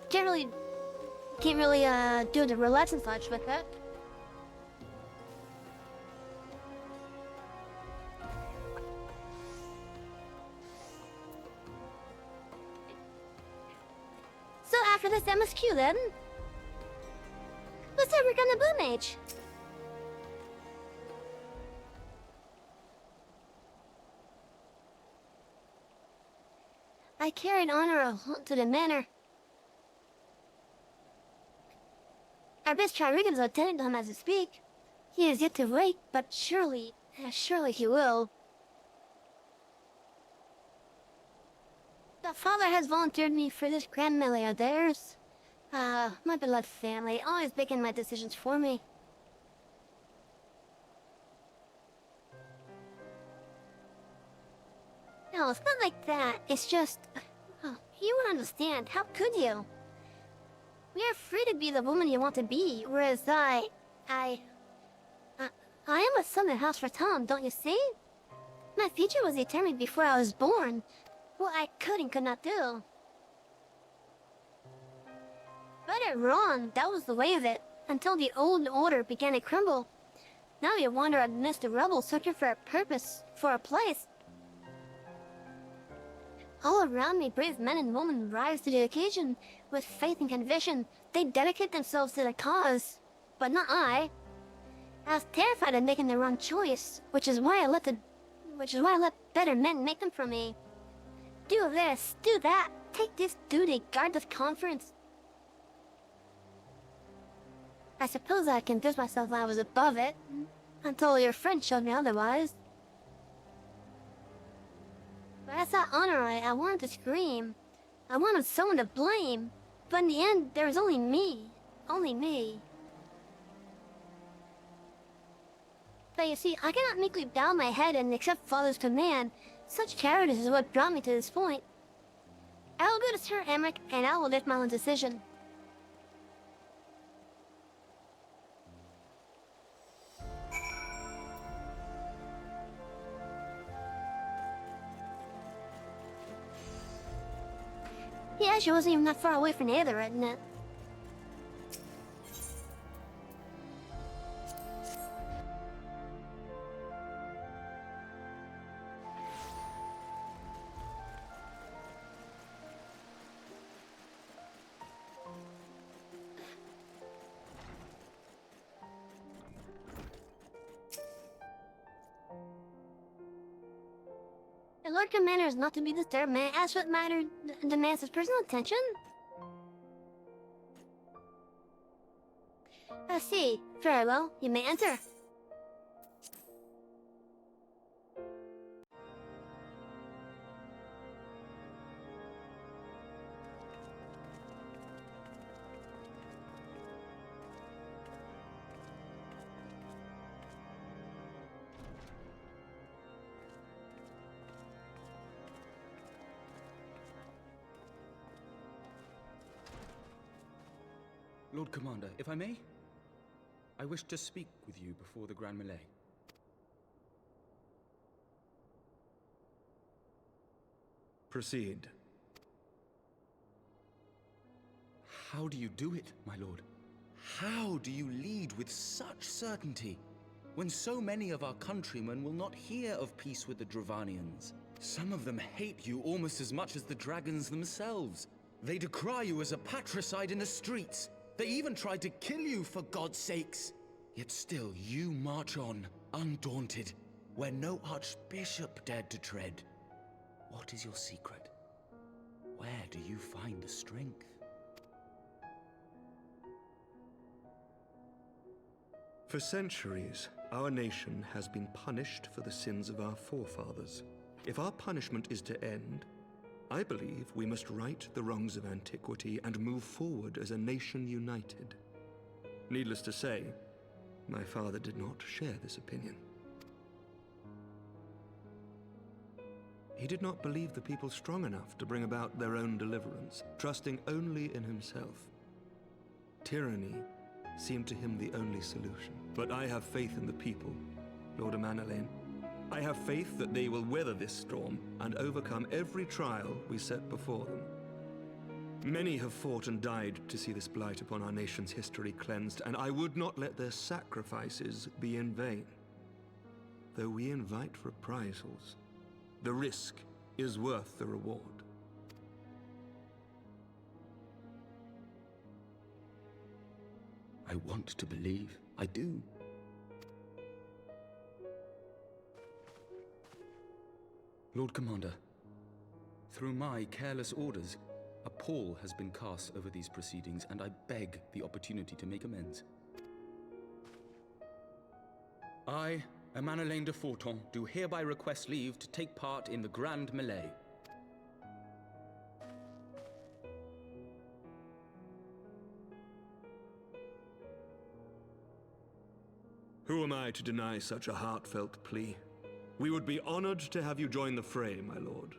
Can't really do the roulettes and such with it. So after this MSQ then, let's have work on the Blue Mage. I carried honor to the manor. Our best Chirigans are attending to him as we speak. He is yet to wake, but surely he will. The father has volunteered me for this grand melee of theirs. My beloved family, always making my decisions for me. No, it's not like that. It's just... Oh, you won't understand. How could you? We are free to be the woman you want to be, whereas I am a son of House Raton, don't you see? My future was determined before I was born. What I could and could not do. Right or wrong, that was the way of it, until the old order began to crumble. Now we wander amidst the rubble searching for a purpose, for a place. All around me, brave men and women rise to the occasion. With faith and conviction, they dedicate themselves to the cause. But not I. I was terrified of making the wrong choice, which is why I let better men make them for me. Do this, do that, take this duty, guard this conference. I suppose I convinced myself I was above it, until your friend showed me otherwise. But as that honor, I wanted to scream. I wanted someone to blame. But in the end, there was only me. Only me. But you see, I cannot meekly bow my head and accept Father's command. Such cowardice is what brought me to this point. I will go to Sir Emmerich, and I will make my own decision. Yeah, she wasn't even that far away from either, isn't it? The Lord Commander is not to be disturbed, may I ask what matter demands his personal attention? I see. Very well, you may enter. Lord Commander, if I may, I wish to speak with you before the Grand Melee. Proceed. How do you do it, my lord? How do you lead with such certainty, when so many of our countrymen will not hear of peace with the Dravanians? Some of them hate you almost as much as the dragons themselves. They decry you as a patricide in the streets. They even tried to kill you, for God's sakes. Yet still you march on, undaunted, where no archbishop dared to tread. What is your secret? Where do you find the strength? For centuries, our nation has been punished for the sins of our forefathers. If our punishment is to end, I believe we must right the wrongs of antiquity and move forward as a nation united. Needless to say, my father did not share this opinion. He did not believe the people strong enough to bring about their own deliverance, trusting only in himself. Tyranny seemed to him the only solution. But I have faith in the people, Lord Amanalain. I have faith that they will weather this storm and overcome every trial we set before them. Many have fought and died to see this blight upon our nation's history cleansed, and I would not let their sacrifices be in vain. Though we invite reprisals, the risk is worth the reward. I want to believe. I do. Lord Commander, through my careless orders, a pall has been cast over these proceedings, and I beg the opportunity to make amends. I, Amanalain de Forton, do hereby request leave to take part in the Grand Melee. Who am I to deny such a heartfelt plea? We would be honored to have you join the fray, my lord.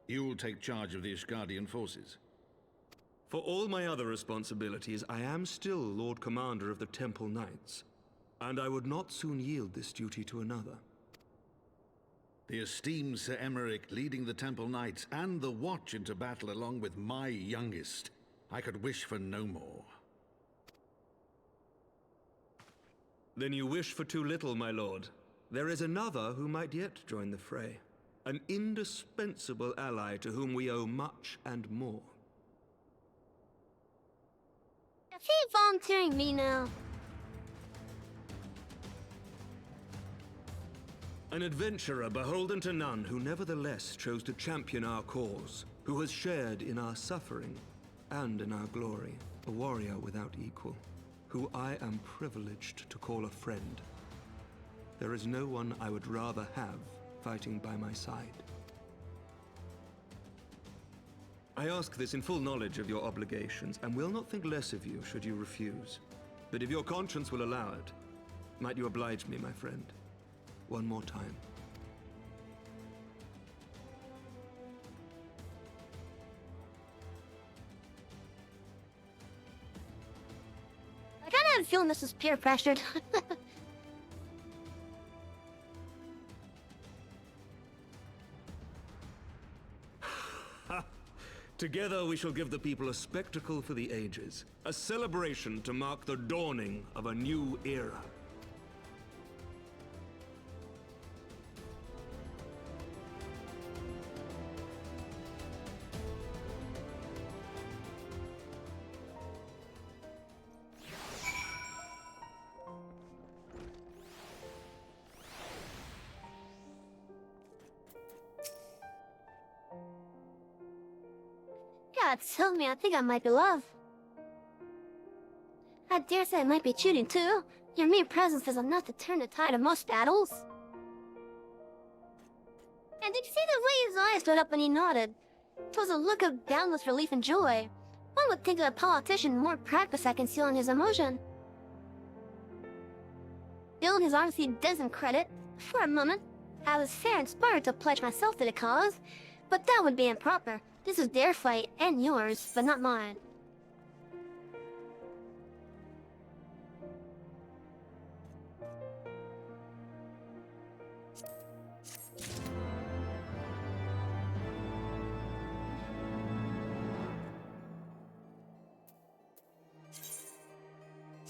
You will take charge of the Ishgardian forces. For all my other responsibilities, I am still Lord Commander of the Temple Knights, and I would not soon yield this duty to another. The esteemed Sir Emeric leading the Temple Knights and the Watch into battle along with my youngest. I could wish for no more. Then you wish for too little, my lord. There is another who might yet join the fray. An indispensable ally to whom we owe much and more. Is he volunteering me now? An adventurer beholden to none who nevertheless chose to champion our cause, who has shared in our suffering and in our glory, a warrior without equal, who I am privileged to call a friend. There is no one I would rather have fighting by my side. I ask this in full knowledge of your obligations, and will not think less of you should you refuse. But if your conscience will allow it, might you oblige me, my friend, one more time? I kinda had a feeling this was peer pressured. Together we shall give the people a spectacle for the ages, a celebration to mark the dawning of a new era. God, tell me, I think I might be love. I dare say I might be cheating too. Your mere presence is enough to turn the tide of most battles. And did you see the way his eyes lit up when he nodded? It was a look of boundless relief and joy. One would think of a politician more practiced at concealing his emotion. Feeling his honesty doesn't credit, for a moment, I was fair inspired to pledge myself to the cause, but that would be improper. This is their fight, and yours, but not mine.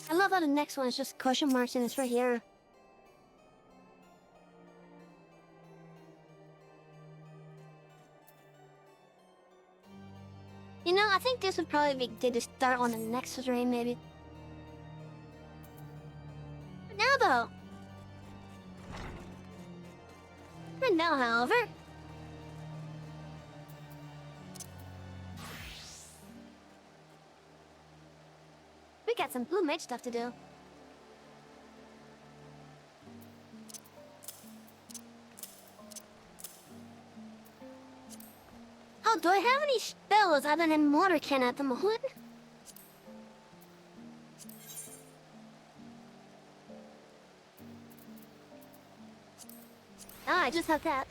I love how the next one is just question marks and it's right here. You know, I think this would probably be good to start on the next stream, maybe. But now, though. For now, however. We got some Blue Mage stuff to do. Oh, do I have any spells other than Mortar Can at the moment? Ah, I just have that.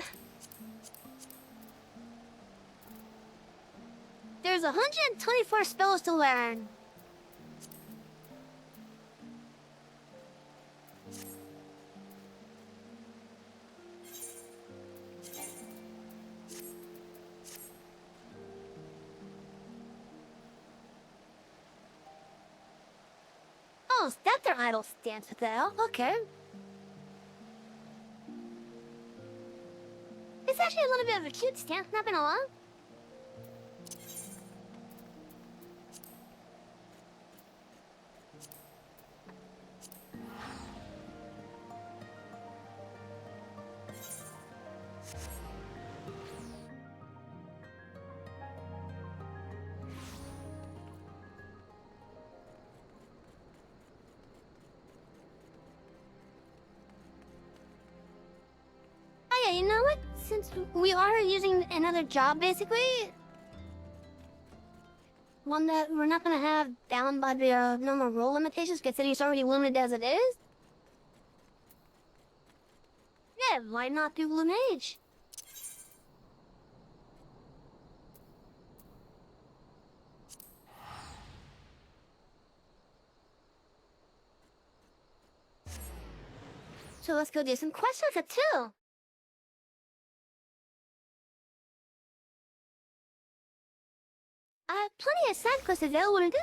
There's 124 spells to learn. Oh, is that their idol stance with that? Okay. It's actually a little bit of a cute stance, not gonna lie. Oh yeah, you know what? Since we are using another job, basically, one that we're not gonna have down by the normal roll limitations, considering it's already limited as it is? Yeah, why not do Blue Mage? So let's go do some questions at 2. I have plenty of side quests available to do.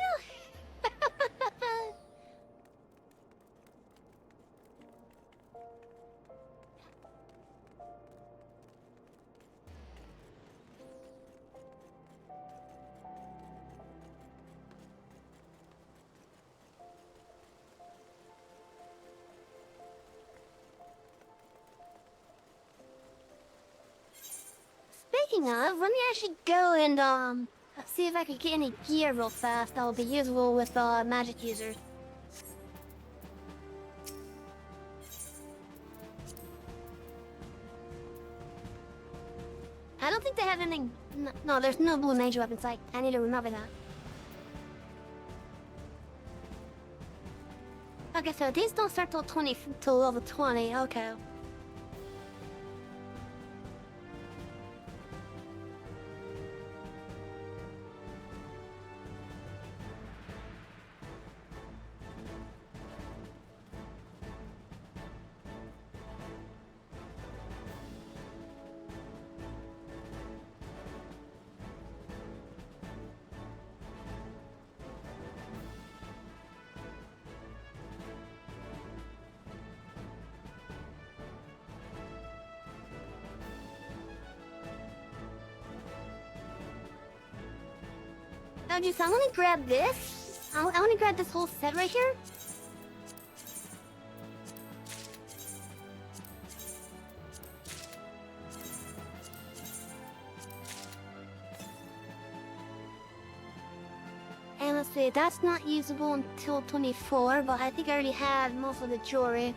Speaking of, let me actually go and see if I can get any gear real fast that will be usable with magic users. I don't think they have anything. No, there's no blue mage weapon sight. I need to remember that. Okay, so these don't start till level 20. Okay. Now, just I want to grab this. I want to grab this whole set right here. And let's see, that's not usable until 24, but I think I already have most of the jewelry.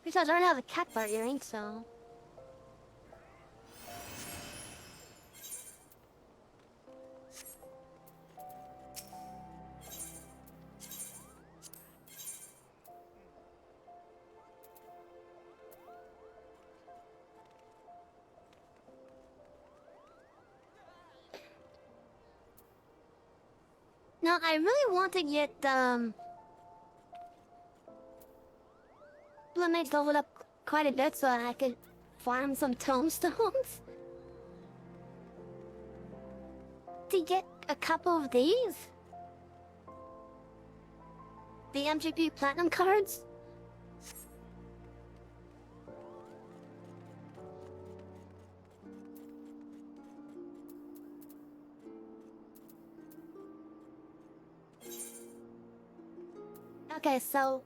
Besides, I already have a cat bar earring, so... Now, I really want to get, Blue Mage leveled up quite a bit so I could farm some tombstones. To get a couple of these. The MGP Platinum cards. Okay, so...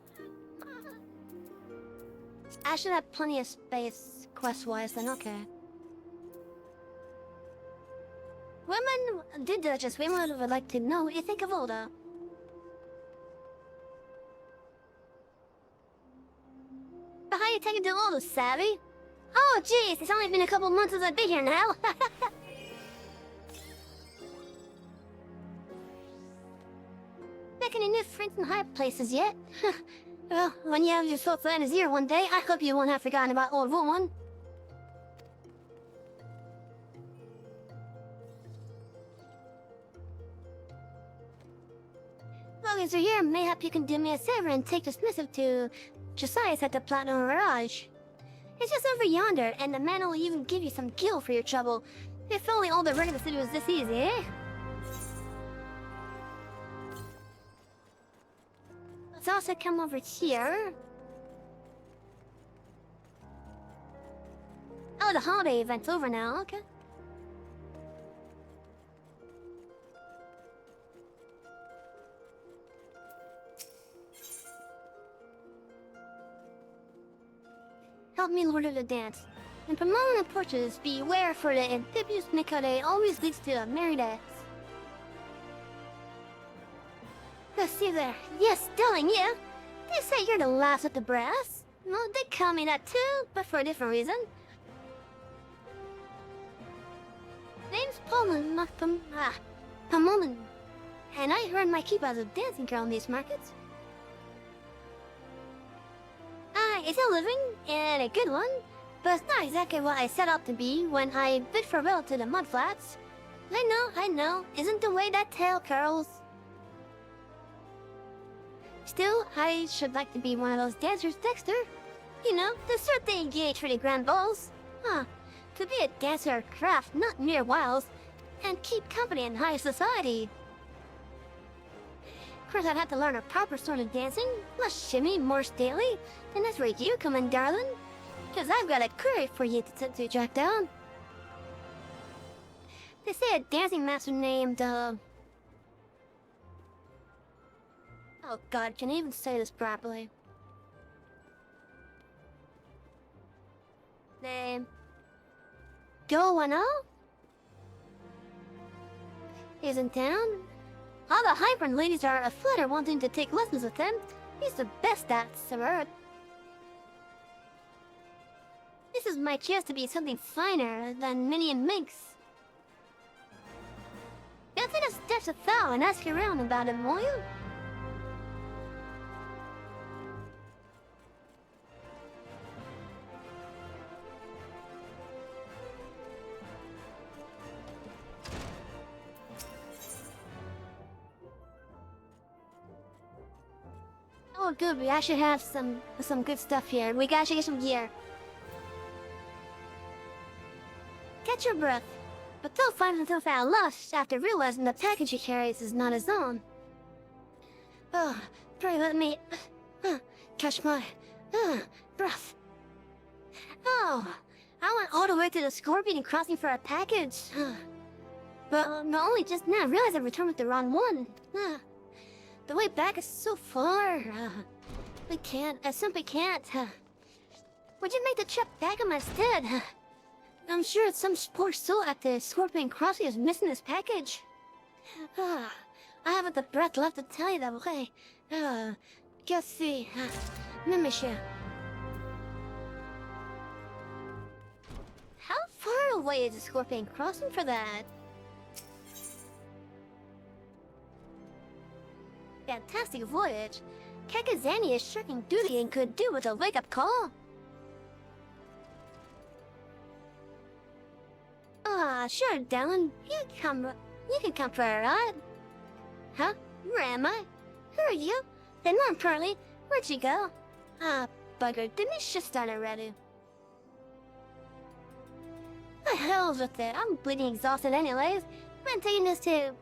I should have plenty of space quest-wise then, okay. Women did just women would like to know what you think of Oda. But how you taking to Oda, savvy? Oh jeez, it's only been a couple months since I've been here now. Making any new friends in high places yet? Well, when you have your thoughts in his ear one day, I hope you won't have forgotten about old woman. Long as you're here, mayhap you can do me a favor and take this missive to Josias at the Platinum Mirage. It's just over yonder, and the man will even give you some gil for your trouble. If only all the rest of the city was this easy, eh? Let's also come over here. Oh, the holiday event's over now, okay. help me order the dance. And promoting the porches, beware for the amphibious Mikade always leads to a married ass. Let's see there. Yes, darling, yeah. They say you're the last of the brass. Well, they call me that too, but for a different reason. Name's Pamolan. And I earned my keep as a dancing girl in these markets. It's a living, and a good one, but it's not exactly what I set out to be when I bid farewell to the mudflats. I know, isn't the way that tale curls. Still, I should like to be one of those dancers, Dexter. You know, the sort they engage for the grand balls. To be a dancer of craft, not mere wiles, and keep company in high society. Of course, I'd have to learn a proper sort of dancing, less shimmy, more stately, and that's where you come in, darling. Because I've got a query for you to track down. They say a dancing master named, Oh god, can I even say this properly? Name... Goano? He's in town? All the Hybrid ladies are aflutter wanting to take lessons with him. He's the best at I've This is my chance to be something finer than Minnie and Minx. You'll take a step to Thal and ask around about him, will you? Oh good, we actually have some good stuff here. We gotta get some gear. Catch your breath. But Phil finds himself at a loss after realizing the package he carries is not his own. Oh, pray let me catch my breath. Oh, I went all the way to the Scorpion Crossing for a package. But only just now I realized I returned with the wrong one. The way back is so far. I simply can't. Would you make the trip back on my stead? I'm sure some poor soul at the Scorpion Crossing is missing this package. I haven't the breath left to tell you that way. Qu'est-ce see. Monsieur. How far away is the Scorpion Crossing for that? Fantastic voyage. Kakazani is shirking duty and could do with a wake-up call. Sure, Dylan. You can come for a ride. Huh? Where am I? Who are you? Then more importantly, where'd you go? Bugger, didn't he shift on already? The hell's with it? I'm bleeding exhausted anyways. I'm taking this to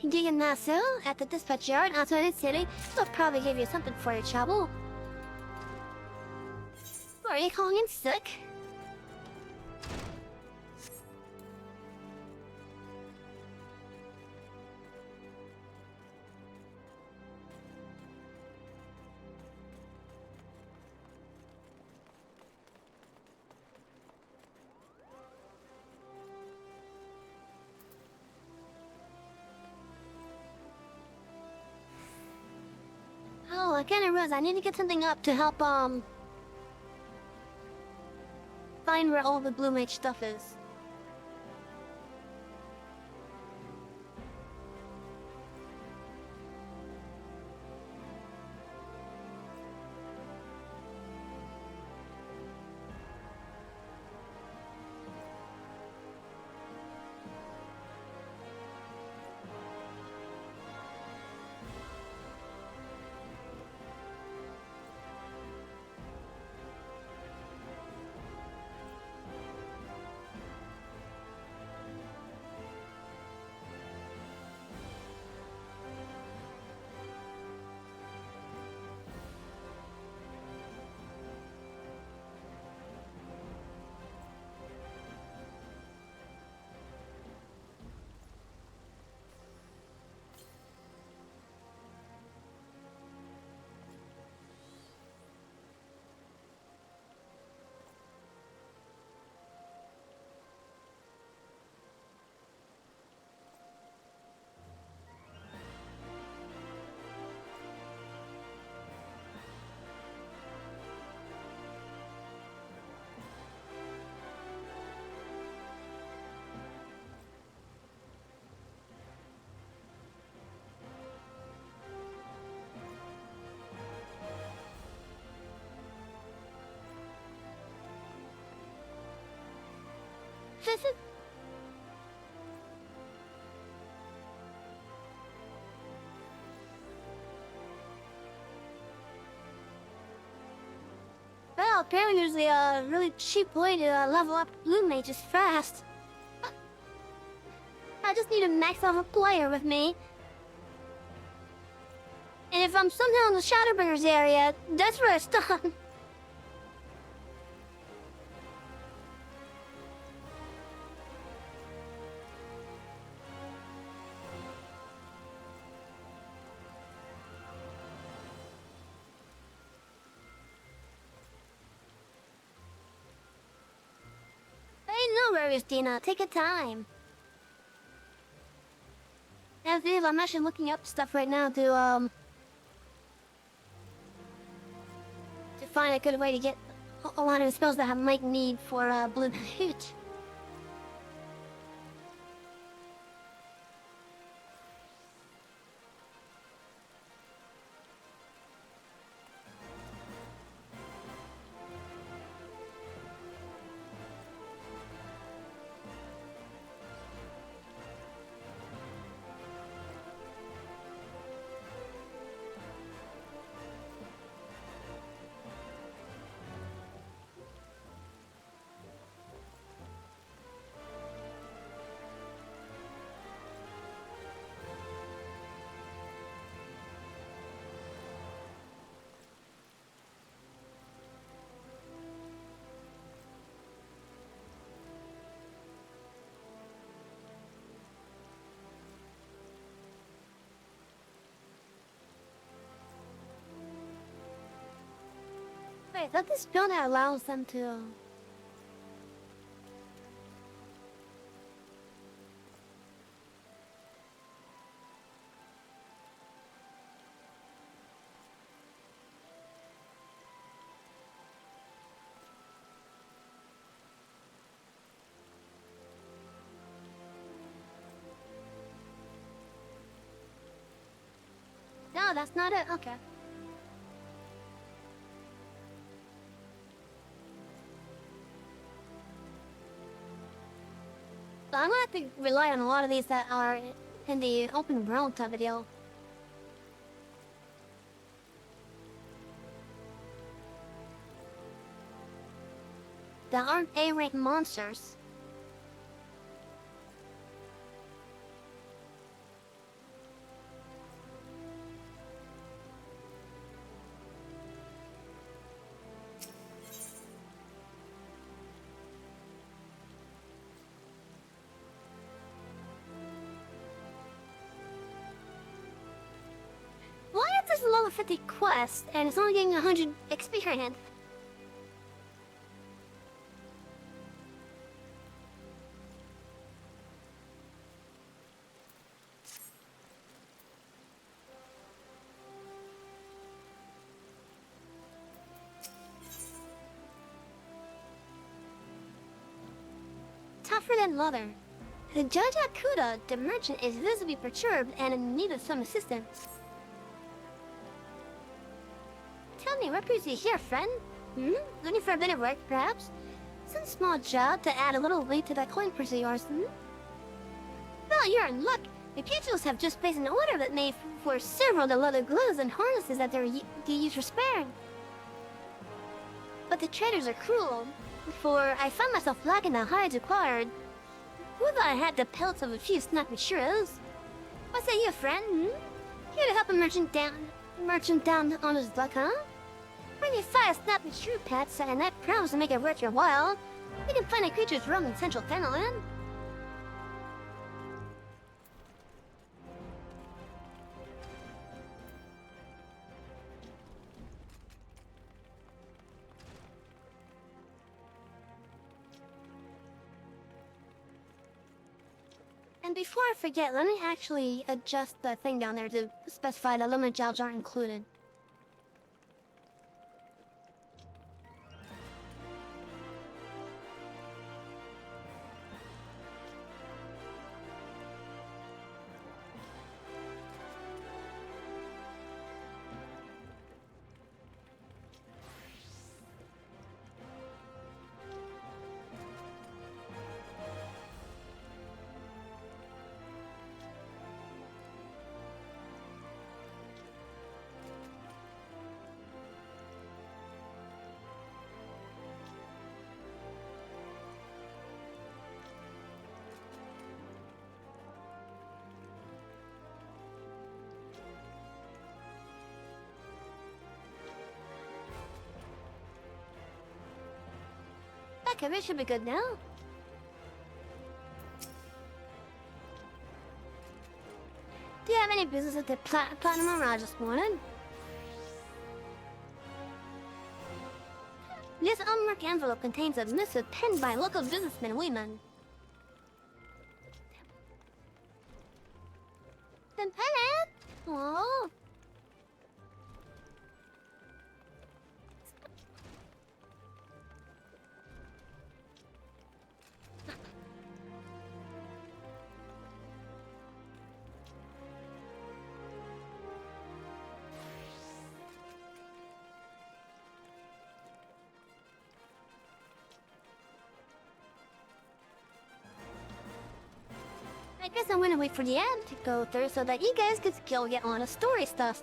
Gigannasso at the dispatch yard outside the city. They'll probably give you something for your trouble. Or are you calling in sick? Oh, I kinda realized I need to get something up to help, find where all the Blue Mage stuff is. this is... Well, apparently there's a really cheap way to level up blue mages fast. I just need to max out a player with me. And if I'm somehow in the Shadowbringers area, that's where I stop. Hey, no worries, Dina. Take your time. As if I'm actually looking up stuff right now to find a good way to get a lot of the spells that I might need for blue mage. Wait, that this spell that allows them to... No, that's not it. Okay. So I'm gonna have to rely on a lot of these that are in the open world type of deal. That aren't A-rank monsters. Why is this a level 50 quest and it's only getting 100 experience? Tougher than leather. The Judge Akuda, the merchant, is visibly perturbed and in need of some assistance. Tell me, what brings you here, friend? Looking for a bit of work, perhaps? Some small job to add a little weight to that coin purse of yours, Well, you're in luck. The pugils have just placed an order that made for several of the leather gloves and harnesses that they use for sparing. But the traders are cruel, for I found myself lacking the hides required. Who thought I had the pelts of a few snappy shrews? What say you, friend? Here to help a merchant down on his luck, huh? Bring me 5 snappy shrew pets, and I promise to make it worth your while. We can find the creatures roaming central Fenland. And before I forget, let me actually adjust the thing down there to specify that limit jobs aren't included. Okay, we should be good now. Do you have any business with the Platinum Mirage this morning? This unmarked envelope contains a missive penned by local businessmen and women. Then pen it! Oh. I guess I'm gonna wait for the end to go through so that you guys can go get on the story stuff.